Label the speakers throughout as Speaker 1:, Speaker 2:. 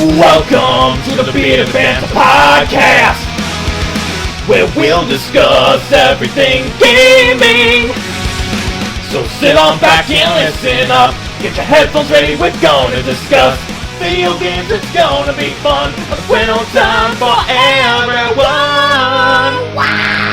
Speaker 1: Welcome to the Bearded Banter podcast, where we'll discuss everything gaming. So sit on back and listen up. Get your headphones ready, we're gonna discuss video games, it's gonna be fun. A final time for everyone. Wow!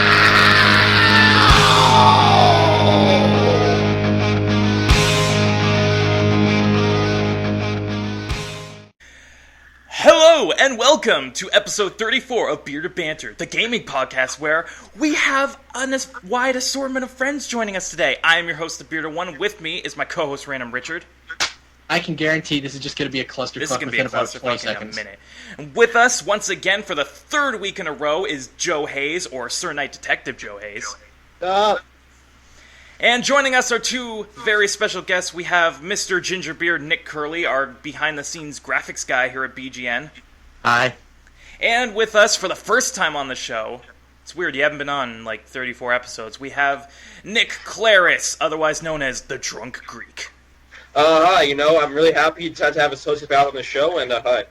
Speaker 1: Hello and welcome to episode 34 of Bearded Banter, the gaming podcast where we have a wide assortment of friends joining us today. I am your host, the Bearded One. With me is my co-host, Random Richard.
Speaker 2: I can guarantee this is just going to be a clusterfuck within about 20 seconds.
Speaker 1: In a minute. And with us, once again, for the third week in a row, is Joe Hayes, or Sir Knight Detective Joe Hayes. And joining us are two very special guests. We have Mr. Gingerbeard Nick Curley, our behind-the-scenes graphics guy here at BGN.
Speaker 2: Hi.
Speaker 1: And with us for the first time on the show, it's weird, you haven't been on in like 34 episodes, we have Nick Klaras, otherwise known as the Drunk Greek.
Speaker 3: Hi, I'm really happy to have a sociopath on the show, and hi.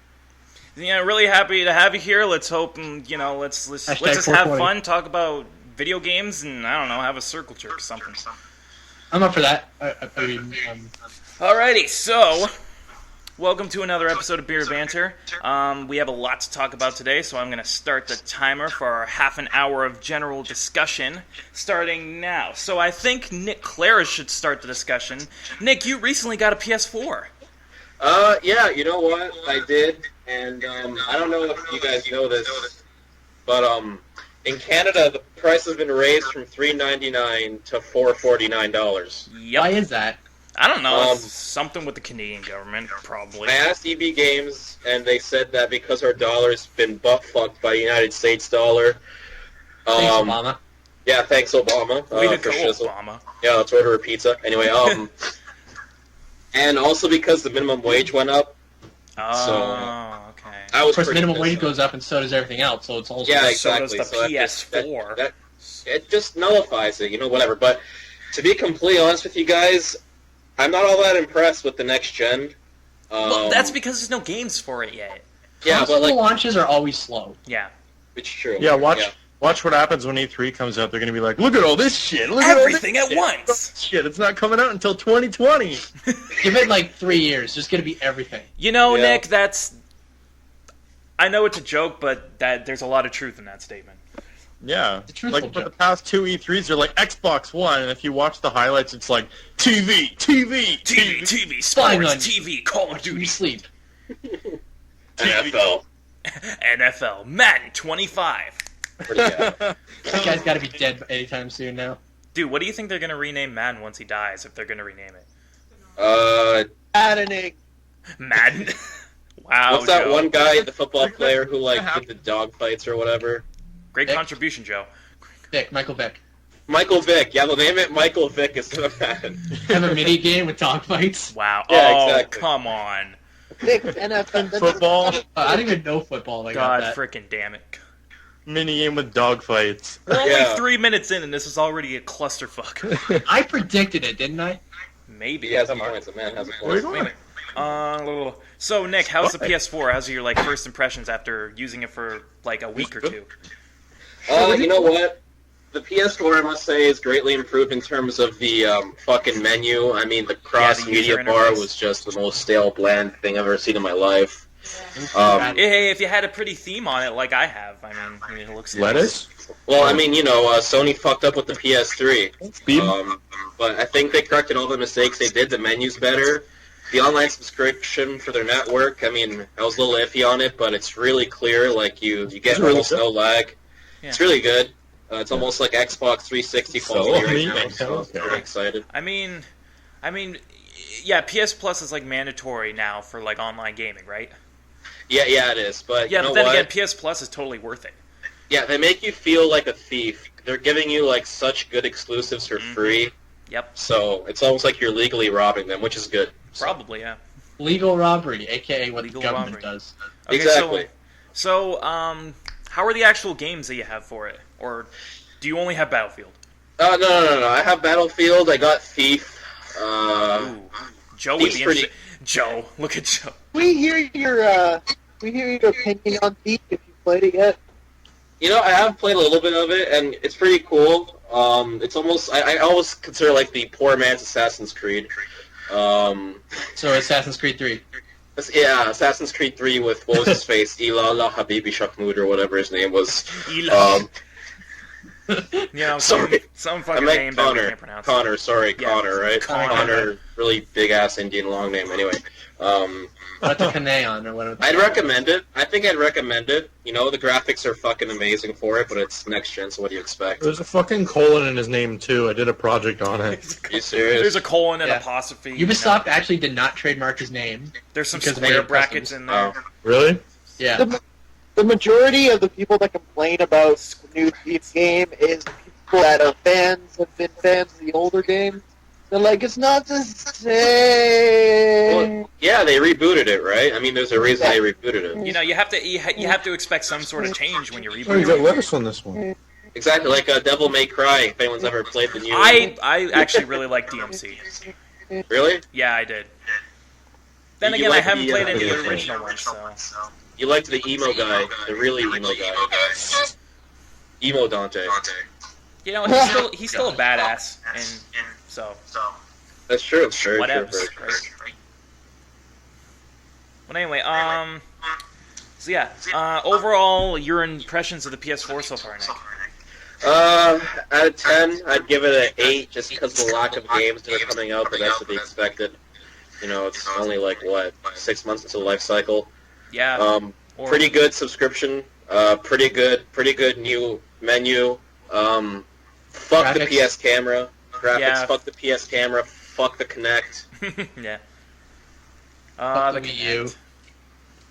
Speaker 1: Yeah, really happy to have you here. Let's hope, let's just have fun, talk about video games, and I don't know, have a circle jerk or something.
Speaker 2: I'm up for that.
Speaker 1: Alrighty, so welcome to another episode of Bearded Banter. We have a lot to talk about today, so I'm going to start the timer for our half an hour of general discussion, starting now. So I think Nick Klaras should start the discussion. Nick, you recently got a PS4.
Speaker 3: Yeah, you know what? I did, and I don't know if you guys know this, but in Canada, the price has been raised from $3.99 to $4.49.
Speaker 1: Yep.
Speaker 2: Why is that?
Speaker 1: I don't know. Something with the Canadian government, probably.
Speaker 3: I asked EB Games, and they said that because our dollar's been butt-fucked by the United States dollar.
Speaker 2: Thanks, Obama.
Speaker 3: Yeah, thanks, Obama.
Speaker 1: Way to go, Obama.
Speaker 3: Yeah, let's order a pizza. Anyway, and also because the minimum wage went up.
Speaker 1: Oh, okay.
Speaker 2: Of course, minimum wage goes up, and so does everything else, so it's also...
Speaker 3: Yeah, exactly.
Speaker 1: So does the PS4.
Speaker 3: It just nullifies it, whatever. But to be completely honest with you guys, I'm not all that impressed with the next gen.
Speaker 1: Well, that's because there's no games for it yet.
Speaker 3: Yeah,
Speaker 2: but launches are always slow.
Speaker 1: Yeah.
Speaker 3: It's true.
Speaker 4: Yeah, watch what happens when E3 comes out. They're going to be like, look at all this shit. Look
Speaker 1: Everything
Speaker 4: at all this
Speaker 1: at once.
Speaker 4: Shit, it's not coming out until 2020.
Speaker 2: Give it like 3 years. There's going to be everything.
Speaker 1: Nick, I know it's a joke, but there's a lot of truth in that statement.
Speaker 4: Yeah. For the past two E3s, they're like Xbox One, and if you watch the highlights, it's like TV,
Speaker 1: sports, TV, Call of Duty,
Speaker 2: sleep.
Speaker 3: NFL,
Speaker 1: Madden 25.
Speaker 2: That guy's got to be dead anytime soon now.
Speaker 1: Dude, what do you think they're going to rename Madden once he dies, if they're going to rename it? Madden. Wow,
Speaker 3: what's that
Speaker 1: Joe.
Speaker 3: one guy, the football player who did the dog fights or whatever?
Speaker 1: Great contribution, Joe.
Speaker 2: Michael Vick.
Speaker 3: Michael Vick. Yeah, they'll name it Michael Vick instead of Madden.
Speaker 2: Have a mini game with dog fights.
Speaker 1: Wow.
Speaker 3: Yeah, exactly.
Speaker 1: Come on.
Speaker 4: Football.
Speaker 2: I don't even know football.
Speaker 1: God freaking damn it.
Speaker 4: Minigame with dog fights.
Speaker 1: We're only 3 minutes in, and this is already a clusterfuck.
Speaker 2: I predicted it, didn't I?
Speaker 1: Maybe.
Speaker 3: He has a point. The man has a point.
Speaker 1: So Nick, how's the PS4? How's your first impressions after using it for a week or two?
Speaker 3: You know what? The PS4, I must say, is greatly improved in terms of the fucking menu. I mean, the cross-media bar was just the most stale, bland thing I've ever seen in my life.
Speaker 1: Hey, if you had a pretty theme on it like I have, I mean it looks
Speaker 4: lettuce.
Speaker 3: Well, I mean, Sony fucked up with the PS3. But I think they corrected all the mistakes they did. The menu's better. The online subscription for their network, I mean, I was a little iffy on it, but it's really clear. You get almost no lag. Yeah. It's really good. It's almost like Xbox 360 quality right now, so I'm very excited.
Speaker 1: I mean, yeah, PS Plus is mandatory now for online gaming, right?
Speaker 3: Yeah, it is. But
Speaker 1: but then again, PS Plus is totally worth it.
Speaker 3: Yeah, they make you feel like a thief. They're giving you such good exclusives for free.
Speaker 1: Yep.
Speaker 3: So it's almost like you're legally robbing them, which is good.
Speaker 1: Probably, yeah.
Speaker 2: Legal robbery, aka what
Speaker 1: legal
Speaker 2: the government
Speaker 1: robbery.
Speaker 2: does.
Speaker 1: Okay,
Speaker 3: exactly.
Speaker 1: So, how are the actual games that you have for it? Or do you only have Battlefield?
Speaker 3: No. I have Battlefield. I got Thief.
Speaker 1: Ooh. Joe would be interested. Joe, look at Joe.
Speaker 5: We hear your we hear your opinion on Thief if you played it yet?
Speaker 3: You know, I have played a little bit of it, and it's pretty cool. It's almost I always consider like the poor man's Assassin's Creed.
Speaker 2: So Assassin's Creed 3.
Speaker 3: Yeah, Assassin's Creed 3 with what was his face, Ilala Habibi Shahmood or whatever his name was.
Speaker 1: You know,
Speaker 3: Sorry.
Speaker 1: some
Speaker 3: I
Speaker 1: fucking
Speaker 3: meant
Speaker 1: name that we
Speaker 3: Connor.
Speaker 1: can't pronounce.
Speaker 3: Connor, sorry,
Speaker 1: Yeah.
Speaker 3: Connor, right? Connor, really big ass Indian long name. Anyway,
Speaker 2: Not the Kanayon or whatever.
Speaker 3: I'd recommend it. I think I'd recommend it. You know, the graphics are fucking amazing for it, but it's next gen, so what do you expect?
Speaker 4: There's a fucking colon in his name too. I did a project on it.
Speaker 3: Are you serious?
Speaker 1: There's a colon and
Speaker 2: Yeah.
Speaker 1: apostrophe.
Speaker 2: Ubisoft actually did not trademark his name.
Speaker 1: There's some
Speaker 2: because
Speaker 1: square
Speaker 2: they have
Speaker 1: brackets
Speaker 2: customs.
Speaker 1: in there.
Speaker 4: Really?
Speaker 2: Yeah.
Speaker 5: The majority of the people that complain about the new Thief game is people that are fans, have been fans of the older game. They're like, it's not the same.
Speaker 3: Well, yeah, they rebooted it, right? I mean, there's a reason they rebooted it.
Speaker 1: You know, you have to expect some sort of change when you
Speaker 4: Oh, you
Speaker 1: reboot.
Speaker 4: got lettuce on this one.
Speaker 3: Exactly, like Devil May Cry, if anyone's ever played the new...
Speaker 1: I actually really like DMC.
Speaker 3: Really?
Speaker 1: Yeah, I did. Then
Speaker 3: You
Speaker 1: again, I
Speaker 3: like
Speaker 1: haven't
Speaker 3: the,
Speaker 1: played any of the
Speaker 3: the-
Speaker 1: original ones, so...
Speaker 3: You liked the emo guy, the really emo guy. Emo Dante.
Speaker 1: You know, he's still a badass, and so...
Speaker 3: That's true. Very
Speaker 1: Whatevs,
Speaker 3: true.
Speaker 1: right? But anyway, so yeah, overall, your impressions of the PS4 so far, Nick?
Speaker 3: Out of 10, I'd give it an 8 just because of the lack of games that are coming out, but that's to be expected. You know, it's only like, 6 months into the life cycle.
Speaker 1: Yeah.
Speaker 3: Pretty good subscription, pretty good new menu. Fuck the
Speaker 2: Graphics.
Speaker 3: PS camera. Graphics,
Speaker 1: Yeah.
Speaker 3: fuck the PS camera, fuck the Kinect.
Speaker 1: Yeah.
Speaker 2: Fuck
Speaker 1: The
Speaker 2: the Wii U.
Speaker 1: Kinect.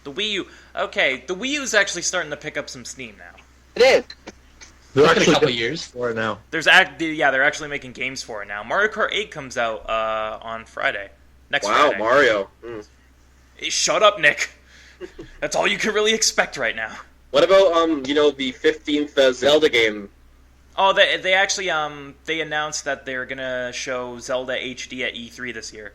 Speaker 1: The Wii U. Okay, the Wii U is actually starting to pick up some steam now.
Speaker 5: It is.
Speaker 4: They're
Speaker 2: Took it a
Speaker 4: actually
Speaker 2: couple
Speaker 4: doing
Speaker 2: years.
Speaker 4: for it now.
Speaker 1: They're actually making games for it now. Mario Kart 8 comes out on Friday. Next
Speaker 3: Wow,
Speaker 1: Friday.
Speaker 3: Mario.
Speaker 1: Hey, shut up, Nick. That's all you can really expect right now.
Speaker 3: What about, the 15th Zelda game?
Speaker 1: Oh, they actually they announced that they're gonna show Zelda HD at E3 this year.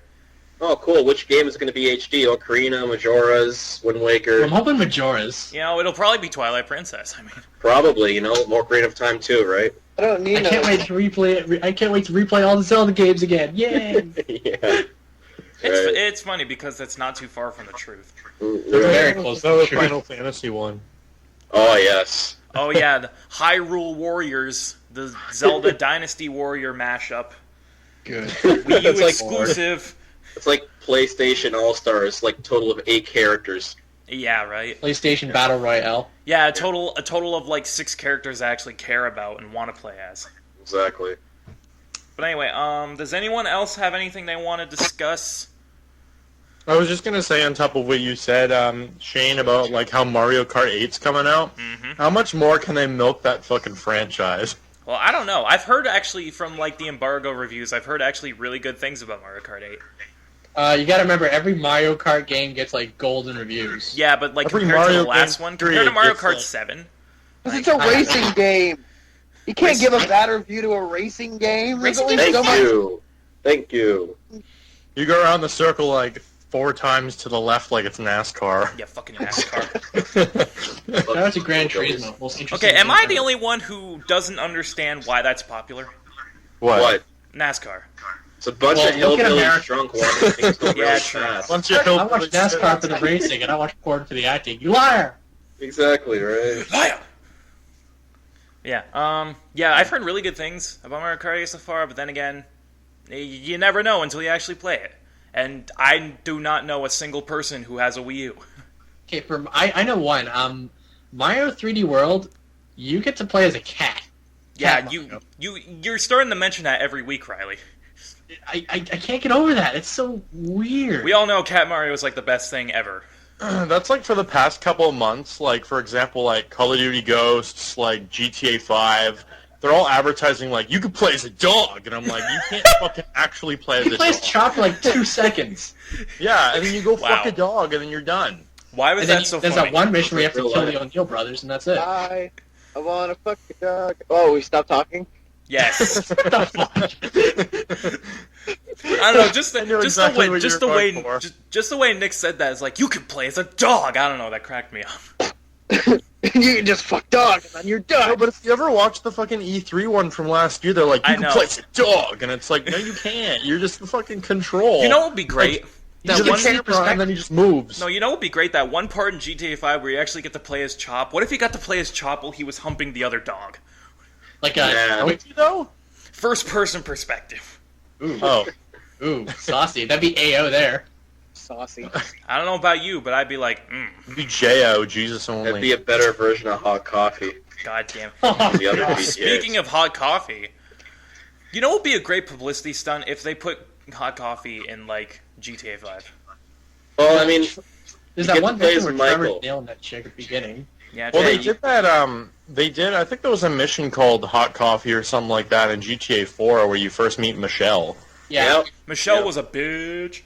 Speaker 3: Oh, cool. Which game is going to be HD? Ocarina, Majora's, Wind Waker?
Speaker 2: I'm hoping Majora's.
Speaker 1: You know, it'll probably be Twilight Princess. I mean,
Speaker 3: Probably, more creative time too, right?
Speaker 5: I don't need
Speaker 2: I can't wait to replay it. I can't wait to replay all the Zelda games again. Yay!
Speaker 3: Yeah.
Speaker 1: it's funny because it's not too far from the truth.
Speaker 2: They're very close to
Speaker 4: So
Speaker 2: the
Speaker 4: the
Speaker 2: truth.
Speaker 4: Final Fantasy one.
Speaker 3: Oh, yes.
Speaker 1: Oh yeah, the Hyrule Warriors, the Zelda Dynasty Warrior mashup,
Speaker 2: Good.
Speaker 1: Wii U
Speaker 3: It's like-
Speaker 1: exclusive.
Speaker 3: It's like PlayStation All-Stars, like total of 8 characters.
Speaker 1: Yeah, right.
Speaker 2: PlayStation Battle Royale.
Speaker 1: Yeah, a total of like 6 characters I actually care about and want to play as.
Speaker 3: Exactly.
Speaker 1: But anyway, does anyone else have anything they want to discuss?
Speaker 4: I was just gonna say on top of what you said, Shane, about like how Mario Kart 8's coming out.
Speaker 1: Mm-hmm.
Speaker 4: How much more can they milk that fucking franchise?
Speaker 1: Well, I don't know. I've heard actually from like the embargo reviews, I've heard actually really good things about Mario Kart 8.
Speaker 2: You gotta remember, every Mario Kart game gets, like, golden reviews.
Speaker 1: Yeah, but like
Speaker 4: Every
Speaker 1: compared to
Speaker 4: Mario
Speaker 1: the last
Speaker 4: game
Speaker 1: one,
Speaker 4: three,
Speaker 1: compared to Mario
Speaker 4: it's
Speaker 1: Kart
Speaker 4: like-
Speaker 1: 7,
Speaker 5: Because it's a racing game. You can't give a bad review to a racing game. There's only
Speaker 3: Thank
Speaker 5: so much.
Speaker 3: you. Thank you.
Speaker 4: You go around the circle like 4 times to the left like it's NASCAR.
Speaker 1: yeah, fucking NASCAR.
Speaker 2: Shout out to Gran Turismo. Most interesting
Speaker 1: Okay, am
Speaker 2: game
Speaker 1: I
Speaker 2: ever.
Speaker 1: the only one who doesn't understand why that's popular?
Speaker 3: What?
Speaker 1: NASCAR.
Speaker 3: It's a bunch
Speaker 2: Well,
Speaker 3: of
Speaker 2: look at
Speaker 3: hillbillies
Speaker 2: America.
Speaker 3: drunk walking things go
Speaker 1: Yeah,
Speaker 3: really
Speaker 1: true.
Speaker 3: fast.
Speaker 4: Once you
Speaker 2: I watch NASCAR for the racing, and I watch porn for the acting. You liar!
Speaker 3: Exactly, right?
Speaker 1: Liar! Yeah, yeah, I've heard really good things about Mario Kart 8 so far, but then again, you never know until you actually play it. And I do not know a single person who has a Wii U.
Speaker 2: Okay, I know one. Mario 3D World, you get to play as a cat.
Speaker 1: Yeah,
Speaker 2: Cat Mario.
Speaker 1: you're starting to mention that every week, Riley.
Speaker 2: I can't get over that. It's so weird.
Speaker 1: We all know Cat Mario is like the best thing ever.
Speaker 4: That's like for the past couple of months, like for example, like Call of Duty Ghosts, like GTA 5, they're all advertising like, you could play as a dog, and I'm like, you can't fucking actually play as
Speaker 2: He
Speaker 4: a
Speaker 2: plays
Speaker 4: dog.
Speaker 2: Chop for like 2 seconds.
Speaker 4: Yeah, and then you go
Speaker 1: Wow.
Speaker 4: fuck a dog, and then you're done.
Speaker 1: Why was
Speaker 2: And then
Speaker 1: that so
Speaker 2: there's
Speaker 1: funny?
Speaker 2: that one mission where you have to
Speaker 3: Real
Speaker 2: kill
Speaker 3: life.
Speaker 2: the O'Neill brothers, and that's it.
Speaker 5: I wanna fuck a dog. Oh, we stopped talking?
Speaker 1: Yes.
Speaker 2: What the fuck?
Speaker 1: I don't know, just
Speaker 4: I knew
Speaker 1: the
Speaker 4: exactly
Speaker 1: way
Speaker 4: what
Speaker 1: just
Speaker 4: you
Speaker 1: the
Speaker 4: were
Speaker 1: way
Speaker 4: going for.
Speaker 1: just the way Nick said that is like you can play as a dog. I don't know, that cracked me up.
Speaker 5: You can just fuck dogs and then you're done.
Speaker 4: No, but if you ever watched the fucking E3 one from last year, they're like, you
Speaker 1: I
Speaker 4: can
Speaker 1: know.
Speaker 4: play as a dog, and it's like, no, you can't. You're just the fucking control.
Speaker 1: You know what would be great?
Speaker 4: He's
Speaker 1: That
Speaker 4: in the
Speaker 1: one
Speaker 4: camera, and then he just moves.
Speaker 1: No, you know what would be great? That one part in GTA 5 where you actually get to play as Chop. What if you got to play as Chop while he was humping the other dog?
Speaker 2: Like
Speaker 3: Yeah.
Speaker 4: Would you though?
Speaker 1: First person perspective.
Speaker 2: ooh,
Speaker 4: Oh.
Speaker 2: ooh, saucy. That'd be AO there.
Speaker 5: Saucy.
Speaker 1: I don't know about you, but I'd be like,
Speaker 4: It'd be J.O., Jesus only.
Speaker 3: That'd be a better version of hot coffee.
Speaker 1: goddamn.
Speaker 2: Oh,
Speaker 3: The other
Speaker 2: God.
Speaker 3: GTA.
Speaker 1: Speaking of hot coffee, you know what would be a great publicity stunt if they put hot coffee in, like, GTA 5?
Speaker 3: Well, I mean,
Speaker 2: There's
Speaker 3: You
Speaker 2: that
Speaker 3: get
Speaker 2: one
Speaker 3: to play
Speaker 2: thing
Speaker 3: as
Speaker 2: where Trevor's
Speaker 3: Michael.
Speaker 2: nailing that chick at the beginning.
Speaker 1: Yeah,
Speaker 4: Well,
Speaker 1: Jay,
Speaker 4: they did that, they did, I think there was a mission called Hot Coffee or something like that in GTA 4 where you first meet Michelle.
Speaker 2: Yeah,
Speaker 3: yep.
Speaker 1: Michelle
Speaker 3: Yeah.
Speaker 1: was a bitch.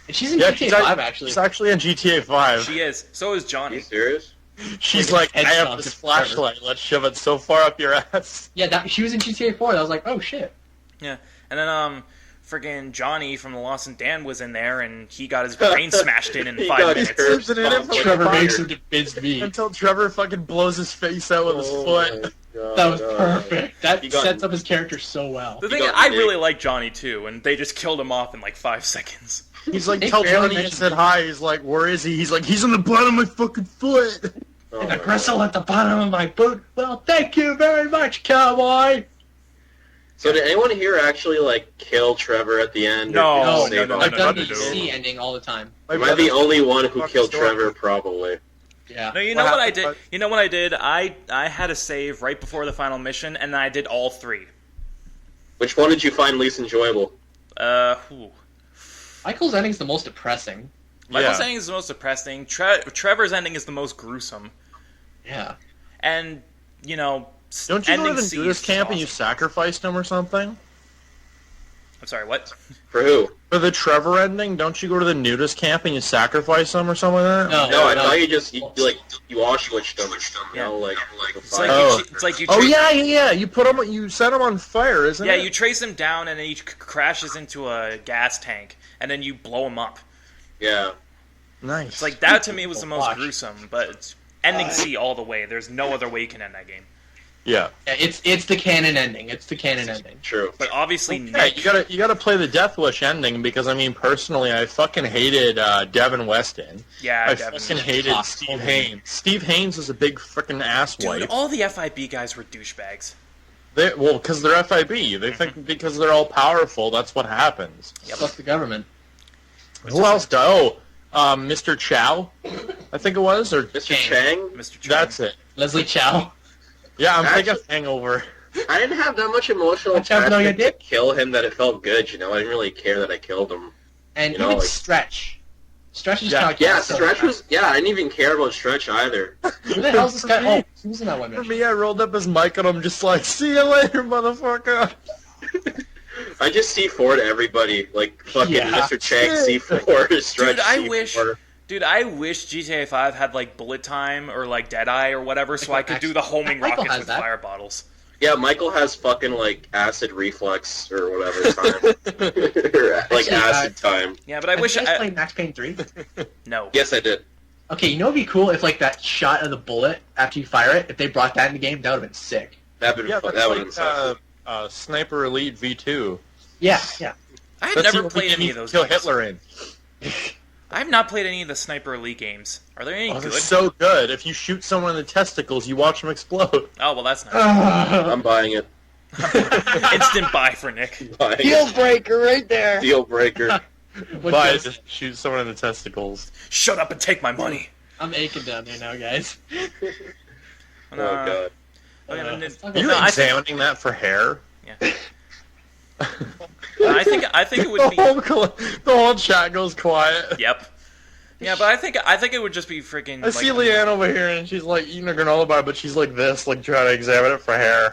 Speaker 2: and she's in
Speaker 4: Yeah,
Speaker 2: GTA 5 actually.
Speaker 4: She's actually in GTA 5.
Speaker 1: She is. So is
Speaker 3: Are you
Speaker 1: Johnny.
Speaker 3: serious?
Speaker 4: She's like, I
Speaker 2: Head
Speaker 4: have
Speaker 2: shot
Speaker 4: this
Speaker 2: to Trevor.
Speaker 4: flashlight, let's shove it so far up your ass.
Speaker 2: Yeah, she was in GTA 4. I was like, oh shit.
Speaker 1: Yeah. And then, friggin' Johnny from The Lost and Dan was in there, and he got his brain smashed in
Speaker 3: He
Speaker 1: 5
Speaker 3: got
Speaker 1: minutes.
Speaker 3: curbed
Speaker 4: Isn't it?
Speaker 3: off like
Speaker 2: Trevor
Speaker 3: fire.
Speaker 2: makes him to Biz me.
Speaker 4: Until Trevor fucking blows his face out with his foot.
Speaker 3: my God.
Speaker 2: That was perfect. That
Speaker 3: He got-
Speaker 2: sets up his character so well.
Speaker 1: The
Speaker 3: He
Speaker 1: thing is,
Speaker 3: got
Speaker 1: I
Speaker 3: big.
Speaker 1: really like Johnny, too, and they just killed him off in, like, 5 seconds.
Speaker 4: He's like,
Speaker 2: They
Speaker 4: tell
Speaker 2: barely
Speaker 4: Johnny I
Speaker 2: mentioned
Speaker 4: said hi. He's like, where is he? He's like, he's on the bottom of my fucking foot.
Speaker 3: Oh
Speaker 2: And
Speaker 3: my
Speaker 2: a gristle at the bottom of my boot. Well, thank you very much, cowboy.
Speaker 3: So did anyone here actually like kill Trevor at the end?
Speaker 1: No,
Speaker 3: or
Speaker 1: no,
Speaker 3: save
Speaker 1: no,
Speaker 3: him?
Speaker 1: no,
Speaker 2: I've done the
Speaker 1: no.
Speaker 2: C ending all the time.
Speaker 3: Am I the only one who
Speaker 4: Fuck
Speaker 3: killed
Speaker 4: story.
Speaker 3: Trevor? Probably.
Speaker 2: Yeah.
Speaker 1: No, you
Speaker 4: What
Speaker 1: know what I
Speaker 4: happened
Speaker 1: did?
Speaker 4: was-
Speaker 1: You know what I did? I had a save right before the final mission, and I did all 3.
Speaker 3: Which one did you find least enjoyable?
Speaker 1: Ooh.
Speaker 2: Michael's ending's the most depressing.
Speaker 1: Michael's ending is the most depressing. Trevor's ending is the most gruesome.
Speaker 2: Yeah.
Speaker 1: And, you know,
Speaker 4: Don't you go to
Speaker 1: ending
Speaker 4: the
Speaker 1: C
Speaker 4: nudist
Speaker 1: is
Speaker 4: camp and you
Speaker 1: awesome.
Speaker 4: sacrificed him or something?
Speaker 1: I'm sorry, what?
Speaker 3: For who?
Speaker 4: For the Trevor ending, don't you go to the nudist camp and you sacrifice him or something like that?
Speaker 2: No.
Speaker 3: No, I thought you Auschwitz them. You know, like
Speaker 1: It's like,
Speaker 4: Oh.
Speaker 1: it's like you
Speaker 4: Oh
Speaker 1: tra-
Speaker 4: yeah. You set him on fire, isn't
Speaker 1: Yeah,
Speaker 4: it?
Speaker 1: you trace him down, and then he crashes into a gas tank, and then you blow him up.
Speaker 3: Yeah.
Speaker 4: Nice.
Speaker 1: It's like, that to me was the most
Speaker 2: Watch.
Speaker 1: gruesome, but it's ending C all the way. There's no other way you can end that game.
Speaker 4: yeah.
Speaker 2: Yeah, it's the canon ending. It's the canon ending.
Speaker 3: True.
Speaker 1: But obviously,
Speaker 4: Yeah,
Speaker 1: Nick...
Speaker 4: you gotta play the Death Wish ending because I mean personally I fucking hated Devin Weston.
Speaker 1: Yeah,
Speaker 4: I
Speaker 1: Devin.
Speaker 4: fucking hated
Speaker 2: Fuck.
Speaker 4: Steve Haynes. Steve Haynes is a big freaking asswipe.
Speaker 1: Dude, all the FIB guys were douchebags.
Speaker 4: Well, because they're FIB. They think because they're all powerful, that's what happens.
Speaker 1: Yep.
Speaker 2: Fuck the government.
Speaker 4: Who else? Mr. Chow, I think it was, or
Speaker 3: Mr.
Speaker 2: Chang.
Speaker 3: Chang?
Speaker 1: Mr. Chang.
Speaker 4: that's it.
Speaker 2: Leslie Chow.
Speaker 4: Yeah, I'm thinking
Speaker 3: Actually-
Speaker 4: of Hangover.
Speaker 3: I didn't have that much emotional
Speaker 2: Watch out, no, you
Speaker 3: attachment to
Speaker 2: did?
Speaker 3: kill him that it felt good, you know? I didn't really care that I killed him.
Speaker 2: And
Speaker 3: You know,
Speaker 2: even
Speaker 3: like-
Speaker 2: Stretch. Stretch is
Speaker 4: Yeah.
Speaker 2: kind of
Speaker 3: Yeah, Stretch was... Yeah, I didn't even care about Stretch either.
Speaker 2: Who the hell's this guy? Oh, who's in that one
Speaker 4: For
Speaker 2: mission?
Speaker 4: me, I rolled up his mic and I'm just like, see you later, motherfucker.
Speaker 3: I just C4'd everybody. Like, fucking
Speaker 2: Yeah.
Speaker 3: Mr. Chang C4, Stretch
Speaker 1: Dude, I
Speaker 3: C4.
Speaker 1: wish... Dude, I wish GTA 5 had, like, bullet time or, like, Deadeye or whatever so I could do the homing
Speaker 2: Michael
Speaker 1: rockets
Speaker 2: has
Speaker 1: with
Speaker 2: that.
Speaker 1: fire bottles.
Speaker 3: Yeah, Michael has fucking, like, acid reflex or whatever time. Or, like,
Speaker 2: Actually,
Speaker 3: acid time.
Speaker 1: Yeah, but I
Speaker 2: Have
Speaker 1: wish
Speaker 2: you guys
Speaker 1: I...
Speaker 2: played Max Payne 3?
Speaker 1: No.
Speaker 3: Yes, I did.
Speaker 2: Okay, you know what'd be cool if like that shot of the bullet after you fire it, if they brought that in the game, that would've been sick.
Speaker 3: That'd been
Speaker 4: Yeah,
Speaker 3: fun.
Speaker 4: that's
Speaker 3: That would have been
Speaker 4: like Sniper Elite V2.
Speaker 2: Yeah, yeah.
Speaker 1: I had
Speaker 4: That's
Speaker 1: never
Speaker 4: the only
Speaker 1: played
Speaker 4: game
Speaker 1: any
Speaker 4: you
Speaker 1: of those
Speaker 4: can kill
Speaker 1: games.
Speaker 4: Hitler in.
Speaker 1: I have not played any of the Sniper Elite games. Are there any
Speaker 4: Oh, they're
Speaker 1: good?
Speaker 4: so good. If you shoot someone in the testicles, you watch them explode.
Speaker 1: Oh, well, that's nice.
Speaker 3: I'm buying it.
Speaker 1: Instant buy for Nick.
Speaker 3: Buying
Speaker 5: Deal
Speaker 3: it.
Speaker 5: breaker right there.
Speaker 3: Deal breaker.
Speaker 2: What
Speaker 4: But
Speaker 2: goes-
Speaker 4: just shoot someone in the testicles.
Speaker 1: Shut up and take my money.
Speaker 2: I'm aching down there now, guys.
Speaker 3: Oh, God.
Speaker 1: Okay, no,
Speaker 2: let's talk
Speaker 4: Are you
Speaker 1: no, I think-
Speaker 4: examining that for hair?
Speaker 1: I think it would be.
Speaker 4: The whole chat goes quiet.
Speaker 1: Yep. Yeah, but I think it would just be freaking.
Speaker 4: I see Leanne over here, and she's like eating a granola bar, but she's like this, like trying to examine it for hair.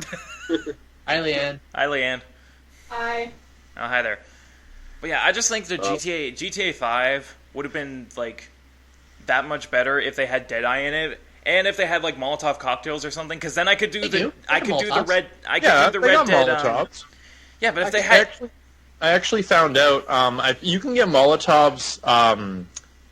Speaker 2: Hi, Leanne.
Speaker 1: Hi, Leanne.
Speaker 6: Hi.
Speaker 1: Oh, hi there. But yeah, I just think the GTA 5 would have been like that much better if they had Deadeye in it, And if they had like Molotov cocktails or something, because then I could do
Speaker 2: They do. They have
Speaker 1: do the
Speaker 2: Molotovs.
Speaker 1: red. I could
Speaker 4: Yeah,
Speaker 1: do the
Speaker 4: they
Speaker 1: Red
Speaker 4: got
Speaker 1: Dead.
Speaker 4: Molotovs.
Speaker 1: Yeah, but if they had,
Speaker 4: I actually found out you can get Molotovs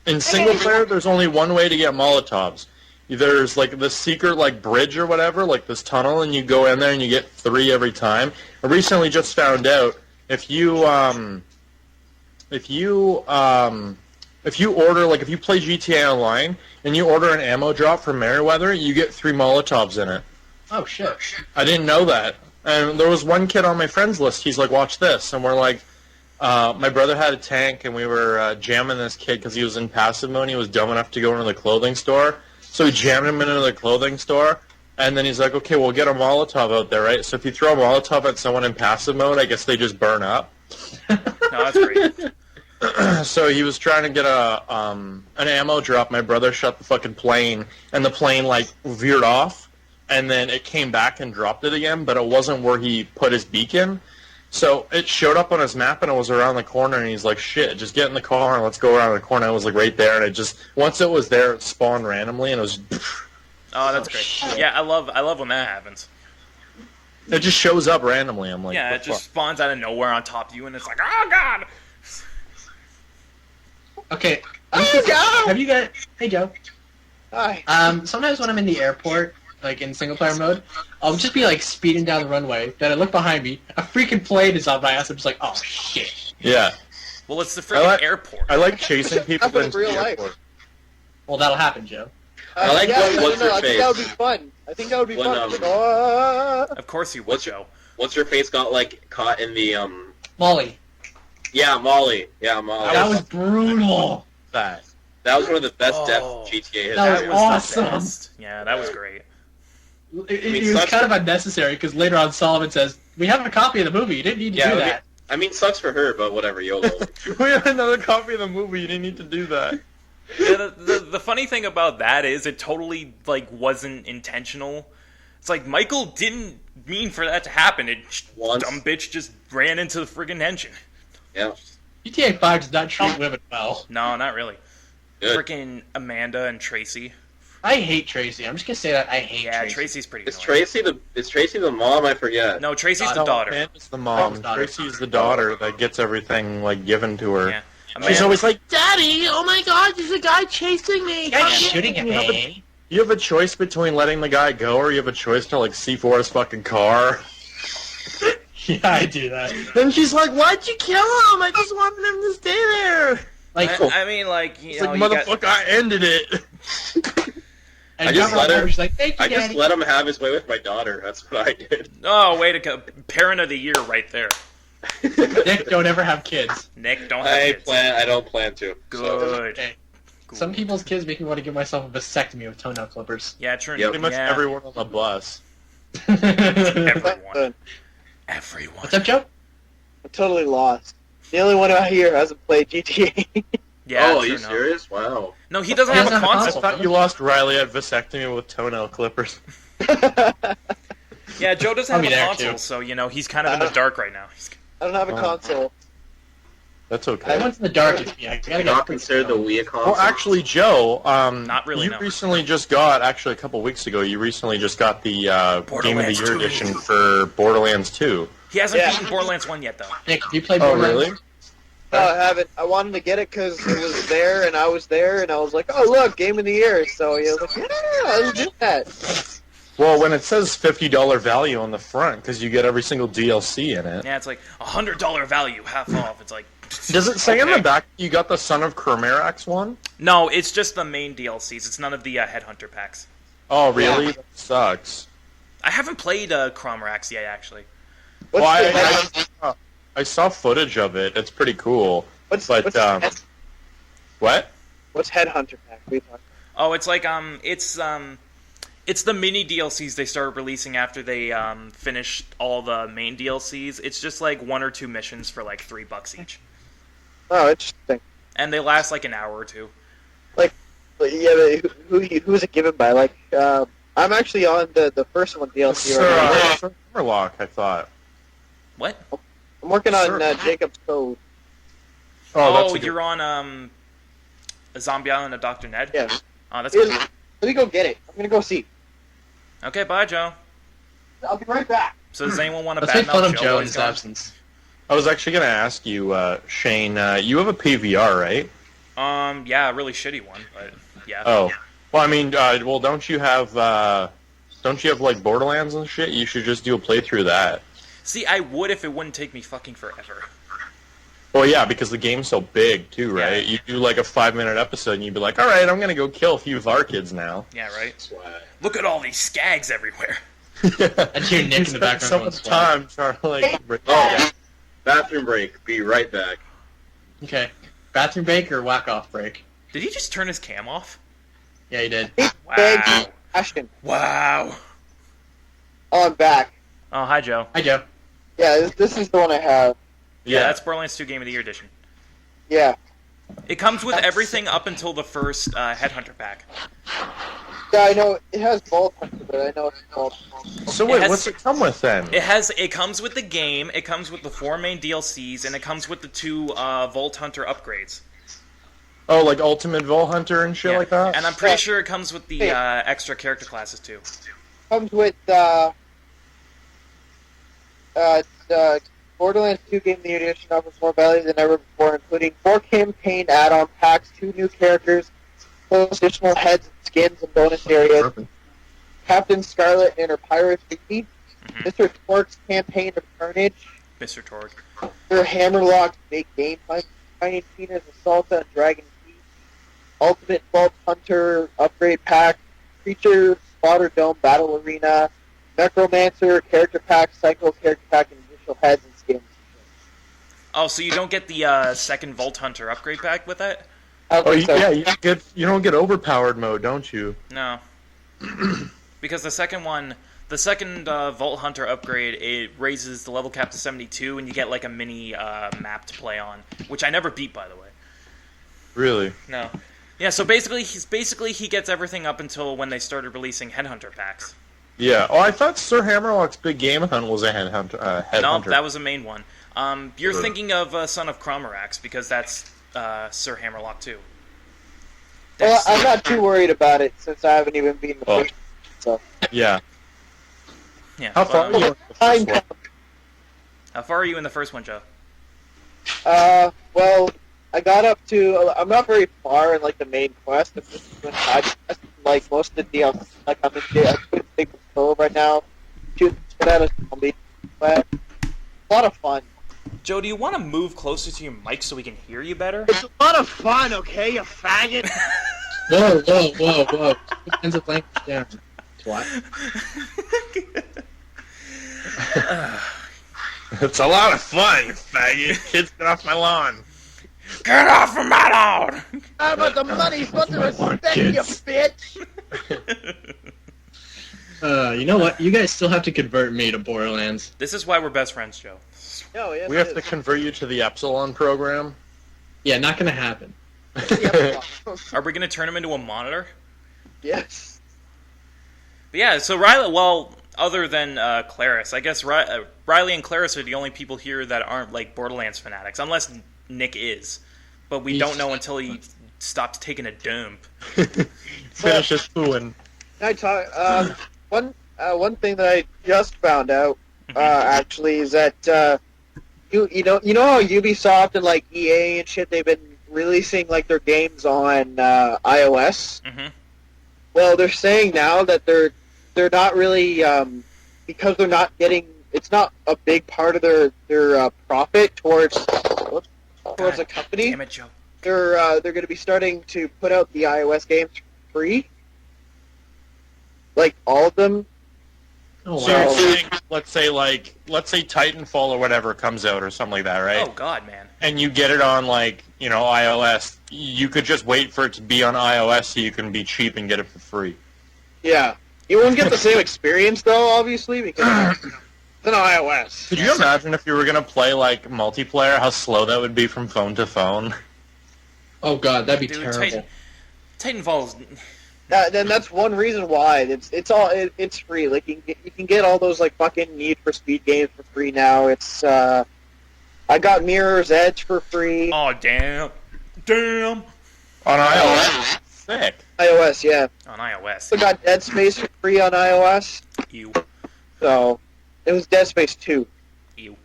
Speaker 4: in single player. There's only one way to get Molotovs. There's like this secret like bridge or whatever, like this tunnel, and you go in there and you get 3 every time. I recently just found out if you order if you play GTA Online and you order an ammo drop from Merryweather, you get 3 Molotovs in it.
Speaker 2: Oh shit.
Speaker 4: I didn't know that. And there was one kid on my friends list. He's like, watch this. And we're like, my brother had a tank, and we were jamming this kid because he was in passive mode. And he was dumb enough to go into the clothing store. So we jammed him into the clothing store. And then he's like, okay, we'll get a Molotov out there, right? So if you throw a Molotov at someone in passive mode, I guess they just burn up.
Speaker 1: no, that's great.
Speaker 4: So he was trying to get an ammo drop. My brother shot the fucking plane, and the plane, like, veered off. And then it came back and dropped it again, but it wasn't where he put his beacon. So it showed up on his map, and it was around the corner, and he's like, shit, just get in the car, and let's go around the corner. It was, like, right there, and it just, once it was there, it spawned randomly, and it was...
Speaker 1: Oh, that's great.
Speaker 2: Shit.
Speaker 1: Yeah, I love when that happens.
Speaker 4: It just shows up randomly. I'm like,
Speaker 1: Yeah,
Speaker 4: what
Speaker 1: it
Speaker 4: the
Speaker 1: just
Speaker 4: fuck?
Speaker 1: spawns out of nowhere on top of you, and it's like, oh god!
Speaker 2: Okay.
Speaker 5: Hey, Joe!
Speaker 2: Have you guys? Hey Joe.
Speaker 5: Hi.
Speaker 2: Sometimes when I'm in the airport, like in single player mode, I'll just be like speeding down the runway. Then I look behind me, a freaking plane is on my ass. I'm just like, oh shit.
Speaker 4: Yeah.
Speaker 1: Well, it's the freaking airport.
Speaker 4: I like chasing people
Speaker 5: Happens
Speaker 4: into
Speaker 5: real
Speaker 4: the
Speaker 5: life.
Speaker 4: airport.
Speaker 2: Well, that'll happen, Joe.
Speaker 3: I like
Speaker 5: yeah,
Speaker 3: what's your
Speaker 5: I think
Speaker 3: face?
Speaker 5: that would be fun. I think that would be
Speaker 3: When,
Speaker 5: fun.
Speaker 3: um,
Speaker 1: Of course you would,
Speaker 3: What's-
Speaker 1: Joe.
Speaker 3: What's your face got like caught in the
Speaker 2: Molly.
Speaker 3: Yeah, Molly. Yeah, Molly.
Speaker 2: That was brutal.
Speaker 4: That.
Speaker 3: That was one of the best death
Speaker 1: Oh.
Speaker 3: GTA hits.
Speaker 2: That
Speaker 1: That
Speaker 2: was
Speaker 1: was
Speaker 2: awesome.
Speaker 1: the best. Yeah, that was great.
Speaker 2: It was
Speaker 3: sucks
Speaker 2: kind
Speaker 3: for-
Speaker 2: of unnecessary because later on Solomon says, we have a copy of the movie. You didn't need to
Speaker 3: Yeah,
Speaker 2: do
Speaker 3: okay.
Speaker 2: that.
Speaker 3: I mean, sucks for her, but whatever, YOLO.
Speaker 4: We had another copy of the movie. You didn't need to do that.
Speaker 1: Yeah, the funny thing about that is it totally like wasn't intentional. It's like Michael didn't mean for that to happen. It
Speaker 3: Once.
Speaker 1: dumb bitch just ran into the friggin' engine.
Speaker 3: Yeah,
Speaker 2: GTA 5 does not treat women well.
Speaker 1: No, not really.
Speaker 3: good.
Speaker 1: Freaking Amanda and Tracy.
Speaker 2: I hate Tracy. I'm just gonna say that I hate
Speaker 1: Yeah,
Speaker 2: Tracy.
Speaker 1: Tracy's pretty
Speaker 3: Is
Speaker 1: annoying.
Speaker 3: Tracy the mom? I forget.
Speaker 1: No, Tracy's the
Speaker 2: No,
Speaker 1: daughter.
Speaker 4: Amanda's the mom.
Speaker 2: Mom's daughter.
Speaker 4: Tracy's the daughter that gets everything like given to her.
Speaker 1: Yeah.
Speaker 4: She's
Speaker 1: Amanda-
Speaker 4: always like, Daddy, oh my God, there's a guy chasing me.
Speaker 2: Guys
Speaker 4: Come
Speaker 2: shooting
Speaker 4: get
Speaker 2: at
Speaker 4: me."
Speaker 2: me.
Speaker 4: You have a choice between letting the guy go, or you have a choice to like C4 his fucking car.
Speaker 2: Yeah, I do that.
Speaker 4: Then she's like, "Why'd you kill him? I just wanted him to stay there."
Speaker 2: Like,
Speaker 1: I mean, like, you
Speaker 4: It's
Speaker 1: know,
Speaker 4: like,
Speaker 1: you got-
Speaker 4: motherfucker, I ended it.
Speaker 2: and
Speaker 3: I just
Speaker 2: Governor
Speaker 3: let her-
Speaker 2: She's like, thank you,
Speaker 3: I just
Speaker 2: Daddy.
Speaker 3: let him have his way with my daughter. That's what I did.
Speaker 1: Oh, way to go. Parent of the year right there.
Speaker 2: Nick, don't ever have kids.
Speaker 1: Nick, don't have kids.
Speaker 3: I don't plan to. So.
Speaker 1: Good.
Speaker 2: Okay.
Speaker 1: Cool.
Speaker 2: Some people's kids make me want to give myself a vasectomy with toenail clippers.
Speaker 1: Yeah, true.
Speaker 3: Yep.
Speaker 4: Pretty much
Speaker 1: yeah.
Speaker 4: everyone on the bus.
Speaker 1: Everyone. Everyone.
Speaker 2: What's up, Joe?
Speaker 5: I'm totally lost. The only one out here hasn't played GTA.
Speaker 1: Yeah,
Speaker 3: Oh, are
Speaker 1: true,
Speaker 3: you
Speaker 1: no.
Speaker 3: serious? Wow.
Speaker 1: No, he doesn't
Speaker 2: He
Speaker 1: have a
Speaker 2: doesn't have a
Speaker 4: I
Speaker 1: console.
Speaker 4: thought you lost Riley at vasectomy with toenail clippers.
Speaker 1: Yeah, Joe doesn't
Speaker 2: I'll
Speaker 1: have
Speaker 2: be
Speaker 1: a
Speaker 2: there,
Speaker 1: console,
Speaker 2: too.
Speaker 1: so, you know, he's kind of in the dark right now.
Speaker 5: I don't have a
Speaker 4: Oh.
Speaker 5: console.
Speaker 4: That's
Speaker 2: I
Speaker 4: okay.
Speaker 2: went to the dark with me. I gotta
Speaker 3: Not
Speaker 2: get
Speaker 3: considered the Wii console.
Speaker 4: Well, actually, Joe,
Speaker 1: Not really,
Speaker 4: you
Speaker 1: no.
Speaker 4: recently just got, actually a couple weeks ago, you recently just got the Game of the
Speaker 1: Borderlands
Speaker 4: Year
Speaker 1: 2.
Speaker 4: edition for Borderlands 2.
Speaker 1: He hasn't
Speaker 5: Yeah.
Speaker 1: beaten Borderlands 1 yet, though.
Speaker 2: Nick, have you played
Speaker 4: Oh,
Speaker 2: Borderlands?
Speaker 4: really?
Speaker 5: No, I haven't. I wanted to get it because it was there, and I was there, and I was like, oh, look, Game of the Year. So I was like, yeah, let's do that.
Speaker 4: Well, when it says $50 value on the front, because you get every single DLC in it.
Speaker 1: Yeah, it's like $100 value, half off. It's like...
Speaker 4: Does it say on
Speaker 1: okay.
Speaker 4: the back you got the Son of Chimerax one?
Speaker 1: No, it's just the main DLCs. It's none of the Headhunter packs.
Speaker 4: Oh, really?
Speaker 5: Yeah.
Speaker 4: That sucks.
Speaker 1: I haven't played Cromrax yet, actually.
Speaker 5: What's
Speaker 4: Well,
Speaker 5: the head-
Speaker 4: I saw footage of it. It's pretty cool.
Speaker 5: what's,
Speaker 4: But,
Speaker 5: what's,
Speaker 4: What?
Speaker 5: what's Headhunter Pack? What are you talking
Speaker 1: Oh, it's like it's the mini DLCs they started releasing after they finished all the main DLCs. It's just like 1 or 2 missions for like $3 each,
Speaker 5: Oh, interesting.
Speaker 1: and they last like an hour or two.
Speaker 5: But yeah, but who's it given by? Like, I'm actually on the first one DLC right now.
Speaker 4: Sir Hammerlock, I thought.
Speaker 1: What?
Speaker 5: I'm working on
Speaker 4: Sure.
Speaker 5: Jacob's Code.
Speaker 4: Oh, that's
Speaker 1: Oh,
Speaker 4: a good...
Speaker 1: you're on a Zombie Island of Dr. Ned.
Speaker 5: Yeah.
Speaker 1: Oh, that's
Speaker 5: Is,
Speaker 1: cool.
Speaker 5: Let me go get it. I'm gonna go see.
Speaker 1: Okay, bye, Joe.
Speaker 5: I'll be right back.
Speaker 1: So does anyone want to
Speaker 2: Let's make fun
Speaker 1: badmouth
Speaker 2: of
Speaker 1: Joe
Speaker 2: Joe
Speaker 1: while
Speaker 2: in
Speaker 1: he's
Speaker 2: his
Speaker 1: gone?
Speaker 2: absence.
Speaker 4: I was actually going to ask you, Shane, you have a PVR, right?
Speaker 1: Yeah, a really shitty one, but yeah.
Speaker 4: Oh. Well, I mean, don't you have like, Borderlands and shit? You should just do a playthrough of that.
Speaker 1: See, I would if it wouldn't take me fucking forever.
Speaker 4: Well, yeah, because the game's so big, too, right?
Speaker 1: Yeah.
Speaker 4: You do, like, a 5-minute episode, and you'd be like, alright, I'm going to go kill a few of our kids now.
Speaker 1: Yeah, right? Look at all these skags everywhere.
Speaker 2: That's your Nick in the background.
Speaker 4: So much time trying to, like...
Speaker 3: Oh, bathroom break. Be right back.
Speaker 2: Okay. Bathroom break or whack-off break?
Speaker 1: Did he just turn his cam off?
Speaker 2: Yeah, you did.
Speaker 1: Wow.
Speaker 5: Ashton.
Speaker 1: Wow.
Speaker 5: Oh, I'm back.
Speaker 1: Oh, hi, Joe.
Speaker 2: Hi, Joe.
Speaker 5: Yeah, this is the one I have.
Speaker 1: Yeah, that's Borderlands 2 Game of the Year edition.
Speaker 5: Yeah.
Speaker 1: It comes with everything up until the first Headhunter pack.
Speaker 5: Yeah, I know it has Vault Hunter, but I know it's called.
Speaker 4: So wait, what's it come with, then?
Speaker 1: It comes with the game, it comes with the 4 main DLCs, and it comes with the 2 Vault Hunter upgrades.
Speaker 4: Oh, like Ultimate Vault Hunter and shit like that?
Speaker 1: And I'm pretty sure it comes with the extra character classes, too.
Speaker 5: Comes with Borderlands 2 Game of the Year edition offers more value than ever before, including 4 campaign add-on packs, 2 new characters, plus additional heads and skins and bonus areas. Captain Scarlet and her Pirate Vicky, Mr. Torque's Campaign of Carnage,
Speaker 1: Mr. Torque.
Speaker 5: her Hammerlock's Big Game Hunt, Tiny Tina's Assaulta and Dragon Teeth, Ultimate Vault Hunter Upgrade Pack, Creature Spotter Dome Battle Arena, Necromancer Character Pack, Psycho Character Pack, and additional heads and skins.
Speaker 1: Oh, so you don't get the second Vault Hunter upgrade pack with that?
Speaker 5: Oh,
Speaker 4: yeah, you don't get overpowered mode, don't you?
Speaker 1: No. Because the second Vault Hunter upgrade, it raises the level cap to 72, and you get like a mini map to play on, which I never beat, by the way.
Speaker 4: Really?
Speaker 1: No. Yeah, so basically he gets everything up until when they started releasing Headhunter packs.
Speaker 4: Yeah. Oh, I thought Sir Hammerlock's Big Game Hunt was a headhunter.
Speaker 1: No, that was a main one. You're thinking of Son of Cromarax, because that's Sir Hammerlock too.
Speaker 5: Well, I'm not too worried about it since I haven't even been the first. So.
Speaker 4: Yeah.
Speaker 1: Yeah.
Speaker 4: How far are you in the first one?
Speaker 1: How far are you in the first one, Joe?
Speaker 5: Well, I got up to. I'm not very far in like the main quest. I'm just doing side quests. Like most of the DLC, like I'm in. I couldn't take control right now. Shooting at a zombie. But a lot of fun.
Speaker 1: Joe, do you want to move closer to your mic so we can hear you better?
Speaker 5: It's a lot of fun, okay, you faggot.
Speaker 2: Whoa. Ends up laying down. Twat.
Speaker 4: It's a lot of fun, you faggot. Kids, get off my lawn.
Speaker 1: Get off of my lawn!
Speaker 5: How about the money? Supposed to respect you, bitch.
Speaker 2: You know what? You guys still have to convert me to Borderlands.
Speaker 1: This is why we're best friends, Joe.
Speaker 5: No, yes,
Speaker 4: We have to convert you to the Epsilon program.
Speaker 2: Yeah, not gonna happen.
Speaker 1: Are we going to turn him into a monitor?
Speaker 5: Yes.
Speaker 1: But yeah, so Riley, well, other than Klaras, I guess Riley and Klaras are the only people here that aren't, like, Borderlands fanatics, unless Nick is. But we don't know until he stops taking a dump.
Speaker 4: Finish his pooing.
Speaker 5: I talk. One thing that I just found out, actually, is that you know how Ubisoft and like EA and shit, they've been releasing like their games on iOS.
Speaker 1: Mm-hmm.
Speaker 5: Well, they're saying now that they're not really because they're not getting. It's not a big part of their profit towards the company.
Speaker 1: Damn it, Joe.
Speaker 5: They're going to be starting to put out the iOS games for free, like all of them.
Speaker 2: Oh,
Speaker 4: So you're saying, let's say Titanfall or whatever comes out or something like that, right?
Speaker 1: Oh, God, man.
Speaker 4: And you get it on, like, iOS. You could just wait for it to be on iOS so you can be cheap and get it for free.
Speaker 5: Yeah, you won't get the same experience though, obviously, because it's an iOS.
Speaker 4: Could you imagine if you were going to play, like, multiplayer, how slow that would be from phone to phone?
Speaker 2: Oh god, that'd be
Speaker 1: Dude,
Speaker 2: terrible.
Speaker 1: Titanfall's...
Speaker 5: Then that's one reason why it's free. Like you can get all those like fucking Need for Speed games for free now. It's I got Mirror's Edge for free.
Speaker 1: Oh, damn. Damn.
Speaker 4: On iOS? Sick.
Speaker 5: iOS, yeah.
Speaker 1: On iOS.
Speaker 5: So got Dead Space for free on iOS.
Speaker 1: Ew.
Speaker 5: So it was Dead Space 2.
Speaker 1: Ew.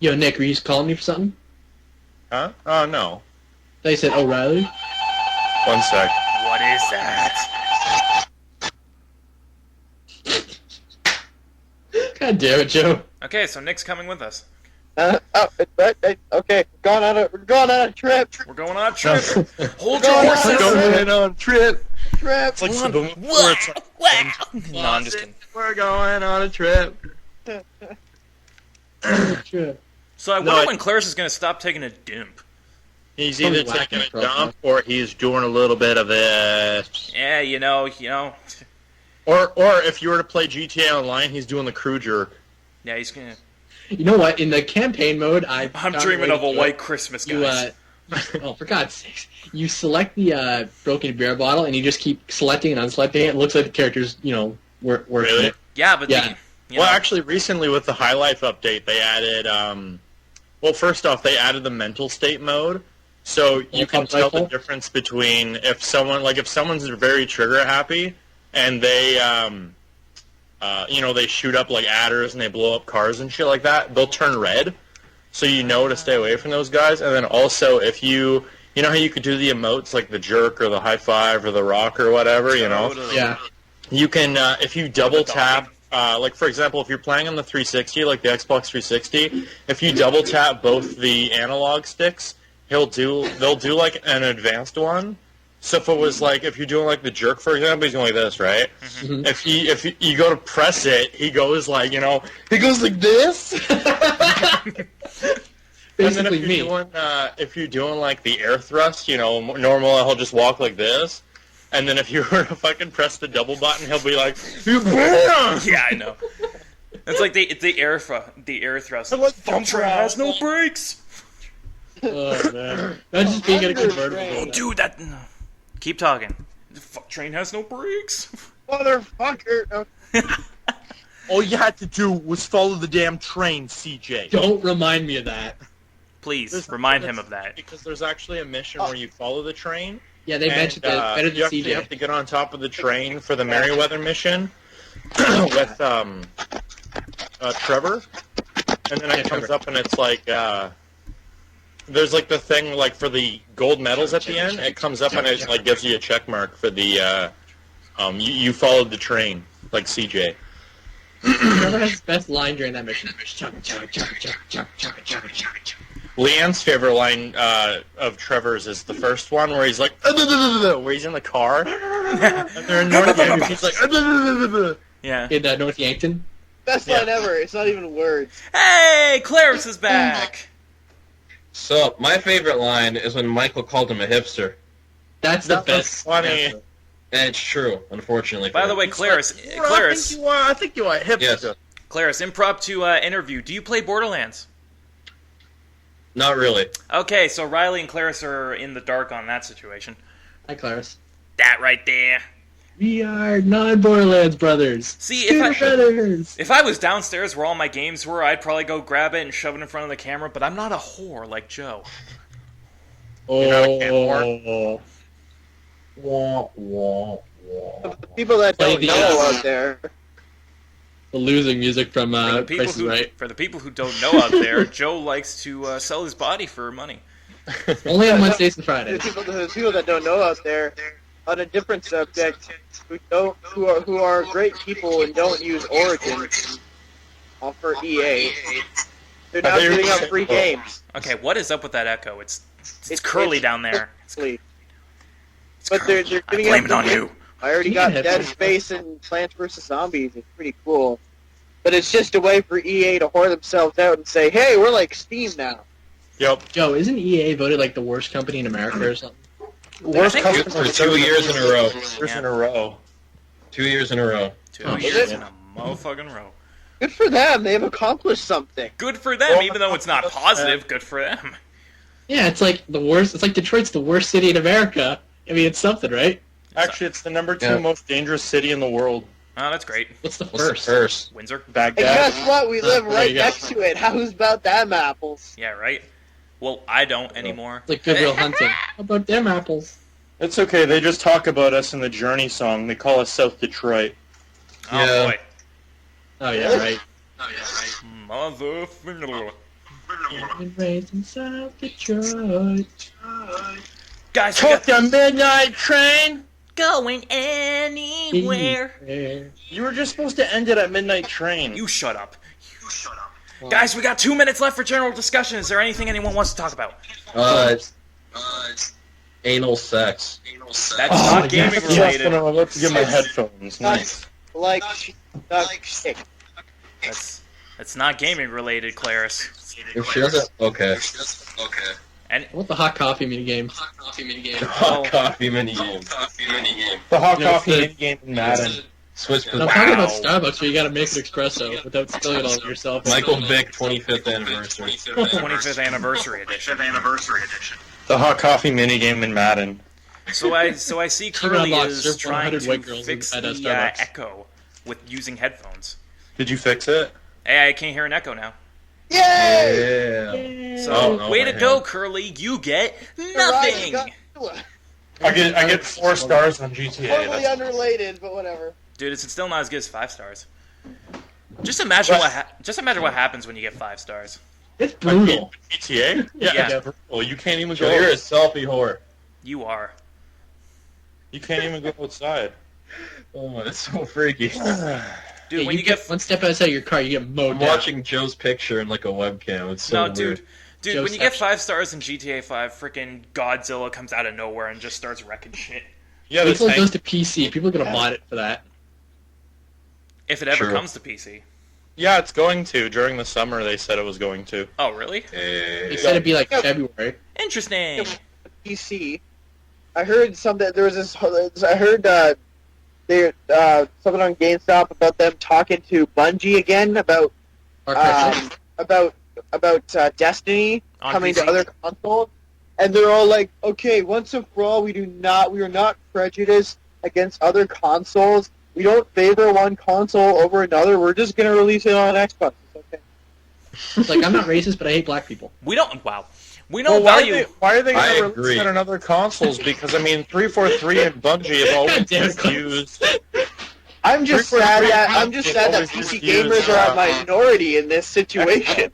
Speaker 2: Yo, Nick, were you just calling me for something?
Speaker 4: Huh? Oh, no.
Speaker 2: They said O'Reilly.
Speaker 4: 1 sec.
Speaker 1: What is that?
Speaker 2: God damn it, Joe.
Speaker 1: Okay, so Nick's coming with us.
Speaker 5: Okay, we're going on a trip.
Speaker 1: We're going on a trip. Hold
Speaker 5: Go
Speaker 1: your
Speaker 5: on.
Speaker 1: horses.
Speaker 4: Going on a trip.
Speaker 5: Trip.
Speaker 4: Like
Speaker 1: Hold
Speaker 4: some
Speaker 1: on.
Speaker 4: boom. Where it's like,
Speaker 1: No, I'm just kidding.
Speaker 4: we're going on a trip.
Speaker 2: Sure.
Speaker 1: So I wonder when Klaras is going to stop taking a dump.
Speaker 4: He's
Speaker 2: Probably
Speaker 4: either taking a
Speaker 2: whacking
Speaker 4: dump or he's doing a little bit of this.
Speaker 1: Yeah, you know.
Speaker 4: Or if you were to play GTA Online, he's doing the crew jerk.
Speaker 1: Yeah, he's going to...
Speaker 2: You know what? In the campaign mode, I'm
Speaker 1: dreaming of a white Christmas, guys.
Speaker 2: Oh, for God's sakes. You select the broken beer bottle, and you just keep selecting and unselecting it. It looks like the character's, working
Speaker 4: Really?
Speaker 2: it.
Speaker 1: Yeah, but...
Speaker 2: Yeah.
Speaker 4: Well, actually, recently with the High Life update, they added, well, first off, they added the mental state mode, so you can tell the difference between if someone's very trigger happy, and they, they shoot up, like, adders, and they blow up cars and shit like that, they'll turn red, so you know to stay away from those guys, and then also, if you know how you could do the emotes, like the jerk, or the high five, or the rock, or whatever,
Speaker 2: Yeah.
Speaker 4: You can, if you double tap, like for example, if you're playing on the 360, like the Xbox 360, if you double tap both the analog sticks, they'll do like an advanced one. So if it was like, if you're doing like the jerk, for example, he's going like this, right?
Speaker 2: Mm-hmm.
Speaker 4: If you go to press it, he goes like, he goes like this. And then if you're doing like the air thrust, normal, he'll just walk like this. And then if you were to fucking press the double button, he'll be like,
Speaker 1: Yeah, I know. It's like the air thrust. Fuck train has no brakes.
Speaker 2: Oh, man. That's just being in a convertible.
Speaker 1: Dude, that... Keep talking. The fuck train has no brakes.
Speaker 5: Motherfucker.
Speaker 4: all you had to do was follow the damn train, CJ.
Speaker 2: Don't remind me of that.
Speaker 1: Please, remind him of that.
Speaker 4: Because there's actually a mission where you follow the train.
Speaker 2: Yeah, they mentioned that better than
Speaker 4: you
Speaker 2: CJ.
Speaker 4: have to get on top of the train for the Merryweather mission with Trevor. And then it comes up and it's like... there's like the thing like for the gold medals at the end. It comes up and it like gives you a check mark for the you followed the train like CJ.
Speaker 2: Trevor has his best line during that mission.
Speaker 4: Leanne's favorite line of Trevor's is the first one where he's like where he's in the car and they're in North Yankton. He's like
Speaker 1: Yeah.
Speaker 2: In North Yankton.
Speaker 5: Best line ever. It's not even words.
Speaker 1: Hey, Klaras is back.
Speaker 3: So, my favorite line is when Michael called him a hipster.
Speaker 2: That's the best.
Speaker 4: Funny.
Speaker 3: And it's true, unfortunately.
Speaker 1: By the way, Klaras,
Speaker 4: I think you are a hipster.
Speaker 3: Yes.
Speaker 1: Klaras, impromptu interview. Do you play Borderlands?
Speaker 3: Not really.
Speaker 1: Okay, so Riley and Klaras are in the dark on that situation.
Speaker 2: Hi, Klaras.
Speaker 1: That right there.
Speaker 2: We are non-Borderlands brothers.
Speaker 1: See,
Speaker 2: brothers.
Speaker 1: if I was downstairs where all my games were, I'd probably go grab it and shove it in front of the camera, but I'm not a whore like Joe.
Speaker 2: Oh.
Speaker 5: The people that don't know out there.
Speaker 2: The losing music from Price is Right.
Speaker 1: For the people who don't know out there, Joe likes to sell his body for money.
Speaker 2: Only on Wednesdays and Fridays.
Speaker 5: The people that don't know out there, on a different subject, who are great people and don't use Origin for EA. They're now giving up free games.
Speaker 1: Okay, what is up with that echo? It's Curley down there.
Speaker 5: But they're giving
Speaker 1: I blame it on you.
Speaker 5: I already got Dead Space and Plants vs. Zombies. It's pretty cool. But it's just a way for EA to whore themselves out and say, hey, we're like Steam now.
Speaker 4: Yep.
Speaker 2: Joe, isn't EA voted like the worst company in America or something?
Speaker 4: Worst company
Speaker 3: for 2 years in a row.
Speaker 4: 2 years in a row.
Speaker 1: 2 years in a motherfucking row.
Speaker 5: Good for them. They've accomplished something.
Speaker 1: Good for them, even though it's not positive. Good for them.
Speaker 2: Yeah, it's like the worst. It's like Detroit's the worst city in America. I mean, it's something, right?
Speaker 4: Actually, it's the number 2 most dangerous city in the world.
Speaker 1: Oh, that's great.
Speaker 2: What's the
Speaker 3: What's
Speaker 2: first?
Speaker 3: the first?
Speaker 1: Windsor?
Speaker 4: Baghdad.
Speaker 5: And guess what? We live
Speaker 2: there
Speaker 5: right
Speaker 2: you go.
Speaker 5: next to it. How's about them apples?
Speaker 1: Yeah, right? Well, I don't anymore.
Speaker 2: It's like Goodwill Hunting. How about them apples?
Speaker 4: It's okay. They just talk about us in the Journey song. They call us South Detroit.
Speaker 1: Oh boy.
Speaker 2: Oh yeah, right.
Speaker 1: Motherfucker.
Speaker 2: Been raised in South Detroit.
Speaker 1: Guys,
Speaker 4: Took the midnight train.
Speaker 1: going anywhere.
Speaker 4: You were just supposed to end it at midnight train.
Speaker 1: You shut up. Guys, we got 2 minutes left for general discussion. Is there anything anyone wants to talk about?
Speaker 3: It's anal sex.
Speaker 1: That's not gaming
Speaker 4: Yes,
Speaker 1: related.
Speaker 4: I'm about to get my headphones. Nice.
Speaker 5: Like shit.
Speaker 1: That's not gaming related, Klaras.
Speaker 3: If she doesn't, okay.
Speaker 1: And
Speaker 2: What the hot coffee mini game?
Speaker 3: Hot coffee minigame.
Speaker 4: The hot
Speaker 2: Yeah,
Speaker 4: coffee
Speaker 2: the-
Speaker 4: mini game in Madden.
Speaker 3: Switch
Speaker 2: I'm talking about Starbucks where you gotta make an espresso without spilling it all over yourself.
Speaker 3: Michael Vick 25th anniversary.
Speaker 1: 25th anniversary edition.
Speaker 4: The hot coffee mini game in Madden.
Speaker 1: So I see Curley
Speaker 2: unlock
Speaker 1: is
Speaker 2: serve
Speaker 1: trying
Speaker 2: 100 white
Speaker 1: to
Speaker 2: girls
Speaker 1: fix
Speaker 2: at
Speaker 1: the
Speaker 2: Starbucks.
Speaker 1: echo with using headphones.
Speaker 4: Did you fix it?
Speaker 1: Hey, I can't hear an echo now.
Speaker 5: Yay!
Speaker 3: Yeah.
Speaker 1: So
Speaker 3: Oh, no,
Speaker 1: way
Speaker 3: my
Speaker 1: to go,
Speaker 3: hand.
Speaker 1: Curley. You get nothing.
Speaker 4: I get 4 stars on GTA.
Speaker 5: Totally
Speaker 4: That's-
Speaker 5: unrelated, but whatever.
Speaker 1: Dude, it's still not as good as 5 stars. Just imagine what happens when you get 5 stars.
Speaker 2: It's brutal.
Speaker 4: GTA?
Speaker 1: Yeah.
Speaker 4: It's brutal. You can't even
Speaker 3: Joe,
Speaker 4: go.
Speaker 3: you're a selfie whore.
Speaker 1: You are.
Speaker 4: You can't even go outside.
Speaker 3: Oh, that's so freaky.
Speaker 1: Dude,
Speaker 2: Yeah,
Speaker 1: when you get
Speaker 2: one step outside your car, you get mowed
Speaker 3: I'm
Speaker 2: down.
Speaker 3: watching Joe's picture in like a webcam. It's so
Speaker 1: No,
Speaker 3: weird.
Speaker 1: dude, when you get 5 stars in GTA 5, freaking Godzilla comes out of nowhere and just starts wrecking shit.
Speaker 4: Yeah,
Speaker 2: Wait
Speaker 4: the
Speaker 2: till it
Speaker 4: tank.
Speaker 2: goes to PC. People are gonna mod it for that.
Speaker 1: If it ever
Speaker 3: True.
Speaker 1: comes to PC.
Speaker 4: Yeah, it's going to. During the summer, they said it was going to.
Speaker 1: Oh, really?
Speaker 2: They said it'd be like February.
Speaker 1: Interesting.
Speaker 5: PC. I heard something. There was this. I heard something on GameStop about them talking to Bungie again about
Speaker 2: Far Cry 6.
Speaker 5: about Destiny
Speaker 1: On
Speaker 5: coming
Speaker 1: PC?
Speaker 5: to other consoles, and they're all like, "Okay, once and for all, we are not prejudiced against other consoles. We don't favor one console over another. We're just gonna release it on Xbox." It's okay.
Speaker 2: It's like, I'm not racist, but I hate black people.
Speaker 1: We don't. Wow. We
Speaker 4: Well,
Speaker 1: don't value.
Speaker 4: why are they
Speaker 3: I
Speaker 4: going to
Speaker 3: agree.
Speaker 4: release it on other consoles? Because, I mean, 343 and Bungie have always
Speaker 2: God damn it,
Speaker 4: used...
Speaker 5: I'm just sad that PC gamers are a minority in this situation.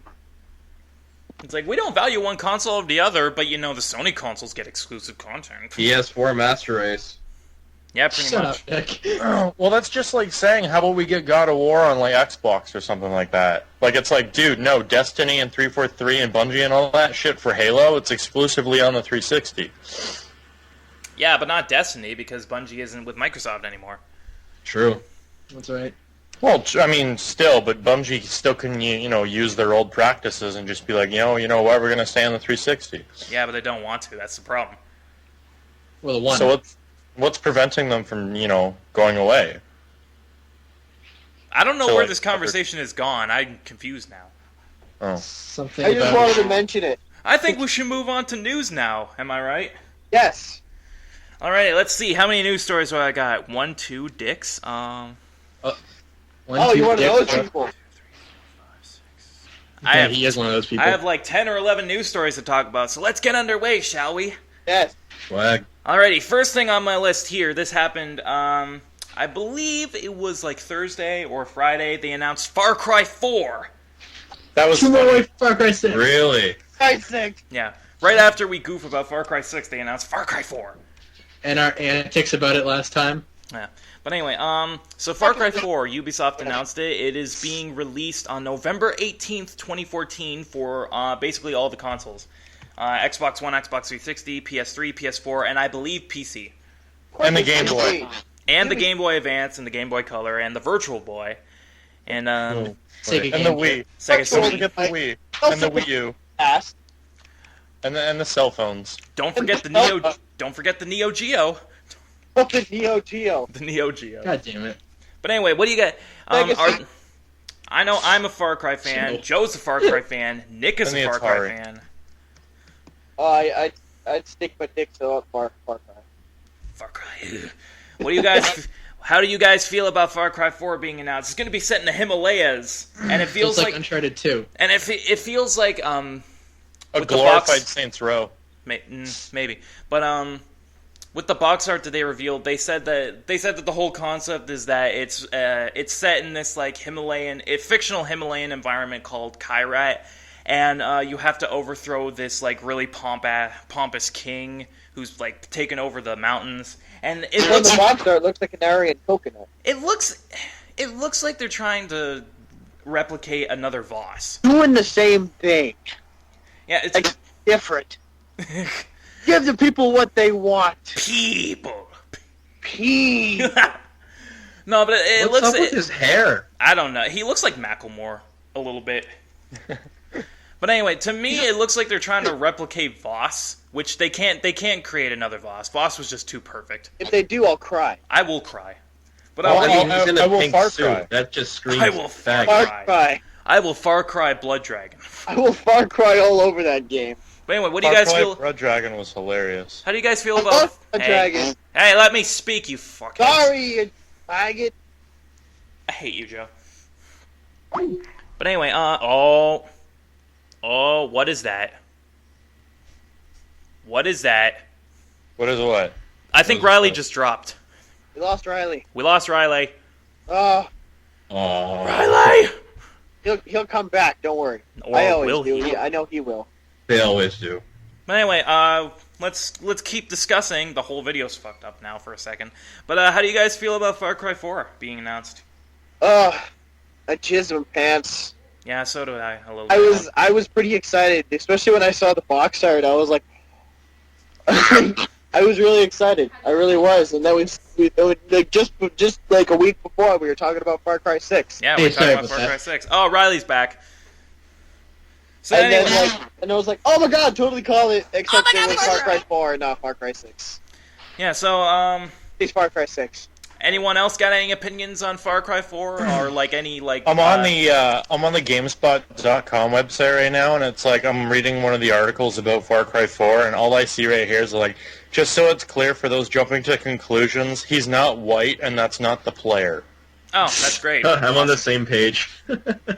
Speaker 1: It's like we don't value one console over the other, but the Sony consoles get exclusive content.
Speaker 3: PS4 Master Race.
Speaker 1: Yeah, pretty
Speaker 2: Shut
Speaker 1: much.
Speaker 2: up, Nick.
Speaker 4: Well, that's just like saying, how about we get God of War on, like, Xbox or something like that? Like, it's like, dude, no, Destiny and 343 and Bungie and all that shit for Halo, it's exclusively on the 360.
Speaker 1: Yeah, but not Destiny because Bungie isn't with Microsoft anymore.
Speaker 3: True.
Speaker 2: That's right.
Speaker 4: Well, I mean, still, but Bungie still can, use their old practices and just be like, you know what, we're going to stay on the 360.
Speaker 1: Yeah, but they don't want to. That's the problem.
Speaker 2: Well, the one.
Speaker 4: So what's preventing them from, going away?
Speaker 1: I don't know
Speaker 4: So,
Speaker 1: where
Speaker 4: like,
Speaker 1: this conversation has gone. I'm confused now.
Speaker 4: Oh.
Speaker 2: Something
Speaker 5: I just
Speaker 2: about
Speaker 5: wanted to mention it.
Speaker 1: I think we should move on to news now. Am I right?
Speaker 5: Yes.
Speaker 1: All right, let's see. How many news stories do I got? 1, 2, dicks.
Speaker 2: One,
Speaker 5: Oh,
Speaker 2: two,
Speaker 5: you're one of
Speaker 2: dick.
Speaker 5: those people.
Speaker 2: He is one of those people.
Speaker 1: I have like 10 or 11 news stories to talk about, so let's get underway, shall we?
Speaker 5: Yes.
Speaker 3: Swag.
Speaker 1: Alrighty, first thing on my list here. This happened, I believe it was like Thursday or Friday. They announced Far Cry 4.
Speaker 4: That was
Speaker 2: Two more
Speaker 4: funny.
Speaker 2: away from Far Cry 6.
Speaker 3: Really?
Speaker 5: I think.
Speaker 1: Yeah, right after we goof about Far Cry 6, they announced Far Cry 4.
Speaker 2: And our antics about it last time.
Speaker 1: Yeah. But anyway, so Far Cry 4, Ubisoft announced it. It is being released on November 18th, 2014 for basically all the consoles. Xbox One, Xbox 360, PS3, PS4, and I believe PC.
Speaker 4: And the Game Boy.
Speaker 1: And the Game Boy Advance, and the Game Boy Color, and the Virtual Boy. And
Speaker 2: Sega
Speaker 4: And the
Speaker 2: Game
Speaker 4: Wii.
Speaker 1: Sega
Speaker 4: Don't
Speaker 1: Sony.
Speaker 4: forget the Wii. And the Wii U.
Speaker 5: Ass.
Speaker 4: And the cell phones.
Speaker 1: Don't forget the Neo. Don't forget the Neo Geo.
Speaker 5: Oh, the Neo Geo.
Speaker 1: The Neo Geo.
Speaker 2: God damn it.
Speaker 1: But anyway, what do you got?
Speaker 5: Legacy.
Speaker 1: I know I'm a Far Cry fan.
Speaker 2: Sure.
Speaker 1: Joe's a Far Cry fan. Nick is
Speaker 4: And
Speaker 1: a
Speaker 4: the
Speaker 1: Far Cry
Speaker 4: Atari.
Speaker 1: fan.
Speaker 5: I'd stick my dick to Far Cry.
Speaker 1: Far Cry. Ugh. What do you guys? How do you guys feel about Far Cry 4 being announced? It's going to be set in the Himalayas, and it feels
Speaker 2: It's like
Speaker 1: like,
Speaker 2: Uncharted 2.
Speaker 1: and it feels like
Speaker 4: A
Speaker 1: With the
Speaker 4: glorified
Speaker 1: box-
Speaker 4: Saints Row.
Speaker 1: maybe, but with the box art that they revealed, they said that the whole concept is that it's set in this like fictional Himalayan environment called Kyrat, and you have to overthrow this like really pompous king who's like taken over the mountains. And
Speaker 5: the box art looks like an Aryan coconut.
Speaker 1: It looks like they're trying to replicate another Voss.
Speaker 5: Doing the same thing.
Speaker 1: Yeah, it's
Speaker 5: like different. Give the people what they want.
Speaker 1: People.
Speaker 3: No,
Speaker 1: but it
Speaker 3: What's
Speaker 1: looks.
Speaker 3: up with his hair?
Speaker 1: I don't know. He looks like Macklemore a little bit. But anyway, to me, it looks like they're trying to replicate Voss, which they can't. They can't create another Voss. Voss was just too perfect.
Speaker 5: If they do, I'll cry.
Speaker 1: I will cry. But
Speaker 3: I will
Speaker 4: Far Cry.
Speaker 3: That just screams.
Speaker 1: I will Far
Speaker 5: Cry.
Speaker 1: I will Far Cry Blood Dragon.
Speaker 5: I will Far Cry all over that game.
Speaker 1: But anyway, what do you guys feel?
Speaker 4: Blood Dragon was hilarious.
Speaker 1: How do you guys feel about
Speaker 5: Dragon?
Speaker 1: Hey, let me speak, you fuckhead.
Speaker 5: Sorry, you faggot.
Speaker 1: I hate you, Joe. But anyway, what is that? What is that?
Speaker 4: What is what?
Speaker 1: I think Riley just dropped.
Speaker 5: We lost Riley.
Speaker 1: Riley!
Speaker 5: He'll come back, don't worry.
Speaker 1: Or
Speaker 5: I always
Speaker 1: will
Speaker 5: do.
Speaker 1: he?
Speaker 5: I know he will.
Speaker 3: They always do.
Speaker 1: But anyway, let's keep discussing. The whole video's fucked up now for a second. But how do you guys feel about Far Cry 4 being announced?
Speaker 5: I jizzed my pants.
Speaker 1: Yeah, so do I a little bit.
Speaker 5: I was pretty excited, especially when I saw the box art. I was like, I was really excited. I really was, and that was like just like a week before we were talking about Far Cry 6.
Speaker 1: Yeah, we're talking about Far Cry 6. Oh, Riley's back. So
Speaker 5: and
Speaker 1: anyway,
Speaker 5: then I was like, oh my god, totally call it, except it was Far Cry 4 and not Far Cry 6.
Speaker 1: Yeah, so
Speaker 5: It's Far Cry 6.
Speaker 1: Anyone else got any opinions on Far Cry 4 or like any like?
Speaker 4: I'm on the GameSpot.com website right now, and it's like I'm reading one of the articles about Far Cry 4, and all I see right here is like, just so it's clear for those jumping to conclusions, he's not white, and that's not the player.
Speaker 1: Oh, that's great.
Speaker 3: I'm on the same page.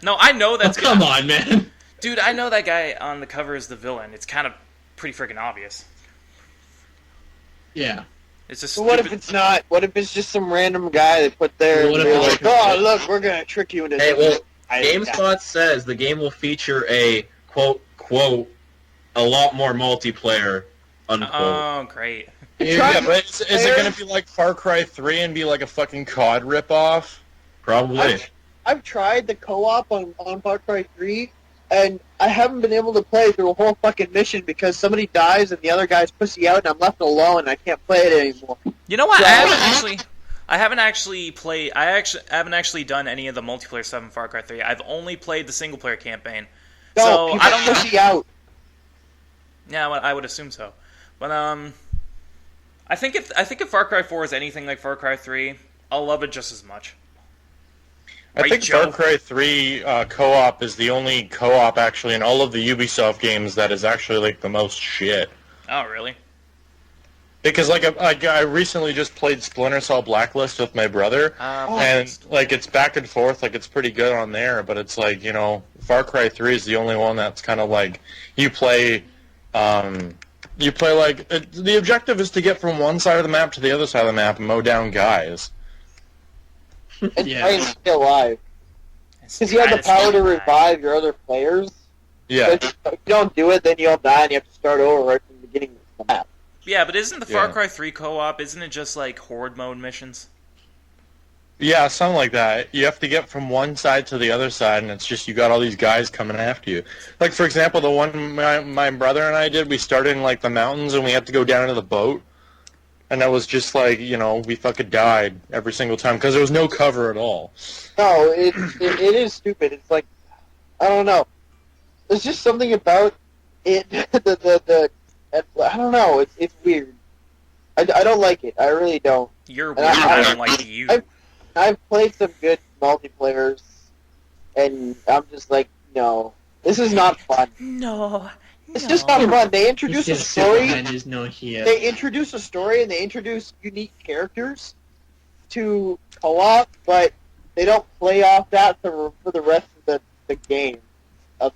Speaker 1: No, I know that's.
Speaker 3: Come on, man.
Speaker 1: Dude, I know that guy on the cover is the villain. It's kind of pretty freaking obvious.
Speaker 2: Yeah.
Speaker 1: It's just.
Speaker 5: But what if it's not? What if it's just some random guy they put there?
Speaker 2: What
Speaker 5: And
Speaker 2: if
Speaker 5: they're
Speaker 2: it's
Speaker 5: like, oh, look, we're gonna trick you into.
Speaker 3: Hey, well,
Speaker 5: this."
Speaker 3: GameSpot says the game will feature a quote a lot more multiplayer unquote.
Speaker 1: Oh, great.
Speaker 4: Yeah, but is it going to be like Far Cry 3 and be like a fucking COD ripoff?
Speaker 3: Probably.
Speaker 5: I've tried the co-op on Far Cry 3, and I haven't been able to play through a whole fucking mission because somebody dies and the other guy's pussy out and I'm left alone and I can't play it anymore.
Speaker 1: You know what?
Speaker 5: So-
Speaker 1: I haven't actually done any of the multiplayer stuff in Far Cry 3. I've only played the single player campaign.
Speaker 5: No,
Speaker 1: So
Speaker 5: people
Speaker 1: I don't know.
Speaker 5: pussy out.
Speaker 1: Yeah, well, I would assume so. But I think if Far Cry 4 is anything like Far Cry 3, I'll love it just as much.
Speaker 4: I think
Speaker 1: Joe?
Speaker 4: Far Cry 3 co-op is the only co-op actually in all of the Ubisoft games that is actually like the most shit.
Speaker 1: Oh, really?
Speaker 4: Because like I recently just played Splinter Cell Blacklist with my brother, and like it's back and forth, like it's pretty good on there. But it's like, you know, Far Cry 3 is the only one that's kind of like you play like the objective is to get from one side of the map to the other side of the map and mow down guys.
Speaker 5: And
Speaker 2: Yeah.
Speaker 5: try and stay alive. Because you have the power to revive your other players.
Speaker 4: Yeah.
Speaker 5: But if you don't do it, then you'll die and you have to start over right from the beginning of the map.
Speaker 1: Yeah, but isn't the Far
Speaker 4: Yeah.
Speaker 1: Cry 3 co-op, isn't it just like horde mode missions?
Speaker 4: Yeah, something like that. You have to get from one side to the other side, and it's just you got all these guys coming after you. Like, for example, the one my brother and I did, we started in, like, the mountains, and we had to go down to the boat. And that was just like, you know, we fucking died every single time, because there was no cover at all.
Speaker 5: No, it is stupid. It's like, I don't know. There's just something about it, I don't know, it's weird. I don't like it. I really don't.
Speaker 1: You're
Speaker 5: And
Speaker 1: weird, I don't like you.
Speaker 5: I've played some good multiplayers, and I'm just like, no, this is not fun.
Speaker 1: No.
Speaker 5: It's just not fun. They introduce a story. They introduce a story, and they introduce unique characters to co-op, but they don't play off that for the rest of the game. Of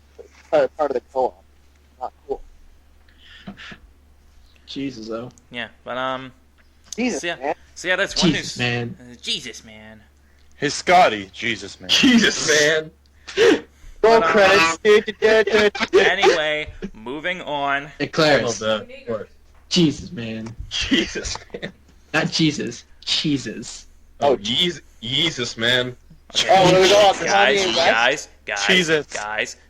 Speaker 5: part of the co-op. Not cool.
Speaker 2: Jesus, though.
Speaker 1: Yeah, but
Speaker 5: Jesus,
Speaker 1: So yeah,
Speaker 5: man.
Speaker 1: that's one
Speaker 2: Jesus,
Speaker 1: news.
Speaker 2: man.
Speaker 1: Jesus, man.
Speaker 4: Hey, Scotty. Jesus, man.
Speaker 3: Jesus, man.
Speaker 5: Roll
Speaker 1: But,
Speaker 5: credits.
Speaker 1: Anyway, moving on.
Speaker 2: Hey, Klaras.
Speaker 3: What?
Speaker 2: Jesus, man.
Speaker 3: Jesus, man.
Speaker 2: Not Jesus. Jesus.
Speaker 3: Oh, Jesus, man.
Speaker 1: Okay.
Speaker 5: Oh, where we go? Kanye West?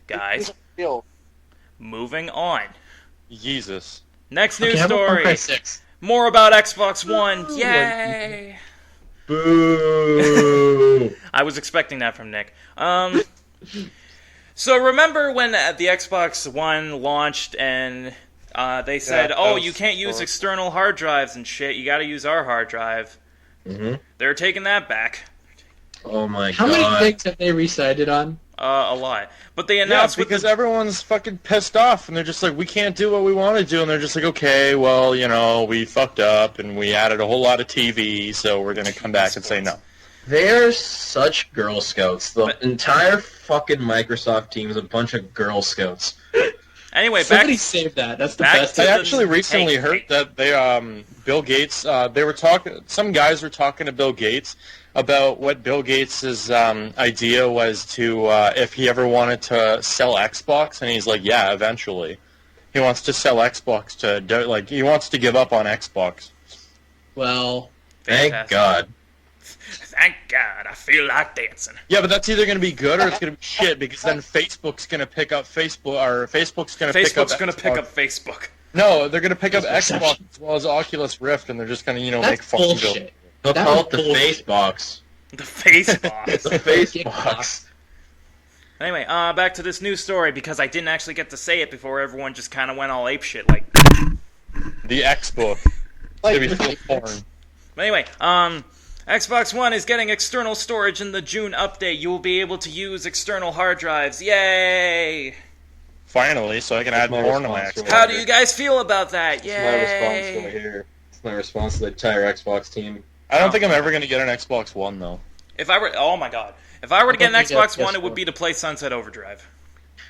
Speaker 1: Guys.
Speaker 5: Real.
Speaker 1: Moving on.
Speaker 4: Jesus.
Speaker 1: Next
Speaker 2: Okay,
Speaker 1: news
Speaker 2: how about Far
Speaker 1: story.
Speaker 2: Cry 6?
Speaker 1: More about Xbox One. Yay!
Speaker 3: Boo.
Speaker 1: I was expecting that from Nick. So remember when the Xbox One launched and they said,
Speaker 4: that
Speaker 1: "Oh,
Speaker 4: was
Speaker 1: you can't use
Speaker 4: horrible.
Speaker 1: external hard drives and shit. You got to use our hard drive."
Speaker 3: Mm-hmm.
Speaker 1: They're taking that back.
Speaker 3: Oh my
Speaker 2: How
Speaker 3: god.
Speaker 2: many things have they recited on?
Speaker 1: A lot. But they
Speaker 4: Yeah,
Speaker 1: announced with
Speaker 4: because
Speaker 1: the,
Speaker 4: everyone's fucking pissed off, and they're just like, we can't do what we want to do, and they're just like, okay, well, you know, we fucked up, and we added a whole lot of TV, so we're gonna come back and say no.
Speaker 3: They're such Girl Scouts. The entire fucking Microsoft team is a bunch of Girl Scouts.
Speaker 1: Anyway,
Speaker 2: Somebody
Speaker 1: back
Speaker 2: save that. That's the
Speaker 1: back
Speaker 2: best.
Speaker 1: to
Speaker 4: I
Speaker 1: the-
Speaker 4: actually recently
Speaker 1: Hey,
Speaker 4: heard that they, Bill Gates, they were talking, some guys were talking to Bill Gates about what Bill Gates' idea was to, if he ever wanted to sell Xbox, and he's like, yeah, eventually. He wants to sell Xbox he wants to give up on Xbox.
Speaker 2: Well,
Speaker 3: Thank
Speaker 1: fantastic.
Speaker 3: God.
Speaker 1: Thank God, I feel like dancing.
Speaker 4: Yeah, but that's either going to be good or it's going to be shit, because then Facebook's going to pick up Facebook's going to pick up
Speaker 1: Facebook's gonna
Speaker 4: Xbox.
Speaker 1: pick up Facebook.
Speaker 4: No, they're going to pick up
Speaker 2: That's
Speaker 4: Xbox
Speaker 2: perception.
Speaker 4: as well as Oculus Rift, and they're just going to, make
Speaker 2: that's
Speaker 4: fucking
Speaker 2: bullshit.
Speaker 3: They'll
Speaker 2: That
Speaker 3: call
Speaker 2: was
Speaker 3: it the
Speaker 2: bullshit.
Speaker 3: Face Box.
Speaker 1: The Facebook.
Speaker 3: The Face Box.
Speaker 1: Anyway, back to this news story because I didn't actually get to say it before everyone just kind of went all apeshit. Like,
Speaker 4: The Xbook.
Speaker 5: Like,
Speaker 4: It's going to be full of porn.
Speaker 1: but anyway, Xbox One is getting external storage in the June update. You will be able to use external hard drives. Yay!
Speaker 4: Finally, so I can add
Speaker 3: my
Speaker 4: porn to my
Speaker 3: response to
Speaker 4: Xbox.
Speaker 3: it.
Speaker 1: How do you guys feel about that?
Speaker 3: It's my response to
Speaker 1: Yay!
Speaker 3: it here. It's my response to the entire Xbox team.
Speaker 4: I don't think I'm ever going to get an Xbox One, though.
Speaker 1: If I were, oh my god, if I were to get an
Speaker 2: I don't think
Speaker 1: Xbox
Speaker 2: I
Speaker 1: One, it
Speaker 2: guess
Speaker 1: would
Speaker 2: so.
Speaker 1: be to play Sunset Overdrive.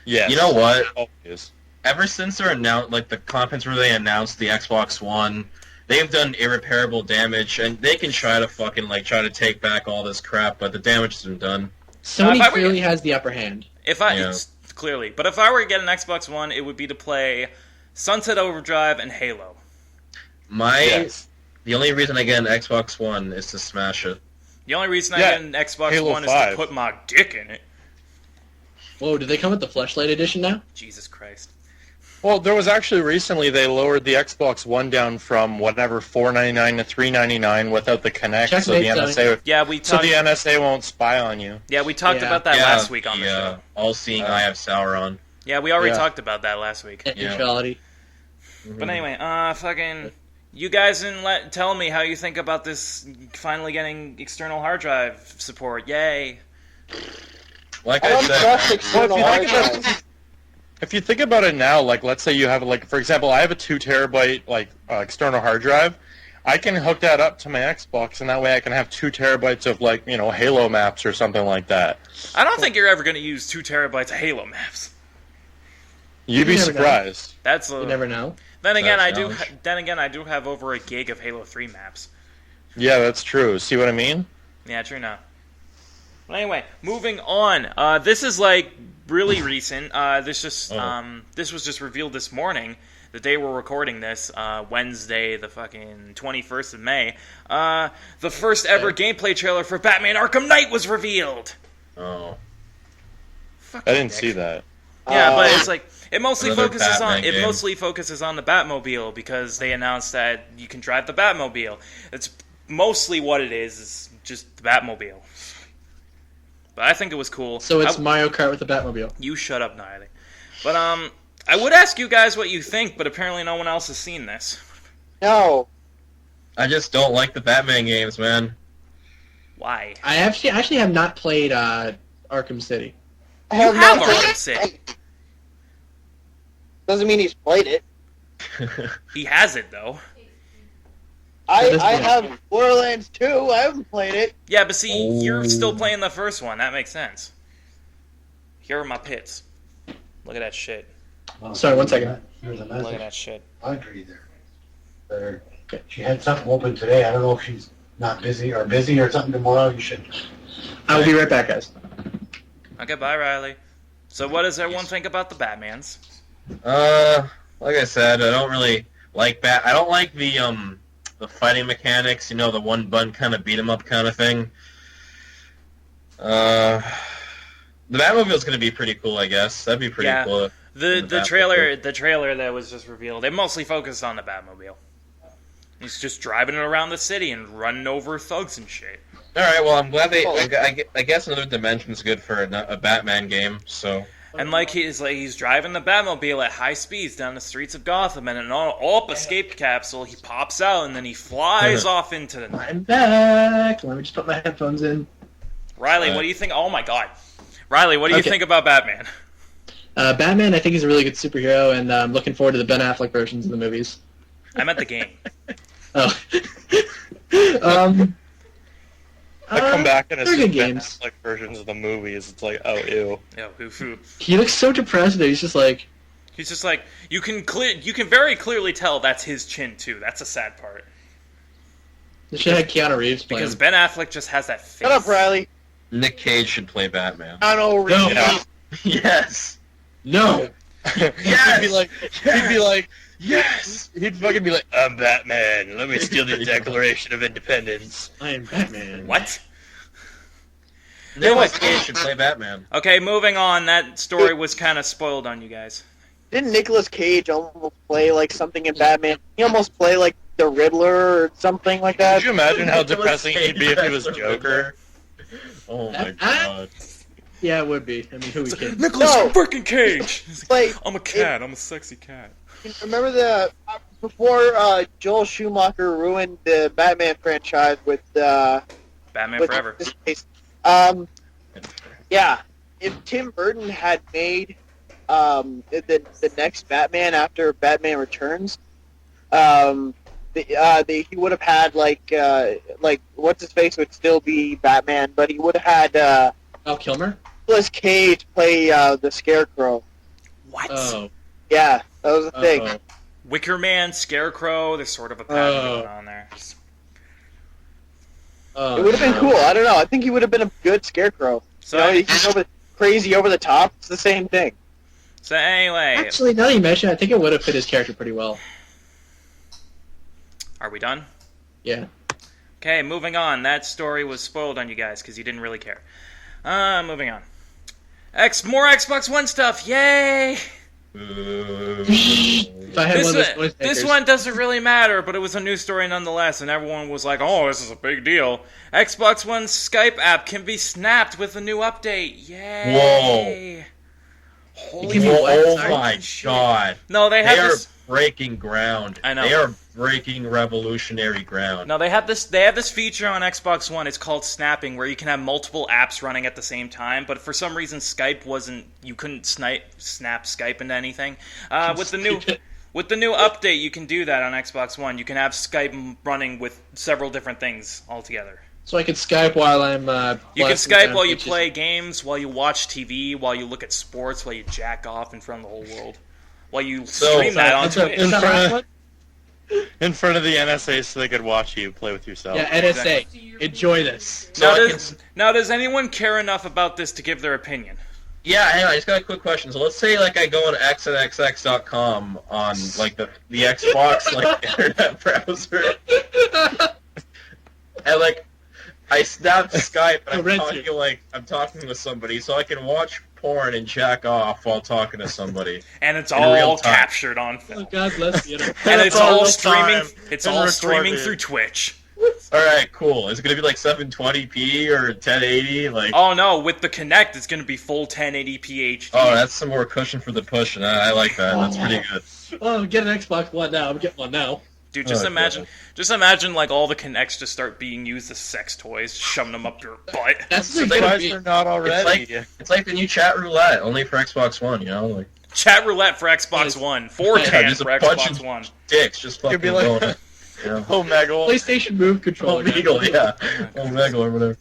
Speaker 4: Yes.
Speaker 3: You know what?
Speaker 4: Always.
Speaker 3: Ever since they're announced, like the conference where they announced the Xbox One, they've done irreparable damage, and they can try to take back all this crap, but the damage has been done.
Speaker 2: Sony
Speaker 1: if I were-
Speaker 2: clearly has the upper hand.
Speaker 1: If I
Speaker 3: Yeah.
Speaker 1: it's clearly, but if I were to get an Xbox One, it would be to play Sunset Overdrive and Halo.
Speaker 3: The only reason I get an Xbox One is to smash it.
Speaker 1: The only reason I
Speaker 4: Yeah,
Speaker 1: get an Xbox
Speaker 4: Halo
Speaker 1: One is
Speaker 4: 5.
Speaker 1: to put my dick in it.
Speaker 2: Whoa, did they come with the Fleshlight edition now?
Speaker 1: Jesus Christ.
Speaker 4: Well, there was actually recently they lowered the Xbox One down from whatever $499 to $399 without the Connect, so the
Speaker 2: Checkmate,
Speaker 4: NSA
Speaker 1: Yeah, we
Speaker 4: so
Speaker 1: talked.
Speaker 4: the NSA won't spy on you.
Speaker 1: Yeah, we talked
Speaker 2: Yeah.
Speaker 1: about that last week on the show.
Speaker 3: All-seeing Eye of Sauron.
Speaker 1: Yeah, we already
Speaker 4: Yeah.
Speaker 1: talked about that last week.
Speaker 2: Net
Speaker 3: Yeah.
Speaker 2: neutrality.
Speaker 1: But anyway, fucking, you guys didn't tell me how you think about this finally getting external hard drive support. Yay!
Speaker 3: Like
Speaker 5: I
Speaker 3: I
Speaker 5: don't
Speaker 3: said,
Speaker 5: trust
Speaker 3: man,
Speaker 5: external
Speaker 4: Well,
Speaker 5: hard
Speaker 4: if you think
Speaker 5: drives.
Speaker 4: If you think about it now, like let's say you have for example, I have a 2 terabyte external hard drive. I can hook that up to my Xbox, and that way I can have 2 terabytes of Halo maps or something like that.
Speaker 1: I don't think you're ever going to use 2 terabytes of Halo maps.
Speaker 4: You'd be
Speaker 2: You never know.
Speaker 4: surprised.
Speaker 1: That's
Speaker 2: You never know.
Speaker 1: Then again,
Speaker 3: That's
Speaker 1: I do.
Speaker 3: challenge.
Speaker 1: Then again, I do have over a gig of Halo 3 maps.
Speaker 4: Yeah, that's true. See what I mean?
Speaker 1: Yeah, true now. But anyway, moving on. This is really recent. This was just revealed this morning, the day we're recording this, Wednesday, the fucking 21st of May. The first ever gameplay trailer for Batman Arkham Knight was revealed.
Speaker 3: oh,
Speaker 1: Fuck
Speaker 4: I
Speaker 1: you,
Speaker 4: didn't
Speaker 1: Nick.
Speaker 4: see that.
Speaker 1: Yeah, but it's it mostly
Speaker 3: Another
Speaker 1: focuses on
Speaker 3: Batman game.
Speaker 1: the Batmobile because they announced that you can drive the Batmobile. It's mostly what it is just the Batmobile. But I think it was cool.
Speaker 2: So it's
Speaker 1: I-
Speaker 2: Mario Kart with the Batmobile.
Speaker 1: you shut up, Niley. But I would ask you guys what you think, but apparently no one else has seen this.
Speaker 5: No.
Speaker 3: I just don't like the Batman games, man.
Speaker 1: Why?
Speaker 2: I actually have not played Arkham City.
Speaker 5: I
Speaker 1: You have
Speaker 5: not
Speaker 1: Arkham
Speaker 5: played
Speaker 1: City.
Speaker 5: it. Doesn't mean he's played it.
Speaker 1: He has it though.
Speaker 2: That doesn't
Speaker 5: I
Speaker 2: mean-
Speaker 5: have Borderlands 2. I haven't played it.
Speaker 1: Yeah, but see, you're still playing the first one. That makes sense. Here are my pits. Look at that shit.
Speaker 2: Sorry, one second.
Speaker 6: There's a
Speaker 1: Look at
Speaker 6: message
Speaker 1: that shit.
Speaker 6: laundry there. She had something open today. I don't know if she's not busy or something tomorrow. You should.
Speaker 2: I will be right back, guys.
Speaker 1: Okay, bye, Riley. So what does everyone think about the Batmans?
Speaker 3: Like I said, I don't really like I don't like the fighting mechanics. You know, the one button kind of beat 'em up kind of thing. The Batmobile's gonna be pretty cool, I guess. That'd be pretty cool.
Speaker 1: The trailer that was just revealed, it mostly focused on the Batmobile. He's just driving it around the city and running over thugs and shit.
Speaker 3: All right, well, I'm glad I guess another dimension's good for a Batman game. So.
Speaker 1: And he's driving the Batmobile at high speeds down the streets of Gotham, and an escape capsule, he pops out, and then he flies off into the night.
Speaker 2: I'm back. Let me just put my headphones in.
Speaker 1: Riley, what do you think? Oh my God, Riley, what do you think about Batman?
Speaker 2: Batman, I think he's a really good superhero, and I'm looking forward to the Ben Affleck versions of the movies.
Speaker 1: I meant the game.
Speaker 2: Oh.
Speaker 4: I come back and it's
Speaker 2: they're good
Speaker 4: Ben
Speaker 2: games.
Speaker 4: Affleck versions of the movies. It's like, oh, ew.
Speaker 1: Yeah,
Speaker 2: He looks so depressed. He's just like
Speaker 1: you can very clearly tell that's his chin too. That's a sad part.
Speaker 2: They should have had Keanu Reeves play
Speaker 1: because
Speaker 2: him.
Speaker 1: Ben Affleck just has that face.
Speaker 5: Shut up, Riley.
Speaker 3: Nick Cage should play Batman.
Speaker 5: I know.
Speaker 2: No.
Speaker 4: Yeah.
Speaker 3: Yes.
Speaker 2: No.
Speaker 3: Yes.
Speaker 4: He'd be like,
Speaker 3: Yes.
Speaker 4: he'd fucking be like, I'm Batman. Let me steal the Declaration of Independence.
Speaker 2: I am Batman.
Speaker 1: What?
Speaker 3: Nick Cage should play Batman.
Speaker 1: Okay, moving on. That story was kind of spoiled on you guys.
Speaker 5: Didn't Nicolas Cage almost play like something in Batman? He almost play like the Riddler or something like that.
Speaker 4: Could you imagine how
Speaker 3: Nicolas
Speaker 4: depressing
Speaker 3: Cage
Speaker 4: he'd be if he was
Speaker 3: as the
Speaker 4: Joker?
Speaker 3: Oh my God.
Speaker 2: Yeah, it would be. I mean, who we kidding?
Speaker 1: Nicolas
Speaker 5: No.
Speaker 1: freaking Cage.
Speaker 5: Like,
Speaker 1: I'm a cat. I'm a sexy cat.
Speaker 5: remember before Joel Schumacher ruined the Batman franchise with
Speaker 1: Batman
Speaker 5: with
Speaker 1: Forever.
Speaker 5: this case. Yeah, if Tim Burton had made the next Batman after Batman Returns, he would have had like what's his face would still be Batman, but he would have had
Speaker 2: Val Kilmer?
Speaker 5: Nicolas Cage play the Scarecrow.
Speaker 1: What?
Speaker 2: Oh.
Speaker 5: Yeah, that was the thing.
Speaker 2: Uh-oh.
Speaker 1: Wicker Man, Scarecrow. There's sort of a pattern
Speaker 2: Oh.
Speaker 1: going on there.
Speaker 5: It would have been cool. I don't know. I think he would have been a good Scarecrow.
Speaker 1: So,
Speaker 5: He's crazy over the top. It's the same thing.
Speaker 1: so anyway,
Speaker 2: Actually, now that you mention it, I think it would have fit his character pretty well.
Speaker 1: are we done?
Speaker 2: Yeah.
Speaker 1: Okay, moving on. That story was spoiled on you guys because you didn't really care. Moving on. More Xbox One stuff. Yay!
Speaker 2: If I had one of those voice
Speaker 1: This
Speaker 2: makers.
Speaker 1: one doesn't really matter, but it was a news story nonetheless, and everyone was like, oh, this is a big deal. Xbox One's Skype app can be snapped with a new update. Yay! Holy
Speaker 2: can be what?
Speaker 3: Oh
Speaker 2: Sorry?
Speaker 3: my God.
Speaker 1: No, they
Speaker 3: They
Speaker 1: have
Speaker 3: are
Speaker 1: this.
Speaker 3: breaking ground.
Speaker 1: I know.
Speaker 3: They are breaking revolutionary ground.
Speaker 1: No, they have this. They have this feature on Xbox One. It's called snapping, where you can have multiple apps running at the same time. But for some reason, Skype wasn't. You couldn't snap Skype into anything. With the new update, you can do that on Xbox One. You can have Skype running with several different things altogether.
Speaker 2: So I could Skype while I'm.
Speaker 1: You can
Speaker 2: blasting
Speaker 1: Skype
Speaker 2: down
Speaker 1: while you
Speaker 2: bitches.
Speaker 1: play games, while you watch TV, while you look at sports, while you jack off in front of the whole world, while you stream that on Twitch.
Speaker 4: in front of the NSA so they could watch you play with yourself.
Speaker 2: Yeah, NSA. Enjoy this.
Speaker 1: Now, does anyone care enough about this to give their opinion?
Speaker 3: Yeah, hang on, I just got a quick question. So let's say like I go on xnxx.com on like the Xbox like internet browser, and like I snap Skype and I'm talking with somebody, so I can watch porn and jack off while talking to somebody.
Speaker 1: And it's
Speaker 3: In real
Speaker 1: all
Speaker 3: time.
Speaker 1: captured on film.
Speaker 2: Oh, God bless you.
Speaker 1: And it's all streaming.
Speaker 4: time
Speaker 1: It's
Speaker 4: and
Speaker 1: all streaming
Speaker 4: recorded.
Speaker 1: through Twitch.
Speaker 3: All right, cool. Is it gonna be like 720p or 1080? Like,
Speaker 1: Oh no, with the Kinect, it's going to be full 1080p HD.
Speaker 3: oh, that's some more cushion for the push, and I like that. That's pretty good.
Speaker 2: Oh, get an Xbox One now. I'm getting one now.
Speaker 1: Dude, just
Speaker 3: Oh,
Speaker 1: imagine like all the Kinects just start being used as sex toys, shoving them up your butt.
Speaker 2: That's
Speaker 3: It's
Speaker 2: the
Speaker 3: like-
Speaker 4: Surprised they're not already.
Speaker 3: It's like the new chat roulette, only for Xbox One. You know, like
Speaker 1: Chat roulette for Xbox One. 4chan
Speaker 3: just
Speaker 1: for
Speaker 3: a bunch
Speaker 1: Xbox
Speaker 3: of-
Speaker 1: One.
Speaker 3: dicks just fucking
Speaker 4: Could be like-
Speaker 3: going. Yeah.
Speaker 4: Omegle.
Speaker 2: PlayStation Move controller.
Speaker 3: Omegle, yeah. Omegle or whatever.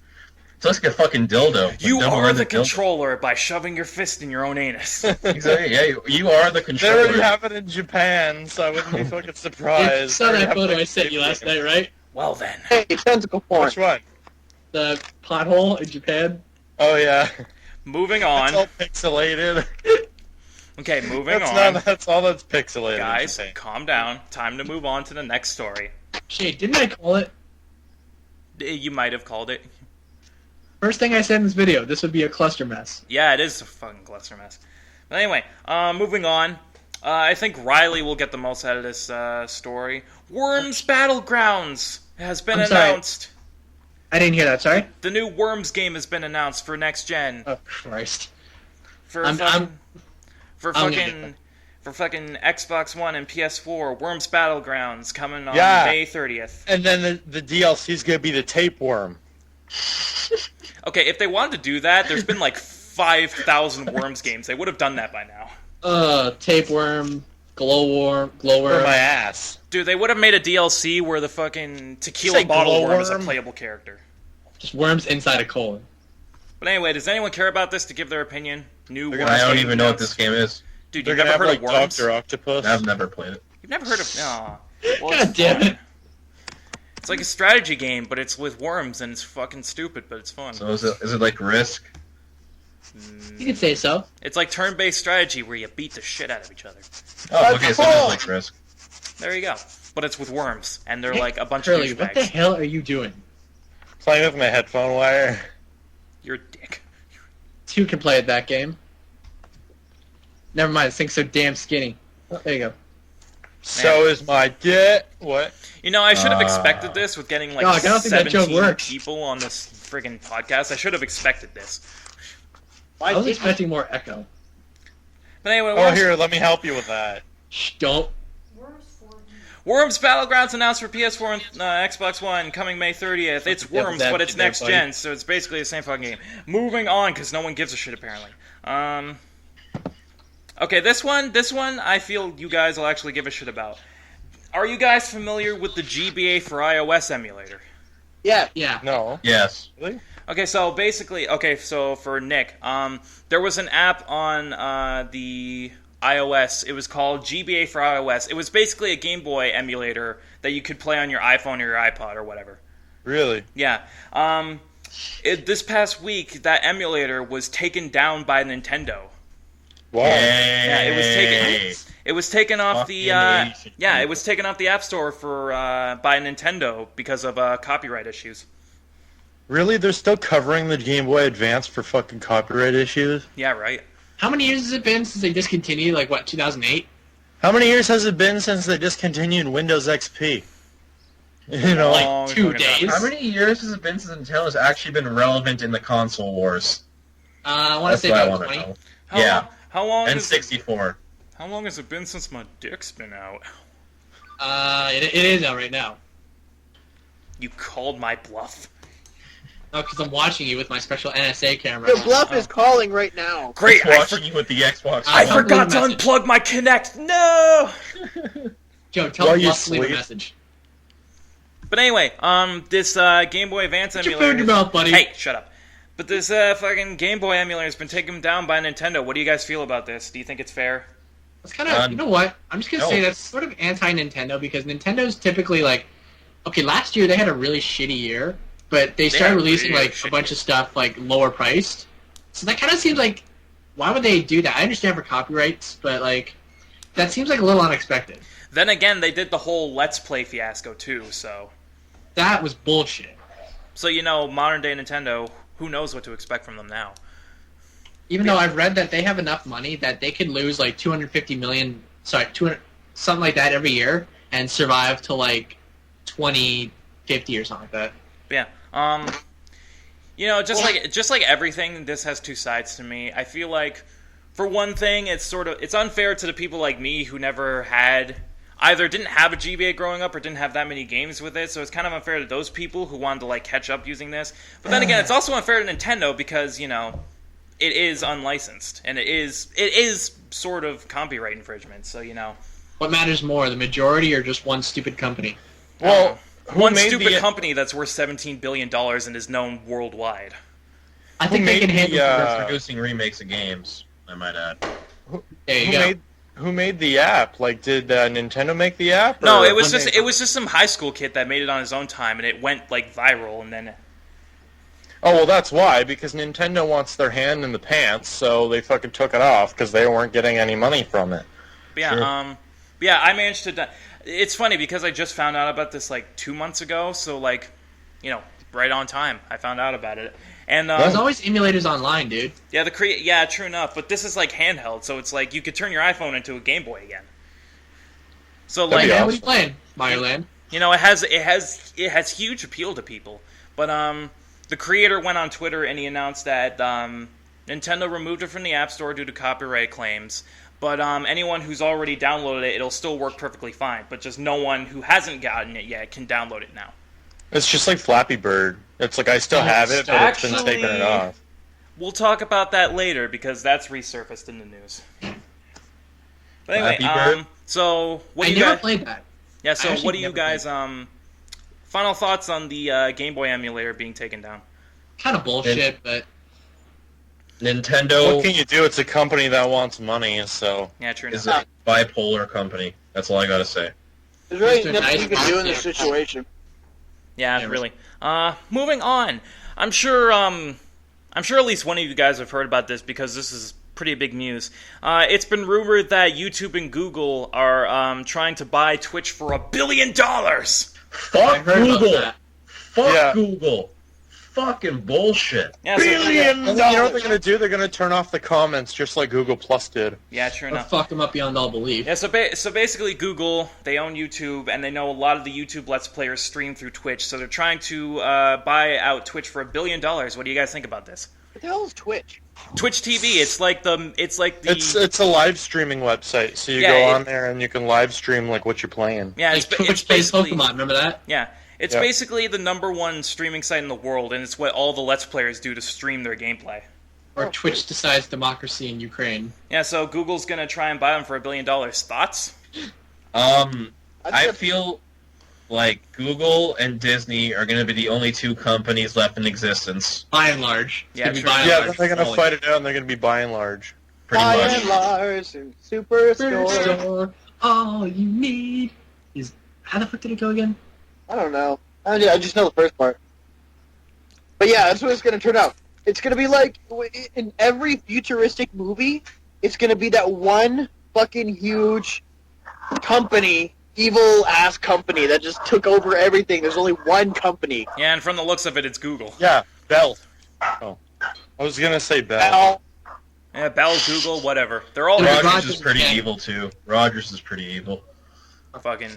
Speaker 3: So it's like a fucking dildo.
Speaker 1: You
Speaker 3: Like,
Speaker 1: are the
Speaker 3: dildo.
Speaker 1: controller by shoving your fist in your own anus.
Speaker 3: Exactly. Yeah, you are the
Speaker 4: They
Speaker 3: controller.
Speaker 4: already have it in Japan, so I wouldn't be fucking surprised.
Speaker 2: You saw that photo I sent you last night, right?
Speaker 1: Well then.
Speaker 5: Hey, tentacle porn.
Speaker 4: Which one?
Speaker 2: The pothole in Japan.
Speaker 4: Oh yeah.
Speaker 1: Moving
Speaker 4: It's
Speaker 1: on.
Speaker 4: all pixelated.
Speaker 1: Okay, moving
Speaker 4: That's
Speaker 1: on.
Speaker 4: that's all that's pixelated.
Speaker 1: Guys, calm down. Time to move on to the next story.
Speaker 2: Shit, didn't I call it?
Speaker 1: You might have called it.
Speaker 2: First thing I said in this video, this would be a cluster mess.
Speaker 1: Yeah, it is a fucking cluster mess. But anyway, moving on. I think Riley will get the most out of this story. Worms Battlegrounds has been
Speaker 2: I'm sorry.
Speaker 1: announced.
Speaker 2: I didn't hear that, sorry?
Speaker 1: The new Worms game has been announced for next gen.
Speaker 2: Oh, Christ.
Speaker 1: For
Speaker 2: I'm
Speaker 1: fucking
Speaker 2: gonna get
Speaker 1: for fucking Xbox One and PS4, Worms Battlegrounds coming on
Speaker 4: Yeah.
Speaker 1: May 30th.
Speaker 4: And then the DLC is gonna be the tapeworm.
Speaker 1: Okay, if they wanted to do that, there's been like 5,000 Worms games. They would have done that by now.
Speaker 2: Tapeworm, glowworm.
Speaker 4: For my ass.
Speaker 1: Dude, they would have made a DLC where the fucking tequila
Speaker 4: Say
Speaker 1: bottle worm is a
Speaker 4: glowworm?
Speaker 1: playable character.
Speaker 2: Just worms inside a colon.
Speaker 1: But anyway, does anyone care about this to give their opinion? New
Speaker 4: They're
Speaker 1: Worms
Speaker 4: gonna-
Speaker 3: I don't
Speaker 1: game
Speaker 3: even know what
Speaker 1: announced?
Speaker 3: this game is.
Speaker 1: Dude,
Speaker 4: They're
Speaker 1: you've
Speaker 4: gonna
Speaker 1: never
Speaker 4: have
Speaker 1: heard
Speaker 4: like
Speaker 1: of Worms?
Speaker 4: Dr. Octopus.
Speaker 3: I've never played it.
Speaker 1: You've never heard of... Aw. Well,
Speaker 2: God
Speaker 1: it's
Speaker 2: damn
Speaker 1: fun.
Speaker 2: it.
Speaker 1: It's like a strategy game, but it's with worms, and it's fucking stupid, but it's fun.
Speaker 3: So is it like Risk?
Speaker 2: You could say so.
Speaker 1: It's like turn-based strategy where you beat the shit out of each other.
Speaker 3: Oh, okay, so it is like Risk.
Speaker 1: There you go. But it's with worms, and they're like a bunch
Speaker 2: Curly,
Speaker 1: of
Speaker 2: what the
Speaker 1: douchebags.
Speaker 2: hell are you doing?
Speaker 4: Playing with my headphone wire.
Speaker 1: You're a dick.
Speaker 2: Two can play at that game. Never mind, this thing's so damn skinny. Oh, there you go.
Speaker 4: So is my dick. What?
Speaker 1: You know, I should have expected this with getting like
Speaker 2: Dog, I don't think that joke
Speaker 1: 17
Speaker 2: works.
Speaker 1: people on this friggin' podcast. I should have expected this.
Speaker 2: I was expecting more echo.
Speaker 1: But anyway,
Speaker 4: Oh,
Speaker 1: Worms,
Speaker 4: here, let me help you with that.
Speaker 2: Shh, don't.
Speaker 1: Worms Battlegrounds announced for PS4 and Xbox One coming May 30th. It's
Speaker 2: Yeah,
Speaker 1: Worms,
Speaker 2: that-
Speaker 1: but it's
Speaker 2: that
Speaker 1: next
Speaker 2: buddy.
Speaker 1: gen, so it's basically the same fucking game. Moving on, because no one gives a shit apparently. Okay, this one, I feel you guys will actually give a shit about. Are you guys familiar with the GBA for iOS emulator?
Speaker 5: Yeah.
Speaker 2: Yeah.
Speaker 4: No.
Speaker 3: Yes.
Speaker 4: Really?
Speaker 1: Okay, so basically, so for Nick, there was an app on the iOS. It was called GBA for iOS. It was basically a Game Boy emulator that you could play on your iPhone or your iPod or whatever.
Speaker 4: Really?
Speaker 1: Yeah. This past week, that emulator was taken down by Nintendo.
Speaker 4: Wow.
Speaker 1: Yeah, it was taken off the
Speaker 3: Fucking Asian.
Speaker 1: it was taken off the App Store for by Nintendo because of copyright issues.
Speaker 4: Really? They're still covering the Game Boy Advance for fucking copyright issues?
Speaker 1: Yeah, right.
Speaker 2: How many years has it been since they discontinued, 2008?
Speaker 4: How many years has it been since they discontinued Windows XP? You know,
Speaker 1: Long
Speaker 2: 2
Speaker 1: fucking time.
Speaker 2: days?
Speaker 3: How many years has it been since Nintendo has actually been relevant in the console wars?
Speaker 2: I want to
Speaker 3: That's
Speaker 2: say
Speaker 3: what I
Speaker 2: about
Speaker 3: want to
Speaker 2: 20.
Speaker 3: know.
Speaker 1: How
Speaker 3: Yeah.
Speaker 1: long, how long
Speaker 3: And
Speaker 1: is
Speaker 3: 64.
Speaker 1: How long has it been since my dick's been out?
Speaker 2: It is out right now.
Speaker 1: You called my bluff.
Speaker 2: Oh, because I'm watching you with my special NSA camera.
Speaker 5: Your bluff is calling right now.
Speaker 1: Great,
Speaker 3: It's watching you with the Xbox.
Speaker 1: I
Speaker 2: I'll
Speaker 1: forgot to
Speaker 2: leave a message.
Speaker 1: unplug my Kinect. No.
Speaker 2: Joe, tell
Speaker 4: While
Speaker 2: the
Speaker 4: you
Speaker 2: bluff to leave a
Speaker 4: sleep.
Speaker 2: message.
Speaker 1: But anyway, this Game Boy Advance
Speaker 2: Put your
Speaker 1: emulator.
Speaker 2: food in your mouth, buddy.
Speaker 1: Hey, shut up. But this fucking Game Boy emulator has been taken down by Nintendo. What do you guys feel about this? Do you think it's fair?
Speaker 2: It's kind of, you know what? I'm just going to
Speaker 3: no.
Speaker 2: say that's sort of anti-Nintendo because Nintendo's typically okay, last year they had a really shitty year, but they started
Speaker 1: had
Speaker 2: releasing
Speaker 1: really
Speaker 2: a
Speaker 1: shitty
Speaker 2: bunch of stuff lower priced. So that kind of seems like, why would they do that? I understand for copyrights, but that seems like a little unexpected.
Speaker 1: Then again, they did the whole Let's Play fiasco too, so...
Speaker 2: That was bullshit.
Speaker 1: So, modern day Nintendo, who knows what to expect from them now.
Speaker 2: Even though I've read that they have enough money that they could lose 250 million, 200, something like that every year and survive to 2050 or something like that.
Speaker 1: Yeah. Just like everything, this has two sides to me. I feel like, for one thing, it's unfair to the people like me who never either didn't have a GBA growing up or didn't have that many games with it, so it's kind of unfair to those people who wanted to catch up using this. But then again, it's also unfair to Nintendo because, it is unlicensed, and it is sort of copyright infringement, so,
Speaker 2: What matters more, the majority or just one stupid company?
Speaker 4: well,
Speaker 1: one stupid company that's worth $17 billion and is known worldwide.
Speaker 2: I think they can handle
Speaker 3: that's producing remakes of games, I might add.
Speaker 4: Who made the app? Like, did Nintendo make the app?
Speaker 1: No, it was just some high school kid that made it on his own time, and it went like viral, and then.
Speaker 4: Oh well, that's why, because Nintendo wants their hand in the pants, so they fucking took it off because they weren't getting any money from it.
Speaker 1: But yeah, sure. I managed to. It's funny because I just found out about this like 2 months ago, so like, right on time. I found out about it. And
Speaker 2: there's always emulators online, dude.
Speaker 1: Yeah, true enough. But this is like handheld, so it's like you could turn your iPhone into a Game Boy again. So like,
Speaker 2: what are you playing? Mario Land.
Speaker 1: It has huge appeal to people. But the creator went on Twitter and he announced that Nintendo removed it from the App Store due to copyright claims. But anyone who's already downloaded it, it'll still work perfectly fine. But just no one who hasn't gotten it yet can download it now.
Speaker 4: It's just like Flappy Bird. It's like I still have it, but it's been taking it off.
Speaker 1: We'll talk about that later because that's resurfaced in the news. But anyway, so what do you guys?
Speaker 2: I never played that.
Speaker 1: Yeah, so what do you guys? Final thoughts on the Game Boy emulator being taken down?
Speaker 2: Kind of bullshit, but
Speaker 3: Nintendo.
Speaker 4: What can you do? It's a company that wants money, so
Speaker 1: yeah, true.
Speaker 3: It's a bipolar company. That's all I gotta say.
Speaker 5: There's really nothing you can do in this situation.
Speaker 1: Yeah, really. Moving on. I'm sure at least one of you guys have heard about this because this is pretty big news. It's been rumored that YouTube and Google are trying to buy Twitch for $1 billion.
Speaker 3: Fuck Google. Fuck Google. Fucking bullshit.
Speaker 1: Yeah,
Speaker 4: $1 billion. You know what they're gonna do? They're gonna turn off the comments just like Google Plus did.
Speaker 1: Yeah, true enough.
Speaker 2: Fuck them up beyond all belief.
Speaker 1: Yeah, so basically Google, they own YouTube, and they know a lot of the YouTube Let's Players stream through Twitch, so they're trying to buy out Twitch for $1 billion. What do you guys think about this?
Speaker 5: What the hell is Twitch?
Speaker 1: Twitch TV. It's like the.
Speaker 4: It's a live streaming website, so you go on there and you can live stream like what you're playing.
Speaker 1: Yeah,
Speaker 2: it's basically Pokemon. Remember that?
Speaker 1: Yeah. It's basically the #1 streaming site in the world, and it's what all the Let's Players do to stream their gameplay.
Speaker 2: Or Twitch decides democracy in Ukraine.
Speaker 1: Yeah, so Google's gonna try and buy them for $1 billion. Thoughts?
Speaker 3: I feel like Google and Disney are gonna be the only two companies left in existence.
Speaker 2: By and large.
Speaker 1: Yeah,
Speaker 4: they're gonna fight it out, and they're gonna be by and large.
Speaker 3: Pretty much.
Speaker 5: By and large, and Superstore.
Speaker 2: All you need is... How the fuck did it go again?
Speaker 5: I don't know. I just know the first part. But yeah, that's what it's going to turn out. It's going to be like, in every futuristic movie, it's going to be that one fucking huge company, evil-ass company that just took over everything. There's only one company.
Speaker 1: Yeah, and from the looks of it, it's Google.
Speaker 4: Yeah, Bell. Oh. I was going to say Bell.
Speaker 1: Yeah, Bell, Google, whatever. They're all...
Speaker 3: Rogers is pretty evil, too. Rogers is pretty evil.
Speaker 1: Fucking...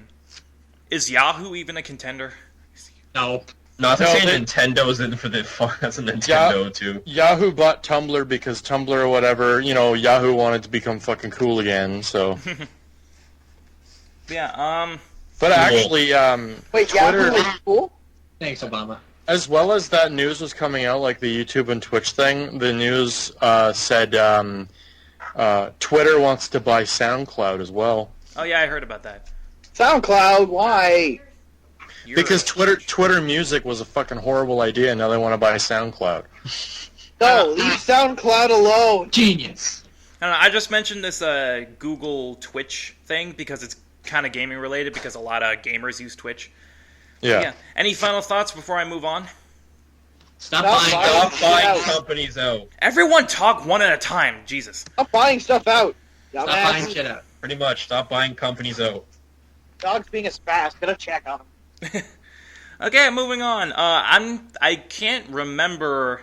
Speaker 1: Is Yahoo even a contender?
Speaker 2: No.
Speaker 3: Not to say Nintendo's in for the fun as a Nintendo, too.
Speaker 4: Yahoo bought Tumblr because Tumblr or whatever, Yahoo wanted to become fucking cool again, so...
Speaker 1: Yeah,
Speaker 4: But actually,
Speaker 5: Wait,
Speaker 4: Twitter...
Speaker 5: Yahoo is cool?
Speaker 2: Thanks, Obama.
Speaker 4: As well as that news was coming out, like the YouTube and Twitch thing, the news said Twitter wants to buy SoundCloud as well.
Speaker 1: Oh yeah, I heard about that.
Speaker 5: SoundCloud, why?
Speaker 4: Because Twitter Music was a fucking horrible idea, and now they want to buy SoundCloud.
Speaker 5: No, leave SoundCloud alone.
Speaker 2: Genius.
Speaker 1: I don't know, I just mentioned this Google Twitch thing because it's kind of gaming related because a lot of gamers use Twitch. Yeah. Any final thoughts before I move on?
Speaker 3: Stop buying companies out.
Speaker 1: Everyone talk one at a time. Jesus.
Speaker 5: Stop buying stuff out.
Speaker 2: Stop buying shit out.
Speaker 3: Pretty much. Stop buying companies out.
Speaker 5: Dog's being a spaz. Gotta check on him.
Speaker 1: Okay, moving on. I can't remember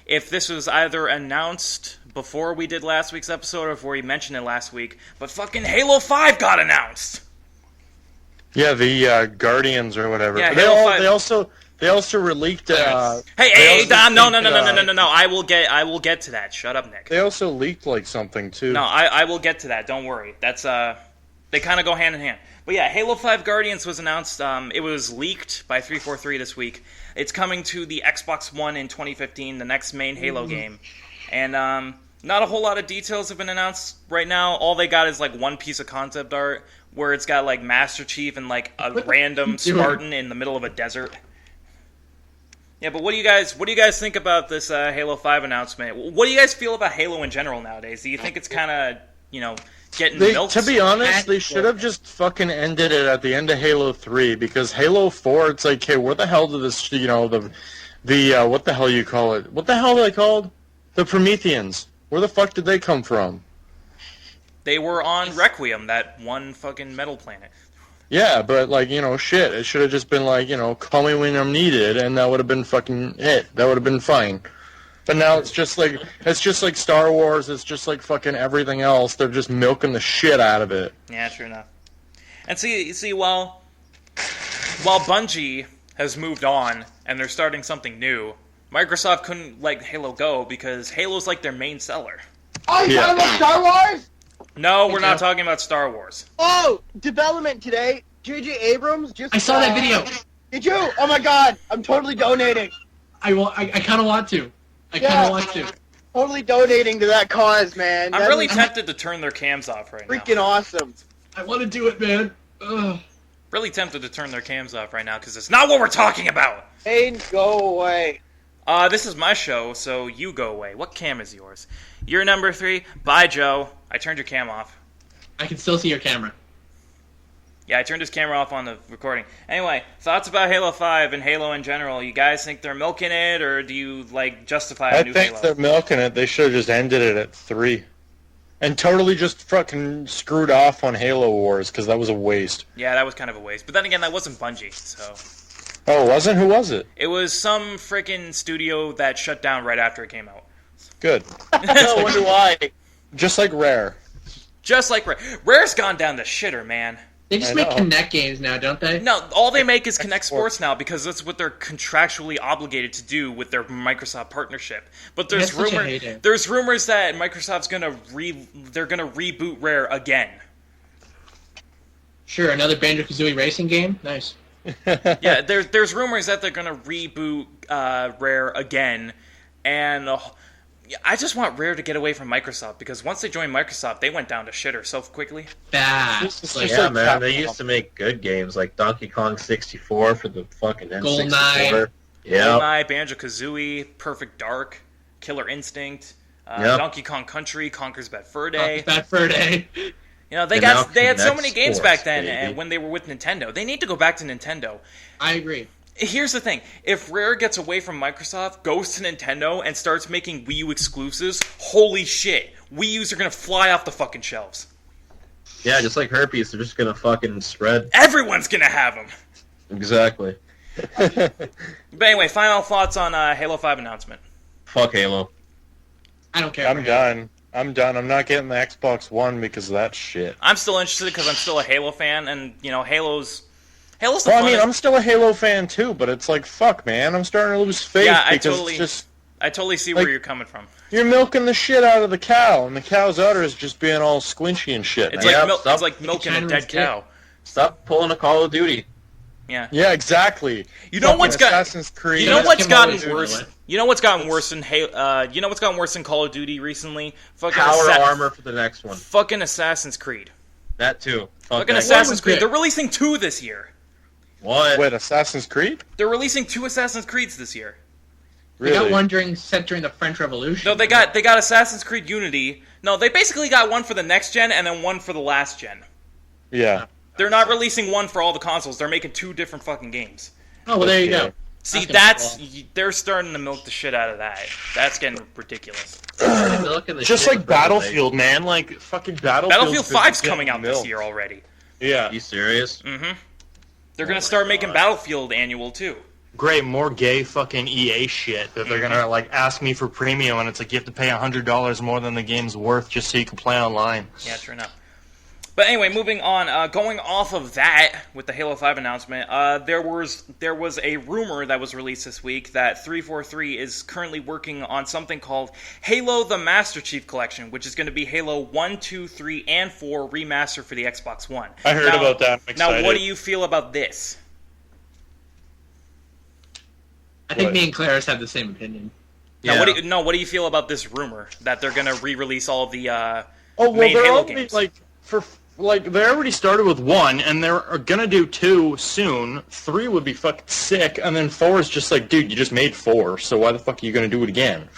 Speaker 1: if this was either announced before we did last week's episode or if we mentioned it last week, but fucking Halo 5 got announced.
Speaker 4: Yeah, the Guardians or whatever.
Speaker 1: Yeah,
Speaker 4: they also leaked.
Speaker 1: Hey, Dom! No! I will get to that. Shut up, Nick.
Speaker 4: They also leaked like something too.
Speaker 1: No, I will get to that. Don't worry. That's they kind of go hand in hand. But yeah, Halo 5 Guardians was announced. It was leaked by 343 this week. It's coming to the Xbox One in 2015, the next main Halo game. And Not a whole lot of details have been announced right now. All they got is like one piece of concept art where it's got like Master Chief and like a random Spartan in the middle of a desert. Yeah, but what do you guys think about this Halo 5 announcement? What do you guys feel about Halo in general nowadays? Do you think it's kind of, getting milked?
Speaker 4: To be honest, they should have just fucking ended it at the end of Halo 3, because Halo 4, it's like, hey, where the hell did this, the what the hell you call it? What the hell are they called? The Prometheans. Where the fuck did they come from?
Speaker 1: They were on Requiem, that one fucking metal planet.
Speaker 4: Yeah, but, shit, it should have just been like, call me when I'm needed, and that would have been fucking it. That would have been fine. But now it's just like Star Wars, it's just like fucking everything else. They're just milking the shit out of it.
Speaker 1: Yeah, true enough. And see, while Bungie has moved on, and they're starting something new, Microsoft couldn't let Halo go, because Halo's like their main seller.
Speaker 5: Oh, you talking about Star Wars?
Speaker 1: No, we're not talking about Star Wars.
Speaker 5: Oh, development today. J.J. Abrams just...
Speaker 2: I saw that video.
Speaker 5: Did you? Oh my god, I'm totally donating.
Speaker 2: I kind of want to. I kind of want to.
Speaker 5: Totally donating to that cause, man.
Speaker 1: I'm really tempted to turn their cams off right now.
Speaker 5: Freaking awesome.
Speaker 2: I want to do it, man. Ugh.
Speaker 1: Really tempted to turn their cams off right now, because it's not what we're talking about!
Speaker 5: Hey, go away.
Speaker 1: This is my show, so you go away. What cam is yours? You're number 3. Bye, Joe. I turned your cam off.
Speaker 2: I can still see your camera.
Speaker 1: Yeah, I turned his camera off on the recording. Anyway, thoughts about Halo 5 and Halo in general. You guys think they're milking it, or do you, justify a new Halo?
Speaker 4: I think they're milking it. They should have just ended it at 3. And totally just fucking screwed off on Halo Wars, because that was a waste.
Speaker 1: Yeah, that was kind of a waste. But then again, that wasn't Bungie, so...
Speaker 4: Oh, it wasn't? Who was it?
Speaker 1: It was some freaking studio that shut down right after it came out.
Speaker 4: Good.
Speaker 5: I wonder why.
Speaker 4: Just like Rare.
Speaker 1: Just like Rare. Rare's gone down the shitter, man.
Speaker 2: They just make Kinect games now, don't they?
Speaker 1: No, all they make is Kinect Sports now, because that's what they're contractually obligated to do with their Microsoft partnership. But there's rumors that Microsoft's they're gonna reboot Rare again.
Speaker 2: Sure, another Banjo-Kazooie racing game? Nice.
Speaker 1: Yeah, there's rumors that they're gonna reboot Rare again, and I just want Rare to get away from Microsoft, because once they joined Microsoft, they went down to shitter so quickly.
Speaker 2: Bad.
Speaker 7: Yeah, man, they used to make good games like Donkey Kong 64 for the fucking N64.
Speaker 2: GoldenEye.
Speaker 7: Yeah.
Speaker 1: GoldenEye, Banjo-Kazooie, Perfect Dark, Killer Instinct, Donkey Kong Country, Conker's Bad Fur Day.
Speaker 2: Bad Fur Day.
Speaker 1: They had so many games back then, and when they were with Nintendo. They need to go back to Nintendo.
Speaker 2: I agree.
Speaker 1: Here's the thing. If Rare gets away from Microsoft, goes to Nintendo, and starts making Wii U exclusives, holy shit. Wii U's are going to fly off the fucking shelves.
Speaker 7: Yeah, just like herpes, they're just going to fucking spread.
Speaker 1: Everyone's going to have them.
Speaker 7: Exactly.
Speaker 1: But anyway, final thoughts on Halo 5 announcement.
Speaker 7: Fuck Halo.
Speaker 2: I don't care.
Speaker 4: I'm done. I'm not getting the Xbox One because of that shit.
Speaker 1: I'm still interested because I'm still a Halo fan, and, Halo's the
Speaker 4: well, I mean, I'm still a Halo fan too, but it's like, fuck, man, I'm starting to lose faith because
Speaker 1: I totally see where you're coming from.
Speaker 4: You're milking the shit out of the cow, and the cow's udder is just being all squinchy and shit.
Speaker 1: It's like milking a dead cow.
Speaker 7: Stop pulling a Call of Duty.
Speaker 1: Yeah.
Speaker 4: Yeah, exactly.
Speaker 1: You know what's
Speaker 4: Assassin's Creed.
Speaker 1: You know what's gotten worse? You know what's gotten worse than you know what's gotten worse than Call of Duty recently? Fucking
Speaker 7: Power armor for the next one.
Speaker 1: Fucking Assassin's Creed.
Speaker 7: That too.
Speaker 1: Fucking Assassin's Creed. They're releasing 2 this year.
Speaker 7: What?
Speaker 4: Wait, Assassin's Creed?
Speaker 1: They're releasing 2 Assassin's Creeds this year.
Speaker 4: Really?
Speaker 2: They got one set during the French Revolution.
Speaker 1: No, they got Assassin's Creed Unity. No, they basically got one for the next gen and then one for the last gen.
Speaker 4: Yeah.
Speaker 1: They're not releasing one for all the consoles. They're making 2 different fucking games.
Speaker 2: Oh, well, there you go.
Speaker 1: See, they're starting to milk the shit out of that. That's getting ridiculous.
Speaker 4: Just like Battlefield, man. Like, fucking
Speaker 1: Battlefield 5's coming out this year already.
Speaker 4: Yeah.
Speaker 7: Are you serious?
Speaker 1: Mm-hmm. They're gonna start making Battlefield annual, too.
Speaker 4: Great, more gay fucking EA shit that they're gonna, ask me for premium, and it's like you have to pay $100 more than the game's worth just so you can play online.
Speaker 1: Yeah, true enough. But anyway, moving on. Going off of that with the Halo 5 announcement, there was a rumor that was released this week that 343 is currently working on something called Halo the Master Chief Collection, which is going to be Halo 1, 2, 3, and 4 remastered for the Xbox One.
Speaker 4: I heard about that. I'm excited.
Speaker 1: Now, what do you feel about this?
Speaker 2: I think me and Klaras have the same opinion.
Speaker 8: Now, what do you feel about this rumor that they're gonna re-release all of the main
Speaker 4: they're
Speaker 8: Halo
Speaker 4: already,
Speaker 8: games?
Speaker 4: they already started with 1, and they're gonna do 2 soon. 3 would be fucking sick, and then 4 is just like, dude, you just made 4, so why the fuck are you gonna do it again?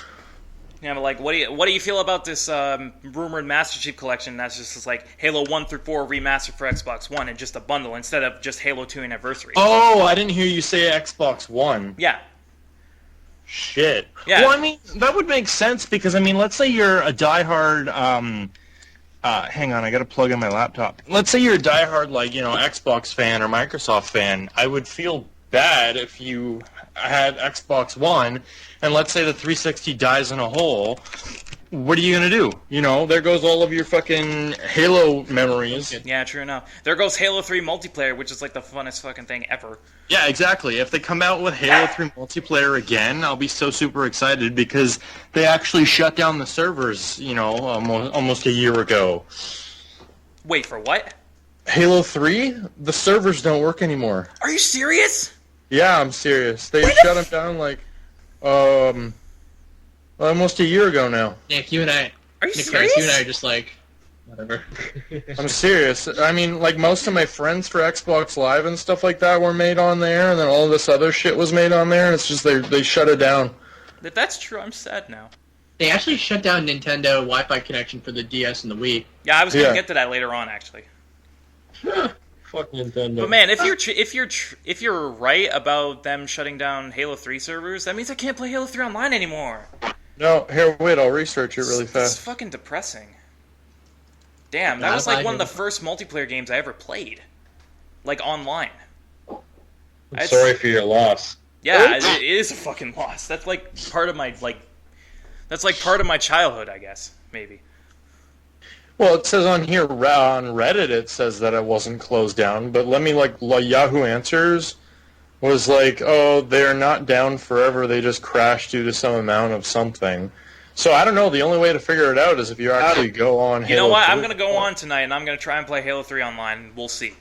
Speaker 8: Yeah, but like, what do you feel about this rumored Master Chief Collection? That's just like Halo 1 through 4 remastered for Xbox One and just a bundle instead of just Halo 2 Anniversary.
Speaker 4: Oh, I didn't hear you say Xbox One.
Speaker 8: Yeah.
Speaker 4: Shit.
Speaker 8: Yeah.
Speaker 4: Well, I mean, that would make sense because, I mean, let's say you're a diehard, hang on, I gotta plug in my laptop. Let's say you're a diehard, Xbox fan or Microsoft fan. I would feel bad if you had Xbox One, and let's say the 360 dies in a hole. What are you gonna do? There goes all of your fucking Halo memories.
Speaker 8: Yeah, true enough. There goes Halo 3 multiplayer, which is like the funnest fucking thing ever.
Speaker 4: Yeah, exactly. If they come out with Halo 3 multiplayer again, I'll be so super excited because they actually shut down the servers, almost a year ago.
Speaker 8: Wait, for what?
Speaker 4: Halo 3? The servers don't work anymore.
Speaker 8: Are you serious?
Speaker 4: Yeah, I'm serious. They shut them down almost a year ago now.
Speaker 2: Nick, you and I.
Speaker 8: Are you
Speaker 2: Nick
Speaker 8: serious?
Speaker 2: Price, you and I are just like, whatever.
Speaker 4: I'm serious. I mean, most of my friends for Xbox Live and stuff like that were made on there, and then all this other shit was made on there, and it's just they shut it down.
Speaker 8: If that's true, I'm sad now.
Speaker 2: They actually shut down Nintendo Wi-Fi connection for the DS and the Wii.
Speaker 8: Yeah, I was gonna get to that later on, actually.
Speaker 7: Fuck Nintendo.
Speaker 8: But man, if you're right about them shutting down Halo 3 servers, that means I can't play Halo 3 online anymore.
Speaker 4: No, here, wait, I'll research it really fast.
Speaker 8: It's fucking depressing. Damn, that was like one of the first multiplayer games I ever played. Like, online.
Speaker 7: I'm sorry for your loss.
Speaker 8: Yeah, it is a fucking loss. That's like part of my, that's like part of my childhood, I guess. Maybe.
Speaker 4: Well, it says on here, on Reddit, it says that it wasn't closed down, but Yahoo Answers was like, oh, they're not down forever, they just crashed due to some amount of something. So I don't know, the only way to figure it out is if you actually go on Halo 3.
Speaker 8: You know what, I'm going to go on tonight, and I'm going to try and play Halo 3 online, we'll see.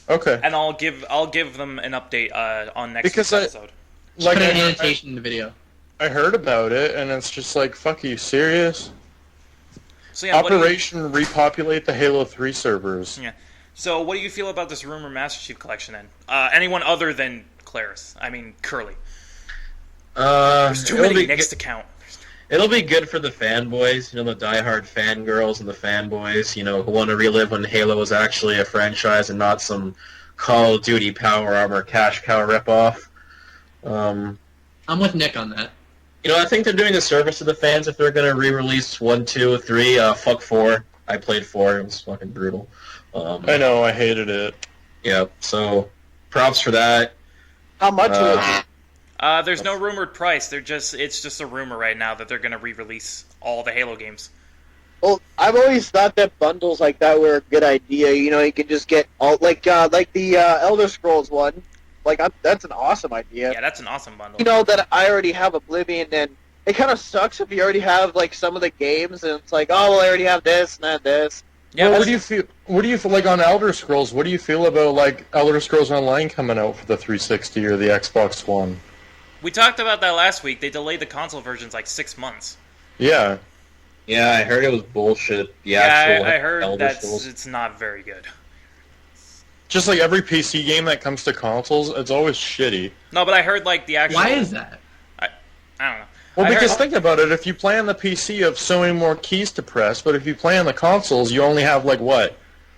Speaker 4: Okay.
Speaker 8: And I'll give them an update on next week's episode.
Speaker 2: Put an annotation in the video.
Speaker 4: I heard about it, and it's just like, fuck, are you serious?
Speaker 8: So, yeah,
Speaker 4: Operation repopulate the Halo 3 servers.
Speaker 8: Yeah. So what do you feel about this rumor Master Chief Collection then? Anyone other than Klaras? I mean, Curley. There's too many Nicks to count.
Speaker 7: It'll be good for the fanboys, the diehard fangirls and the fanboys, who want to relive when Halo was actually a franchise and not some Call of Duty Power Armor cash cow ripoff.
Speaker 2: I'm with Nick on that.
Speaker 7: I think they're doing a service to the fans if they're going to re-release 1, 2, 3, fuck 4. I played 4, it was fucking brutal.
Speaker 4: I know, I hated it.
Speaker 7: Yeah, so props for that.
Speaker 5: How much is it?
Speaker 8: There's no rumored price. It's just a rumor right now that they're going to re-release all the Halo games.
Speaker 5: Well, I've always thought that bundles like that were a good idea. You can just get all like the Elder Scrolls one. That's an awesome idea.
Speaker 8: Yeah, that's an awesome bundle.
Speaker 5: That I already have Oblivion, and it kind of sucks if you already have some of the games, and it's like, oh well, I already have this and this.
Speaker 8: Yeah.
Speaker 4: Well, what do you feel on Elder Scrolls? What do you feel about Elder Scrolls Online coming out for the 360 or the Xbox One?
Speaker 8: We talked about that last week. They delayed the console versions 6 months.
Speaker 4: Yeah.
Speaker 7: Yeah, I heard it was bullshit.
Speaker 8: I heard that it's not very good.
Speaker 4: Just like every PC game that comes to consoles, it's always shitty.
Speaker 8: No, but I heard the actual...
Speaker 2: Why is that?
Speaker 8: I don't know.
Speaker 4: Well, because think about it. If you play on the PC, you have so many more keys to press, but if you play on the consoles, you only have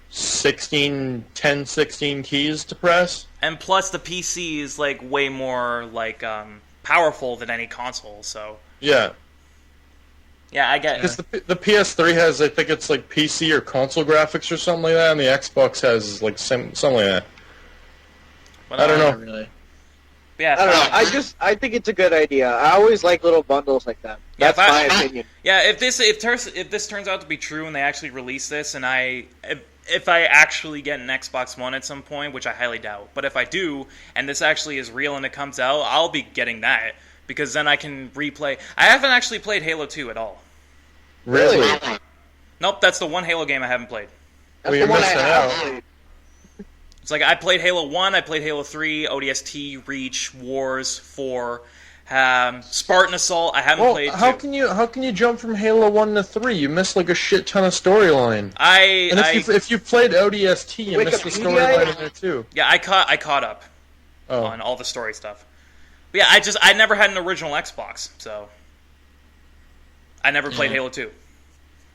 Speaker 4: 16 keys to press?
Speaker 8: And plus, the PC is way more powerful than any console. So
Speaker 4: yeah,
Speaker 8: I get.
Speaker 4: Because the PS3 has, I think it's PC or console graphics or something like that, and the Xbox has something like that.
Speaker 8: But
Speaker 4: I don't know.
Speaker 2: Really.
Speaker 8: Yeah,
Speaker 5: I don't know. I think it's a good idea. I always like little bundles like that. That's my opinion.
Speaker 8: Yeah, if this turns out to be true and they actually release this, and if I actually get an Xbox One at some point, which I highly doubt, but if I do, and this actually is real and it comes out, I'll be getting that, because then I can replay. I haven't actually played Halo 2 at all.
Speaker 4: Really?
Speaker 8: Nope, that's the one Halo game I haven't played.
Speaker 4: Well, you're missing out.
Speaker 8: It's I played Halo 1, I played Halo 3, ODST, Reach, Wars, 4, Spartan Assault, I haven't played.
Speaker 4: How can you jump from Halo 1 to 3? You missed like a shit ton of storyline. If you played ODST, you missed the storyline in there too.
Speaker 8: Yeah, I caught up on all the story stuff. But yeah, I never had an original Xbox, so I never played Halo 2.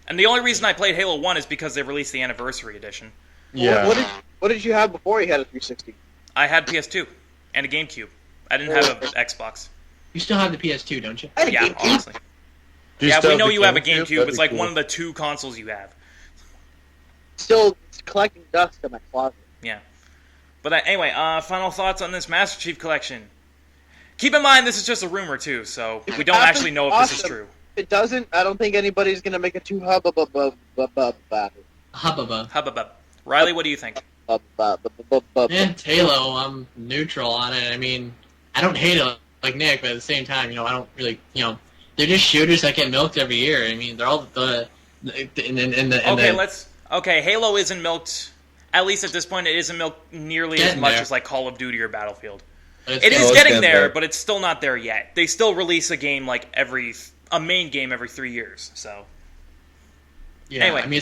Speaker 8: And the only reason I played Halo 1 is because they released the Anniversary Edition.
Speaker 5: Yeah. What did you have before you had a 360?
Speaker 8: I had PS2 and a GameCube. I didn't have an Xbox.
Speaker 2: You still have the PS2, don't you?
Speaker 8: Yeah, honestly. Yeah, we know you have a GameCube. It's like one of the 2 consoles you have.
Speaker 5: Still collecting dust in my closet.
Speaker 8: Yeah. But anyway, final thoughts on this Master Chief Collection. Keep in mind, this is just a rumor, too, so we don't actually know if this is true.
Speaker 5: If it doesn't, I don't think anybody's going to make a too hubbub about it.
Speaker 2: Hubbub.
Speaker 8: Riley, what do you think?
Speaker 2: It's Halo. I'm neutral on it. I mean, I don't hate it like Nick, but at the same time, I don't really, they're just shooters that get milked every year. I mean, they're all
Speaker 8: Okay, Halo isn't milked. At least at this point, it isn't milked nearly as much as like Call of Duty or Battlefield. It is getting there, but it's still not there yet. They still release a game like a main game every 3 years. So
Speaker 2: yeah,
Speaker 8: anyway,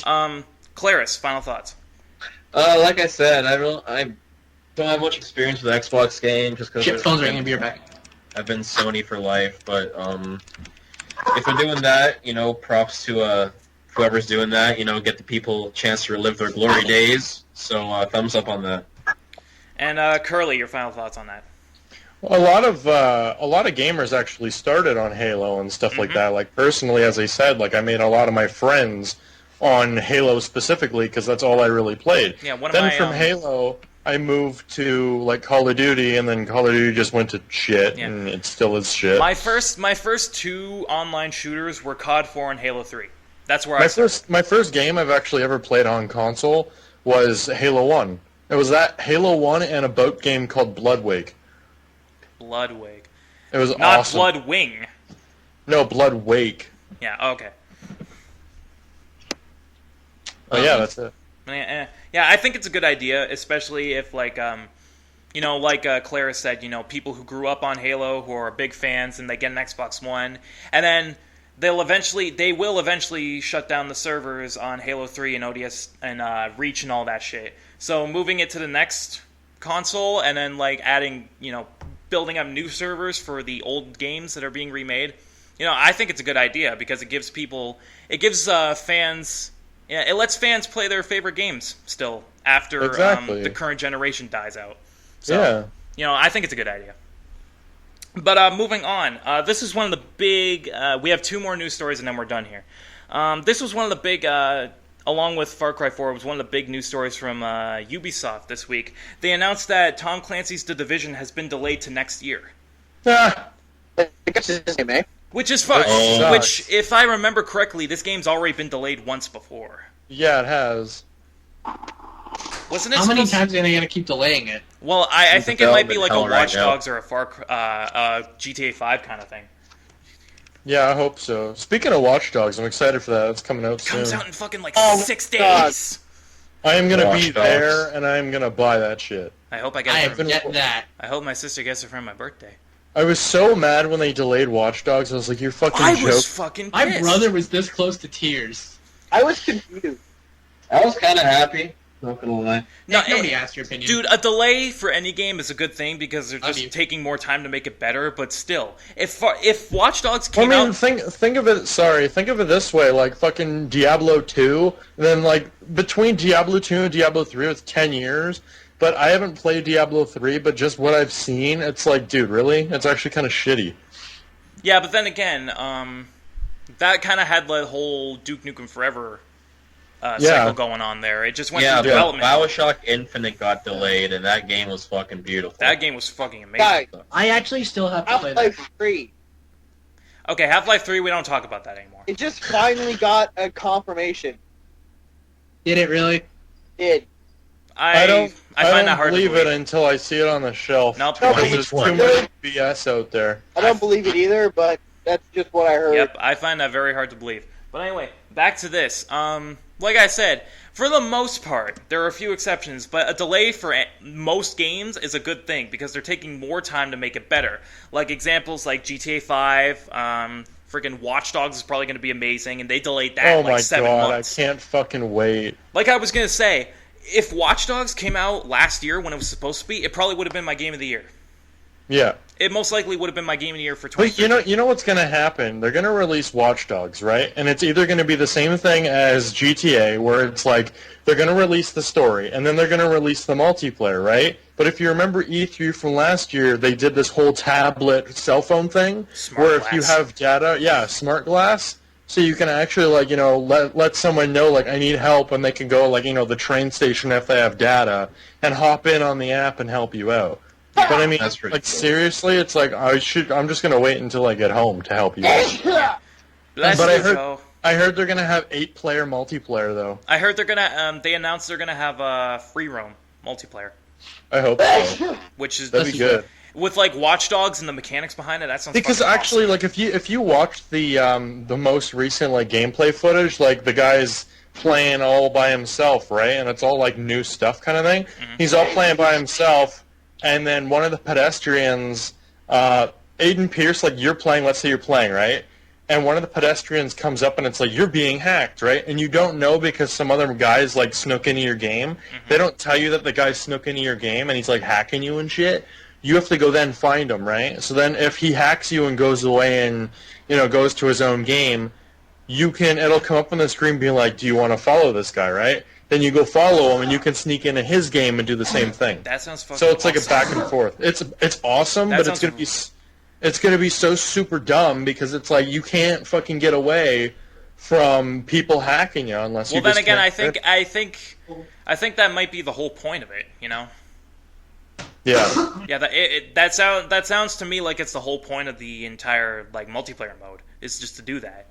Speaker 8: Klaras, final thoughts.
Speaker 7: Like I said, I don't have much experience with Xbox games just because
Speaker 2: phone's ringing. Be right back.
Speaker 7: I've been Sony for life, but if they're doing that, props to whoever's doing that. Get the people a chance to relive their glory days. So thumbs up on that.
Speaker 8: And Curley, your final thoughts on that?
Speaker 4: Well, a lot of gamers actually started on Halo and stuff like that. Like personally, as I said, like I made a lot of my friends on Halo specifically because that's all I really played.
Speaker 8: Yeah,
Speaker 4: from Halo, I moved to like Call of Duty, and then Call of Duty just went to shit, and it still is shit.
Speaker 8: My first 2 online shooters were COD 4 and Halo 3. That's where
Speaker 4: my first game I've actually ever played on console was Halo 1. It was that Halo 1 and a boat game called Bloodwake.
Speaker 8: Bloodwake.
Speaker 4: It was
Speaker 8: not
Speaker 4: awesome.
Speaker 8: Bloodwing.
Speaker 4: No, Bloodwake.
Speaker 8: Yeah. Okay.
Speaker 4: Oh yeah, that's it.
Speaker 8: Yeah, I think it's a good idea, especially if like Clara said, people who grew up on Halo who are big fans and they get an Xbox One, and then they will eventually shut down the servers on Halo 3 and ODS and Reach and all that shit. So moving it to the next console and then like adding, building up new servers for the old games that are being remade, I think it's a good idea because it gives fans. Yeah, it lets fans play their favorite games still after the current generation dies out. So, I think it's a good idea. But moving on, this is one of the big... we have 2 more news stories and then we're done here. This was one of the big... along with Far Cry 4, it was one of the big news stories from Ubisoft this week. They announced that Tom Clancy's The Division has been delayed to next year. Which is fun. Which, if I remember correctly, this game's already been delayed once before.
Speaker 4: Yeah, it has.
Speaker 8: Wasn't it?
Speaker 2: How many times are they going to keep delaying it?
Speaker 8: Well, I think it might be like a Watch Dogs or a GTA 5 kind of thing.
Speaker 4: Yeah, I hope so. Speaking of Watch Dogs, I'm excited for that. It's coming out soon.
Speaker 8: It comes out in fucking 6 days.
Speaker 4: I am going to be there, and I am going to buy that shit.
Speaker 8: I hope I get
Speaker 2: that.
Speaker 8: I hope my sister gets it for my birthday.
Speaker 4: I was so mad when they delayed Watch Dogs. I was like, "You're fucking joking."
Speaker 8: I was fucking pissed.
Speaker 2: My brother was this close to tears.
Speaker 5: I was confused.
Speaker 7: I was kind of happy. Not gonna lie.
Speaker 2: No, nobody asked your opinion.
Speaker 8: Dude, a delay for any game is a good thing because they're just taking more time to make it better. But still, if Watch Dogs came out,
Speaker 4: think of it. Sorry, think of it this way: like fucking Diablo 2, and then like between Diablo 2 and Diablo 3, it's 10 years. But I haven't played Diablo 3, but just what I've seen, it's like, dude, really? It's actually kind of shitty.
Speaker 8: Yeah, but then again, that kind of had the whole Duke Nukem Forever cycle going on there. It just went through development.
Speaker 7: BioShock Infinite got delayed, and that game was fucking beautiful.
Speaker 8: That game was fucking amazing.
Speaker 5: Guys,
Speaker 2: I actually still have to play that.
Speaker 5: Half-Life 3.
Speaker 8: Okay, Half-Life 3, we don't talk about that anymore.
Speaker 5: It just finally got a confirmation.
Speaker 2: Did it really?
Speaker 5: It did.
Speaker 8: I don't find that hard to
Speaker 4: believe it until I see it on the shelf.
Speaker 8: Nope.
Speaker 4: There's too much BS out there.
Speaker 5: I don't believe it either, but that's just what I heard.
Speaker 8: Yep, I find that very hard to believe. But anyway, back to this. Like I said, for the most part, there are a few exceptions, but a delay for most games is a good thing because they're taking more time to make it better. Like examples like GTA 5, freaking Watch Dogs is probably going to be amazing, and they delayed that like 7 months.
Speaker 4: Oh my god, I can't fucking wait.
Speaker 8: Like I was going to say, if Watch Dogs came out last year when it was supposed to be, it probably would have been my game of the year.
Speaker 4: Yeah.
Speaker 8: It most likely would have been my game of the year for 2013.
Speaker 4: But you know what's going to happen? They're going to release Watch Dogs, right? And it's either going to be the same thing as GTA, where it's like they're going to release the story, and then they're going to release the multiplayer, right? But if you remember E3 from last year, they did this whole tablet cell phone thing, where if you have data, smart glass, so you can actually let someone know I need help, and they can go the train station if they have data, and hop in on the app and help you out. But I mean, cool. Seriously, it's I'm just gonna wait until I get home to help you. But I heard they're gonna have 8-player multiplayer though.
Speaker 8: I heard they're gonna they announced they're gonna have free roam multiplayer.
Speaker 4: I hope so.
Speaker 8: Which is
Speaker 4: that'd be good.
Speaker 8: With Watch Dogs and the mechanics behind it, that sounds
Speaker 4: because actually
Speaker 8: awesome.
Speaker 4: if you watched the most recent gameplay footage, the guy's playing all by himself, right? And it's all new stuff kind of thing. Mm-hmm. He's all playing by himself. And then one of the pedestrians, Aiden Pierce, you're playing, let's say you're playing, right? And one of the pedestrians comes up and it's you're being hacked, right? And you don't know because some other guys, snook into your game. Mm-hmm. They don't tell you that the guy snook into your game and he's, hacking you and shit. You have to go then find him, right? So then if he hacks you and goes away and, goes to his own game, it'll come up on the screen being do you want to follow this guy, right? Then you go follow him, and you can sneak into his game and do the same thing.
Speaker 8: That sounds fucking
Speaker 4: So it's
Speaker 8: awesome.
Speaker 4: a back and forth. It's awesome, but it's gonna be so super dumb because it's you can't fucking get away from people hacking you unless you.
Speaker 8: Well, then again, I think that might be the whole point of it.
Speaker 4: Yeah.
Speaker 8: Yeah. That sounds to me like it's the whole point of the entire multiplayer mode is just to do that.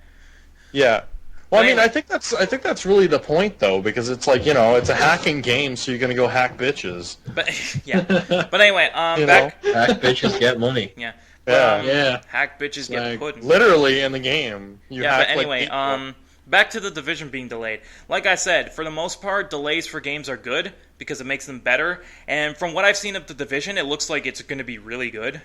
Speaker 4: Yeah. Well, I mean, I think that's really the point, though, because it's it's a hacking game, so you're gonna go hack bitches.
Speaker 8: But yeah, but anyway,
Speaker 7: hack bitches get money.
Speaker 8: Yeah, hack bitches get pudding.
Speaker 4: Literally in the game.
Speaker 8: But anyway, back to the Division being delayed. Like I said, for the most part, delays for games are good because it makes them better. And from what I've seen of the Division, it looks like it's going to be really good.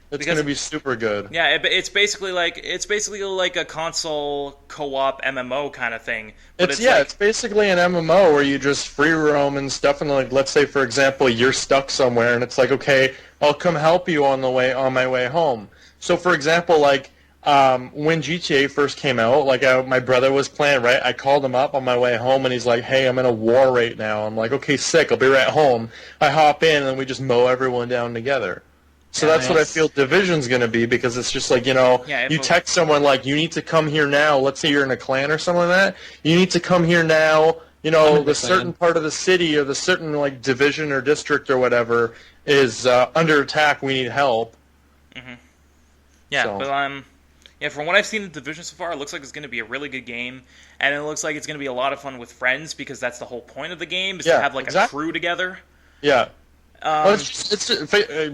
Speaker 4: It's going to be super good.
Speaker 8: Yeah, it's basically like a console co-op MMO kind of thing. But
Speaker 4: it's basically an MMO where you just free roam and stuff. And let's say for example you're stuck somewhere, and it's okay, I'll come help you on my way home. So for example, when GTA first came out, my brother was playing, right? I called him up on my way home, and he's hey, I'm in a war right now. I'm okay, sick. I'll be right home. I hop in, and then we just mow everyone down together. So that's what I feel Division's going to be, because it's just you text someone you need to come here now. Let's say you're in a clan or something like that. You need to come here now. The certain part of the city or the certain division or district or whatever is under attack. We need help.
Speaker 8: Mm-hmm. Yeah, but from what I've seen in Division so far, it looks like it's going to be a really good game, and it looks like it's going to be a lot of fun with friends because that's the whole point of the game is to have a crew together.
Speaker 4: Yeah. Well, it's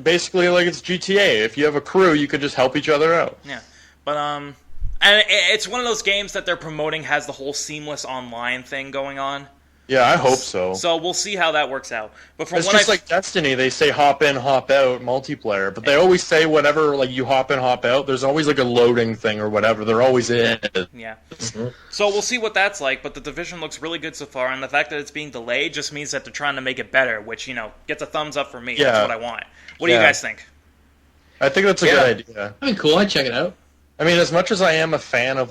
Speaker 4: basically it's GTA. If you have a crew, you could just help each other out.
Speaker 8: Yeah, but and it's one of those games that they're promoting has the whole seamless online thing going on.
Speaker 4: Yeah, I hope so.
Speaker 8: So we'll see how that works out. But from
Speaker 4: it's just like Destiny, they say hop in, hop out multiplayer, but they always say whenever you hop in, hop out, there's always a loading thing or whatever. There always is.
Speaker 8: Yeah. Mm-hmm. So we'll see what that's like. But the Division looks really good so far, and the fact that it's being delayed just means that they're trying to make it better, which gets a thumbs up for me. Yeah. That's what I want. What do you guys think?
Speaker 4: I think that's a good idea.
Speaker 2: I mean, cool. I'd check it out.
Speaker 4: I mean, as much as I am a fan of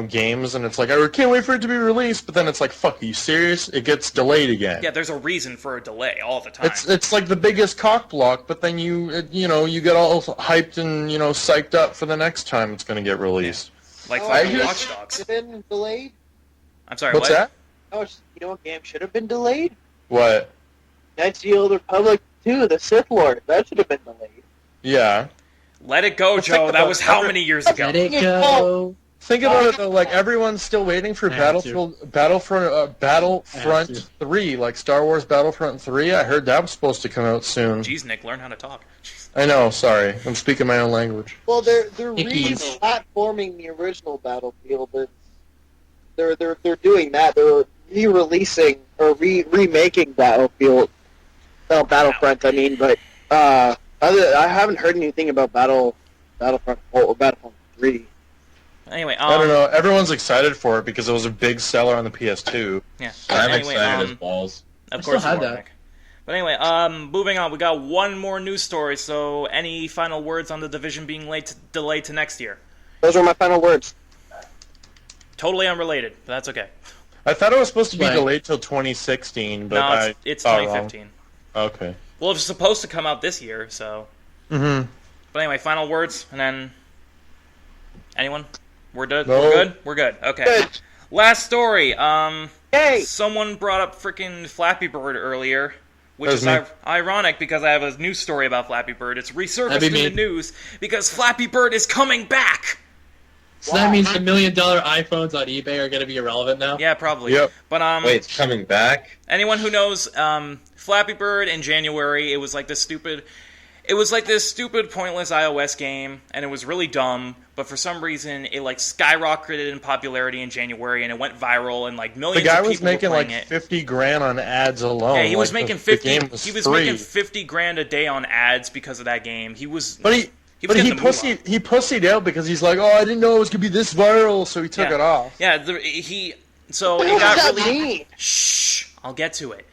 Speaker 4: games, and it's I can't wait for it to be released, but then it's fuck, are you serious? It gets delayed again.
Speaker 8: Yeah, there's a reason for a delay all the time.
Speaker 4: It's the biggest cock block, but then you get all hyped and psyched up for the next time it's going to get released.
Speaker 8: Like Watch Dogs.
Speaker 5: Been delayed.
Speaker 8: I'm sorry.
Speaker 4: What's that?
Speaker 5: Oh, what game should have been delayed?
Speaker 4: What?
Speaker 5: Knights of the Old Republic 2, the Sith Lord. That should have been delayed.
Speaker 4: Yeah.
Speaker 8: Let it go, Joe. That was how many years ago?
Speaker 2: Let it go.
Speaker 4: Think about it though. Everyone's still waiting for Battlefront 3, Star Wars Battlefront 3. I heard that was supposed to come out soon.
Speaker 8: Jeez, Nick, learn how to talk.
Speaker 4: I know. Sorry, I'm speaking my own language.
Speaker 5: Well, they're re-platforming the original Battlefield. they're doing that. They're re-releasing or remaking Battlefront. I mean, but I haven't heard anything about Battlefront or Battlefront 3.
Speaker 8: Anyway,
Speaker 4: I don't know. Everyone's excited for it because it was a big seller on the PS2.
Speaker 8: Yeah.
Speaker 7: I'm
Speaker 8: Anyway,
Speaker 7: excited as balls.
Speaker 8: Of
Speaker 2: I
Speaker 8: course,
Speaker 2: still had
Speaker 8: you are,
Speaker 2: that.
Speaker 8: Nick. But anyway, moving on. We got one more news story. So, any final words on the Division being delayed to next year?
Speaker 5: Those are my final words.
Speaker 8: Totally unrelated, but that's okay.
Speaker 4: I thought it was supposed to be
Speaker 2: Right.
Speaker 4: delayed till 2016, but
Speaker 8: No, it's
Speaker 4: thought wrong.
Speaker 8: 2015.
Speaker 4: Okay.
Speaker 8: Well, it's supposed to come out this year, so.
Speaker 4: Mm-hmm.
Speaker 8: But anyway, final words, and then anyone? We're good.
Speaker 4: No.
Speaker 8: We're good. We're good. Okay.
Speaker 5: Good.
Speaker 8: Last story.
Speaker 5: Hey!
Speaker 8: Someone brought up freaking Flappy Bird earlier, which
Speaker 4: That
Speaker 8: is
Speaker 4: was me.
Speaker 8: ironic because I have a news story about Flappy Bird. It's resurfaced
Speaker 2: That'd
Speaker 8: in
Speaker 2: be
Speaker 8: the
Speaker 2: me.
Speaker 8: news because Flappy Bird is coming back.
Speaker 2: So that means the $1 million iPhones on eBay are going to be irrelevant now?
Speaker 8: Yeah, probably.
Speaker 4: Yep.
Speaker 8: But
Speaker 7: Wait, it's coming back?
Speaker 8: anyone who knows Flappy Bird in January, it was like this stupid, pointless iOS game, and it was really dumb. But for some reason, it like skyrocketed in popularity in January, and it went viral, and like
Speaker 4: The
Speaker 8: millions
Speaker 4: guy
Speaker 8: of
Speaker 4: was
Speaker 8: people were
Speaker 4: making
Speaker 8: playing
Speaker 4: like
Speaker 8: it.
Speaker 4: 50 grand on ads alone.
Speaker 8: Yeah, he was
Speaker 4: Like,
Speaker 8: making
Speaker 4: the
Speaker 8: 50.
Speaker 4: game was
Speaker 8: He was
Speaker 4: free.
Speaker 8: making 50 grand a day on ads because of that game. He was.
Speaker 4: But he
Speaker 8: was getting the move on.
Speaker 4: pussied out because he's like, oh, I didn't know it was gonna be this viral, so he took
Speaker 8: Yeah.
Speaker 4: it off.
Speaker 8: Yeah, so
Speaker 5: What
Speaker 8: it
Speaker 5: does
Speaker 8: got
Speaker 5: that
Speaker 8: really.
Speaker 5: mean?
Speaker 8: Shh, I'll get to it.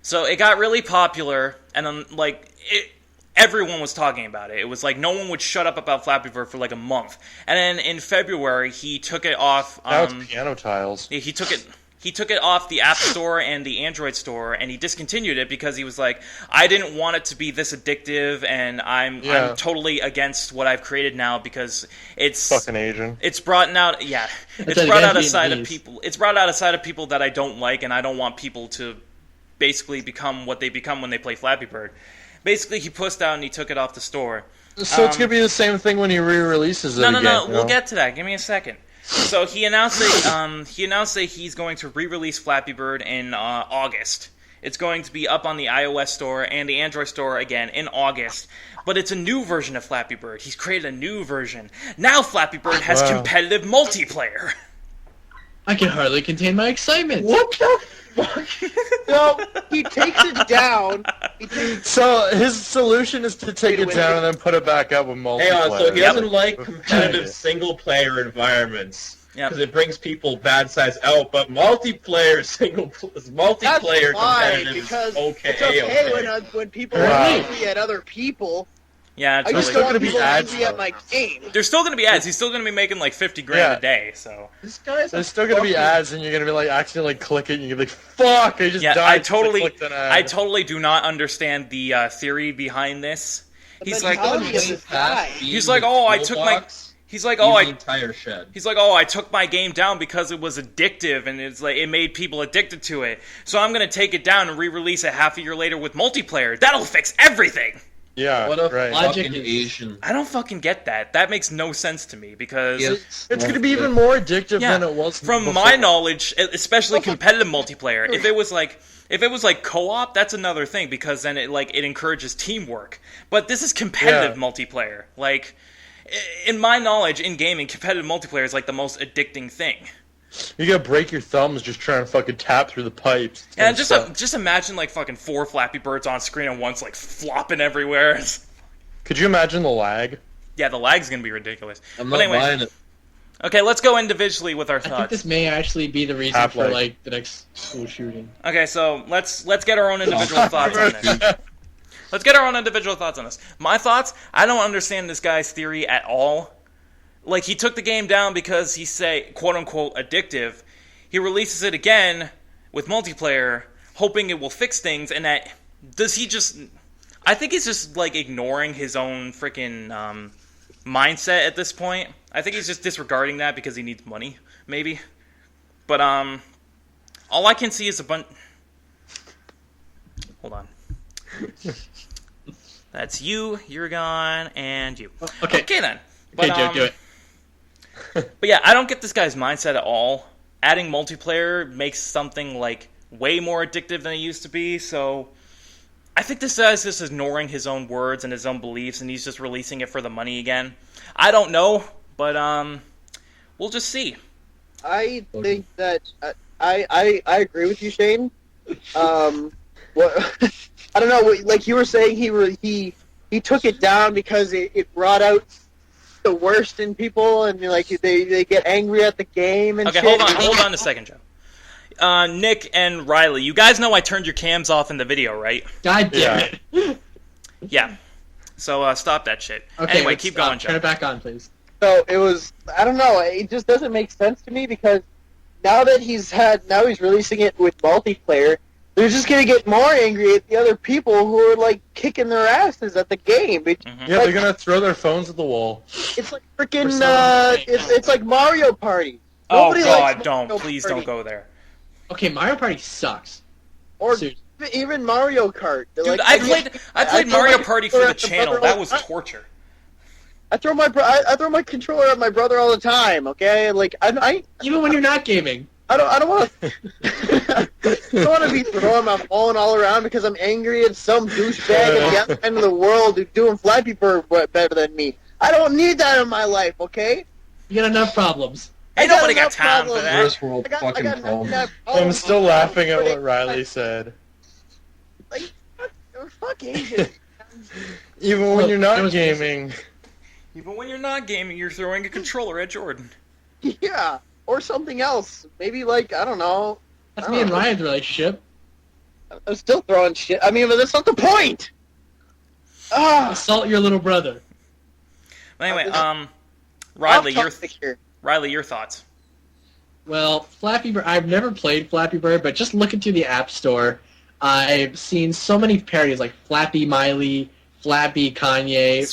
Speaker 8: So it got really popular, and then everyone was talking about it. It was like no one would shut up about Flappy Bird for like a month, and then in February he took it off.
Speaker 4: Now it's piano tiles.
Speaker 8: He took it off the App Store and the Android Store, and he discontinued it because he was like, I didn't want it to be this addictive, and I'm totally against what I've created now because it's
Speaker 4: Fucking Asian.
Speaker 8: It's brought out, yeah. It's
Speaker 2: like
Speaker 8: brought out a
Speaker 2: against
Speaker 8: side of
Speaker 2: Vietnamese.
Speaker 8: people. It's brought out a side of people that I don't like, and I don't want people to basically become what they become when they play Flappy Bird. Basically, he pushed out and he took it off the store.
Speaker 4: So it's gonna be the same thing when he re-releases it
Speaker 8: No,
Speaker 4: again. you
Speaker 8: we'll
Speaker 4: know?
Speaker 8: get to that. Give me a second. So he announced that he's going to re-release Flappy Bird in August. It's going to be up on the iOS store and the Android store again in August. But it's a new version of Flappy Bird. He's created a new version. Now Flappy Bird has
Speaker 4: Wow.
Speaker 8: competitive multiplayer.
Speaker 2: I can hardly contain my excitement.
Speaker 5: What the fuck? No, he takes it down.
Speaker 4: So his solution is to take it down and then put it back up with multiplayer.
Speaker 7: Hey, so he
Speaker 8: Yep.
Speaker 7: doesn't like competitive
Speaker 4: Yeah.
Speaker 7: single-player environments.
Speaker 8: Yep.
Speaker 7: Because it brings people bad sides out, but multiplayer multiplayer
Speaker 5: fine,
Speaker 7: competitive
Speaker 5: because
Speaker 7: is okay.
Speaker 5: it's okay when people
Speaker 4: Wow.
Speaker 5: are angry at other people.
Speaker 8: Yeah, it's
Speaker 5: I
Speaker 8: really
Speaker 5: just don't
Speaker 4: gonna
Speaker 5: want
Speaker 4: be
Speaker 5: people
Speaker 4: ads,
Speaker 5: angry at
Speaker 4: though.
Speaker 5: my game.
Speaker 8: There's still going to be ads. He's still going to be making like 50 grand
Speaker 4: Yeah.
Speaker 8: a day. So
Speaker 7: This guy's
Speaker 4: There's still gonna be ads, and you're gonna be like accidentally click it, and you're gonna be like, "Fuck! I just
Speaker 8: yeah,
Speaker 4: died."
Speaker 8: I
Speaker 4: 'cause
Speaker 8: totally
Speaker 4: clicked an ad."
Speaker 8: I totally do not understand the theory behind this. He's like,
Speaker 5: mentality of this guy.
Speaker 8: He's like, oh, I took my. He's like, oh,
Speaker 7: the
Speaker 8: I.
Speaker 7: entire shed.
Speaker 8: He's like, oh, I took my game down because it was addictive, and it's like it made people addicted to it. So I'm gonna take it down and re-release it half a year later with multiplayer. That'll fix everything.
Speaker 4: Yeah,
Speaker 7: What a
Speaker 4: right.
Speaker 2: Logic
Speaker 7: fucking
Speaker 2: is-
Speaker 7: Asian.
Speaker 8: I don't fucking get that. That makes no sense to me because.
Speaker 4: It's gonna be even more addictive
Speaker 8: Yeah,
Speaker 4: than it was
Speaker 8: from
Speaker 4: before.
Speaker 8: my knowledge, especially competitive multiplayer. If it was like co-op, that's another thing because then it encourages teamwork. But this is competitive multiplayer. Like in my knowledge, in gaming, competitive multiplayer is like the most addicting thing.
Speaker 4: You gotta break your thumbs just trying to fucking tap through the pipes. It's
Speaker 8: And
Speaker 4: gonna suck.
Speaker 8: just imagine like fucking 4 Flappy Birds on screen at once, like flopping everywhere.
Speaker 4: Could you imagine the lag?
Speaker 8: Yeah, the lag's gonna be ridiculous.
Speaker 7: I'm
Speaker 8: But
Speaker 7: not
Speaker 8: anyway,
Speaker 7: buying it.
Speaker 8: okay, let's go individually with our
Speaker 2: I think
Speaker 8: thoughts.
Speaker 2: this may actually be the reason
Speaker 4: Half-Life.
Speaker 2: for like the next school shooting.
Speaker 8: Okay, so let's get our own individual thoughts on this. Let's get our own individual thoughts on this. My thoughts, I don't understand this guy's theory at all. Like, he took the game down because he's, say, quote-unquote, addictive. He releases it again with multiplayer, hoping it will fix things, and that... Does he just... I think he's just, like, ignoring his own freaking mindset at this point. I think he's just disregarding that because he needs money, maybe. But, all I can see is a bunch... Hold on. That's you, you're gone, and you.
Speaker 2: Okay.
Speaker 8: Okay, then. But,
Speaker 2: Okay, Joe, do it.
Speaker 8: But yeah, I don't get this guy's mindset at all. Adding multiplayer makes something, like, way more addictive than it used to be, so... I think this guy's just ignoring his own words and his own beliefs, and he's just releasing it for the money again. I don't know, but, we'll just see.
Speaker 5: I think that I agree with you, Shane. What I don't know. Like you were saying, he took it down because it brought out the worst in people, and like they get angry at the game and
Speaker 8: Okay,
Speaker 5: shit.
Speaker 8: hold on a second, Joe. Nick and Riley, you guys know I turned your cams off in the video, right?
Speaker 2: God damn it.
Speaker 8: Yeah. So stop that shit.
Speaker 2: Okay,
Speaker 8: anyway, keep going,
Speaker 2: Turn
Speaker 8: Joe.
Speaker 2: it back on, please.
Speaker 5: So it was. I don't know. It just doesn't make sense to me because now he's releasing it with multiplayer. They're just gonna get more angry at the other people who are like kicking their asses at the game.
Speaker 4: Yeah, they're gonna throw their phones at the wall.
Speaker 5: It's like freaking. It's like Mario Party.
Speaker 8: Oh
Speaker 5: Nobody
Speaker 8: God,
Speaker 5: likes
Speaker 8: don't!
Speaker 5: Mario
Speaker 8: Please
Speaker 5: Party.
Speaker 8: don't go there.
Speaker 2: Okay, Mario Party sucks.
Speaker 5: Or
Speaker 2: Seriously.
Speaker 5: even Mario Kart.
Speaker 8: Dude,
Speaker 5: Like,
Speaker 8: I played
Speaker 5: throw
Speaker 8: Mario
Speaker 5: my
Speaker 8: Party for
Speaker 5: controller
Speaker 8: the
Speaker 5: at
Speaker 8: channel.
Speaker 5: brother
Speaker 8: That
Speaker 5: all
Speaker 8: was
Speaker 5: the time.
Speaker 8: torture.
Speaker 5: I throw my controller at my brother all the time. Okay, like I
Speaker 2: Even when you're not gaming.
Speaker 5: don't want to. I don't want to be throwing my phone all around because I'm angry at some douchebag at the other end of the world who's doing Flappy Bird better than me. I don't need that in my life. Okay.
Speaker 2: You got enough problems.
Speaker 8: Ain't nobody got time for
Speaker 5: problems.
Speaker 8: that.
Speaker 7: First world
Speaker 5: I got
Speaker 7: fucking problem.
Speaker 5: 99
Speaker 4: I'm
Speaker 5: problems.
Speaker 4: still laughing at what Riley said.
Speaker 5: Like, fuck Asian.
Speaker 4: Even when you're
Speaker 2: That
Speaker 4: not
Speaker 2: was-
Speaker 4: gaming.
Speaker 8: Even when you're not gaming, you're throwing a controller at Jordan.
Speaker 5: Yeah, or something else. Maybe like I don't know.
Speaker 2: That's me and Ryan's relationship.
Speaker 5: I'm still throwing shit. I mean, but that's not the point. Ah,
Speaker 2: Assault your little brother.
Speaker 8: Anyway,
Speaker 5: Off topic here.
Speaker 8: Riley, your thoughts.
Speaker 2: Well, Flappy Bird, I've never played Flappy Bird, but just looking through the App Store, I've seen so many parodies like Flappy Miley, Flappy Kanye,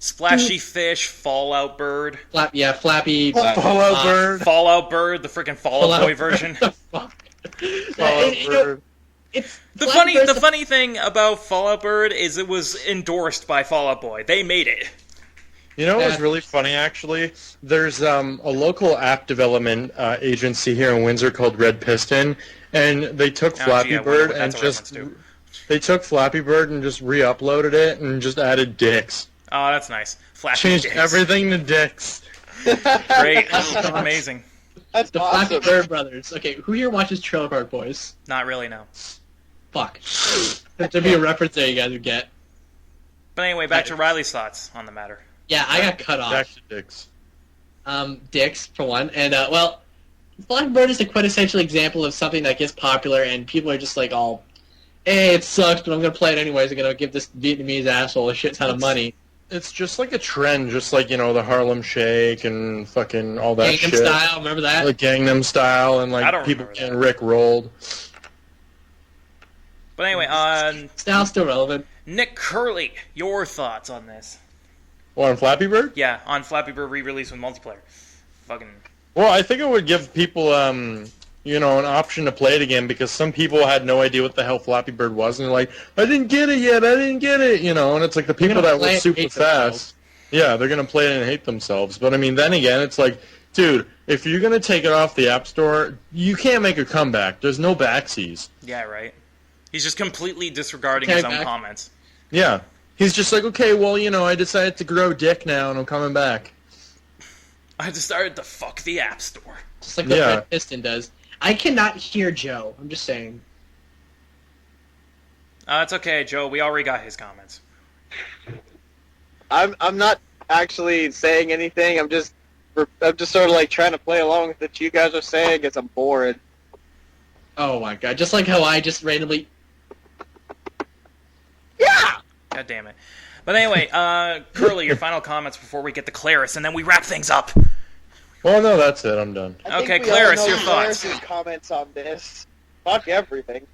Speaker 8: Splashy Fish, Fallout Bird,
Speaker 2: Flappy
Speaker 4: Fallout Bird.
Speaker 8: Fallout Bird, the freaking Fallout Boy version.
Speaker 2: What the fuck?
Speaker 4: Fallout Bird.
Speaker 2: It's
Speaker 8: The
Speaker 2: Flappy Bird's
Speaker 8: funny thing about Fallout Bird is it was endorsed by Fallout Boy. They made it.
Speaker 4: You know what was really funny, actually? There's a local app development agency here in Windsor called Red Piston, and they took Flappy Bird and just re-uploaded it and just added dicks.
Speaker 8: Oh, that's nice. Flashy
Speaker 4: Changed
Speaker 8: dicks.
Speaker 4: everything to dicks.
Speaker 8: Great. Amazing.
Speaker 5: That's
Speaker 2: the
Speaker 5: awesome.
Speaker 2: Flappy Bird brothers. Okay, who here watches Trailer Park Boys?
Speaker 8: Not really, no.
Speaker 2: Fuck. There'd be a reference there you guys would get.
Speaker 8: But anyway, back to Riley's thoughts on the matter.
Speaker 2: Yeah, I got cut off.
Speaker 4: Back to dicks.
Speaker 2: Dicks, for one. And, well, Flappy Bird is a quintessential example of something that gets popular and people are just like all, hey, it sucks, but I'm going to play it anyways. I'm going to give this Vietnamese asshole a shit ton of money.
Speaker 4: It's just like a trend, just like, the Harlem Shake and fucking all that
Speaker 2: Gangnam
Speaker 4: shit.
Speaker 2: Style, remember that?
Speaker 4: Like Gangnam Style and
Speaker 8: I
Speaker 4: like
Speaker 8: don't
Speaker 4: people
Speaker 8: remember
Speaker 4: getting Rick rolled.
Speaker 8: But anyway,
Speaker 2: Style's still relevant.
Speaker 8: Nick Curley, your thoughts on this?
Speaker 4: What, on Flappy Bird?
Speaker 8: Yeah, on Flappy Bird re-release with multiplayer. Fucking...
Speaker 4: Well, I think it would give people, an option to play it again because some people had no idea what the hell Flappy Bird was, and they're like, I didn't get it yet, and it's like the people that were super fast. Yeah, they're going to play it and hate themselves. But, I mean, then again, it's like, dude, if you're going to take it off the App Store, you can't make a comeback. There's no backsies.
Speaker 8: Yeah, right. He's just completely disregarding his own comments.
Speaker 4: Yeah. He's just like, okay, well, I decided to grow dick now, and I'm coming back.
Speaker 8: I decided to fuck the App Store.
Speaker 2: Just like the Red Piston does. I cannot hear Joe. I'm just saying.
Speaker 8: It's okay, Joe. We already got his comments.
Speaker 5: I'm not actually saying anything. I'm just sort of like trying to play along with what you guys are saying because I'm bored.
Speaker 2: Oh my god! Just like how I just randomly.
Speaker 5: Yeah.
Speaker 8: God damn it. But anyway, Curly, your final comments before we get to Klaras, and then we wrap things up.
Speaker 4: Well, no, that's it. I'm done.
Speaker 8: Okay, Klaras, your thoughts.
Speaker 5: Klaras' comments on this. Fuck everything.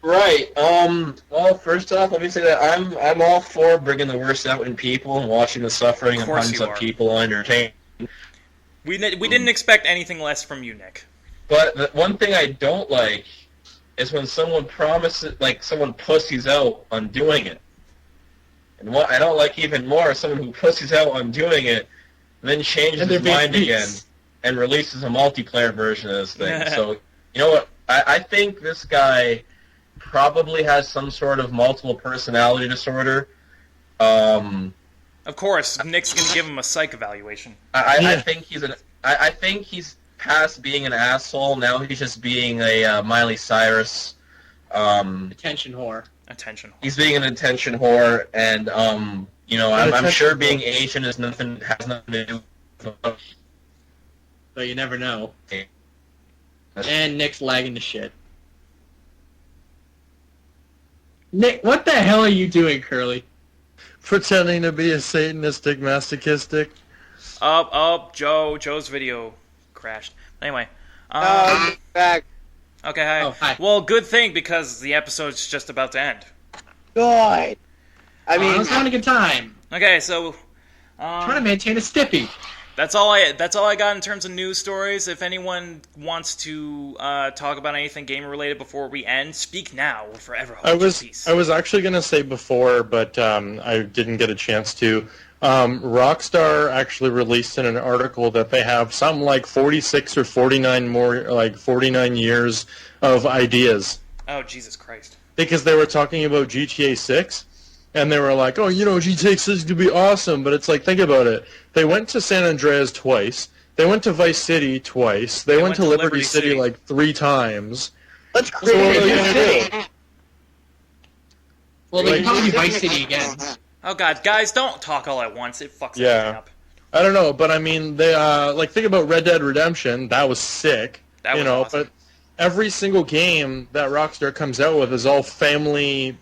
Speaker 7: Right. Well, first off, let me say that I'm all for bringing the worst out in people and watching the suffering of hundreds of people entertained.
Speaker 8: We didn't expect anything less from you, Nick.
Speaker 7: But the one thing I don't like is when someone promises, like someone pussies out on doing it. And what I don't like even more is someone who pussies out on doing it, and then changes his mind again and releases a multiplayer version of this thing. So, you know what? I think this guy probably has some sort of multiple personality disorder.
Speaker 8: Of course, Nick's gonna give him a psych evaluation.
Speaker 7: I think he's past being an asshole. Now he's just being a Miley Cyrus.
Speaker 2: Attention whore.
Speaker 8: Attention.
Speaker 7: He's being an attention whore, and I'm sure being Asian has nothing to do with it.
Speaker 2: But you never know. And Nick's lagging to shit. Nick, what the hell are you doing, Curly?
Speaker 4: Pretending to be a satanistic masochistic.
Speaker 8: Joe's video crashed. Anyway.
Speaker 5: Back.
Speaker 8: Okay, hi.
Speaker 2: Oh, hi.
Speaker 8: Well, good thing, because the episode's just about to end.
Speaker 5: Good. I
Speaker 2: I
Speaker 5: mean,
Speaker 2: was having a good time.
Speaker 8: Okay, so
Speaker 2: Trying to maintain a stiffy.
Speaker 8: that's all I got in terms of news stories. If anyone wants to talk about anything gamer related before we end, speak now or forever hold your peace.
Speaker 4: I was actually going to say before, but I didn't get a chance to. Rockstar actually released in an article that they have something like 46 or 49 years of ideas.
Speaker 8: Oh, Jesus Christ.
Speaker 4: Because they were talking about GTA 6, and they were like, oh, GTA 6 could be awesome, but it's like, think about it. They went to San Andreas twice. They went to Vice City twice. They went to Liberty City like 3 times.
Speaker 5: let's
Speaker 4: So what are
Speaker 5: create
Speaker 4: they
Speaker 5: a
Speaker 4: going
Speaker 5: new
Speaker 4: to
Speaker 5: city.
Speaker 4: do?
Speaker 2: Well, they can probably be Vice City again.
Speaker 8: Oh, God, guys, don't talk all at once. It fucks
Speaker 4: Yeah.
Speaker 8: everything up.
Speaker 4: I don't know, but I mean, they think about Red Dead Redemption. That was sick.
Speaker 8: That was awesome.
Speaker 4: But every single game that Rockstar comes out with is all family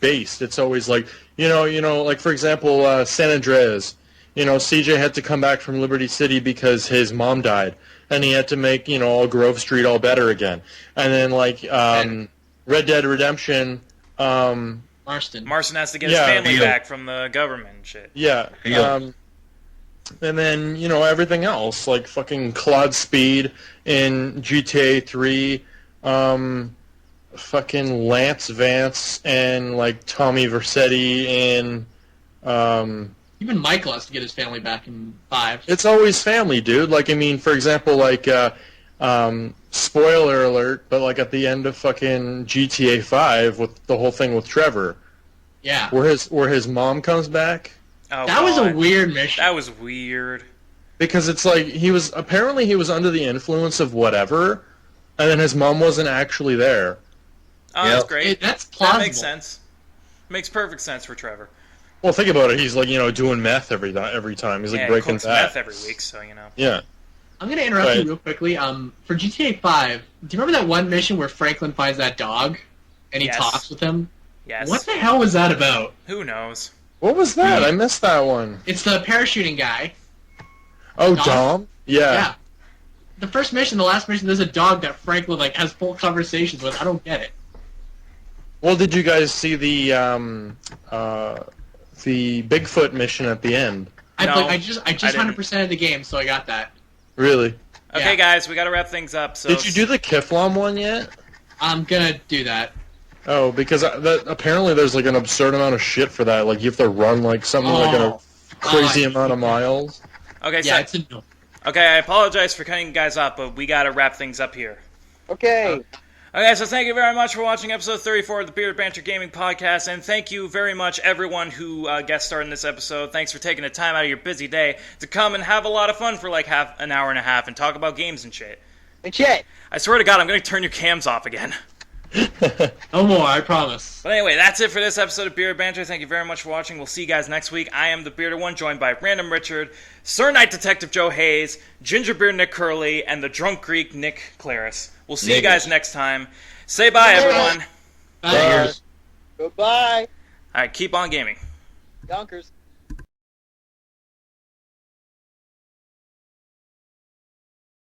Speaker 4: based. It's always like like for example, San Andreas. CJ had to come back from Liberty City because his mom died, and he had to make all Grove Street all better again. And then Red Dead Redemption.
Speaker 2: Marston.
Speaker 8: Marston has to get his family back from the government and shit.
Speaker 4: Yeah. And then, everything else, like fucking Claude Speed in GTA 3, fucking Lance Vance and, Tommy Vercetti in,
Speaker 2: Even Michael has to get his family back in 5.
Speaker 4: It's always family, dude. For example, spoiler alert, but, at the end of fucking GTA 5 with the whole thing with Trevor.
Speaker 2: Yeah.
Speaker 4: Where his mom comes back.
Speaker 8: Oh,
Speaker 2: that was a weird mission.
Speaker 8: That was weird.
Speaker 4: Because it's like he was under the influence of whatever, and then his mom wasn't actually there.
Speaker 8: Oh, that's great.
Speaker 2: That's plausible.
Speaker 8: That makes sense. Makes perfect sense for Trevor.
Speaker 4: Well, think about it. He's doing meth every time. He's
Speaker 8: He
Speaker 4: breaking
Speaker 8: cooks
Speaker 4: bad.
Speaker 8: meth every week, so
Speaker 4: Yeah.
Speaker 2: I'm gonna interrupt you real quickly. For GTA 5, do you remember that one mission where Franklin finds that dog, and he talks with him?
Speaker 8: Yes.
Speaker 2: What the hell was that about?
Speaker 8: Who knows?
Speaker 4: What was that? I missed that one.
Speaker 2: It's the parachuting guy.
Speaker 4: Oh,
Speaker 2: Dom?
Speaker 4: Dom? Yeah.
Speaker 2: Yeah. The first mission, the last mission, there's a dog that Franklin has full conversations with. I don't get it.
Speaker 4: Well, did you guys see the Bigfoot mission at the end?
Speaker 2: I just 100%ed the game, so I got that.
Speaker 4: Really?
Speaker 8: Okay, guys, we gotta wrap things up. So
Speaker 4: Did you do the Kiflom one yet?
Speaker 2: I'm gonna do that.
Speaker 4: Oh, because apparently there's an absurd amount of shit for that. You have to run something a crazy amount of miles.
Speaker 8: Okay,
Speaker 2: Yeah,
Speaker 8: so
Speaker 2: it's a
Speaker 8: okay, I apologize for cutting you guys off, but we gotta wrap things up here.
Speaker 5: Okay.
Speaker 8: Okay, so thank you very much for watching episode 34 of the Bearded Banter Gaming Podcast, and thank you very much everyone who guest starred in this episode. Thanks for taking the time out of your busy day to come and have a lot of fun for half an hour and a half and talk about games and shit.
Speaker 5: And shit.
Speaker 8: I swear to God, I'm gonna turn your cams off again.
Speaker 2: No more, I promise.
Speaker 8: But anyway, that's it for this episode of Bearded Banter. Thank you very much for watching. We'll see you guys next week. I am the Bearded One, joined by Random Richard, Sir Night Detective Joe Hayes, Gingerbeard Nick Curley, and the Drunk Greek Nick Klaras. We'll see you guys next time. Say bye, everyone.
Speaker 2: Bye.
Speaker 5: Goodbye.
Speaker 8: All right, keep on gaming.
Speaker 5: Yonkers.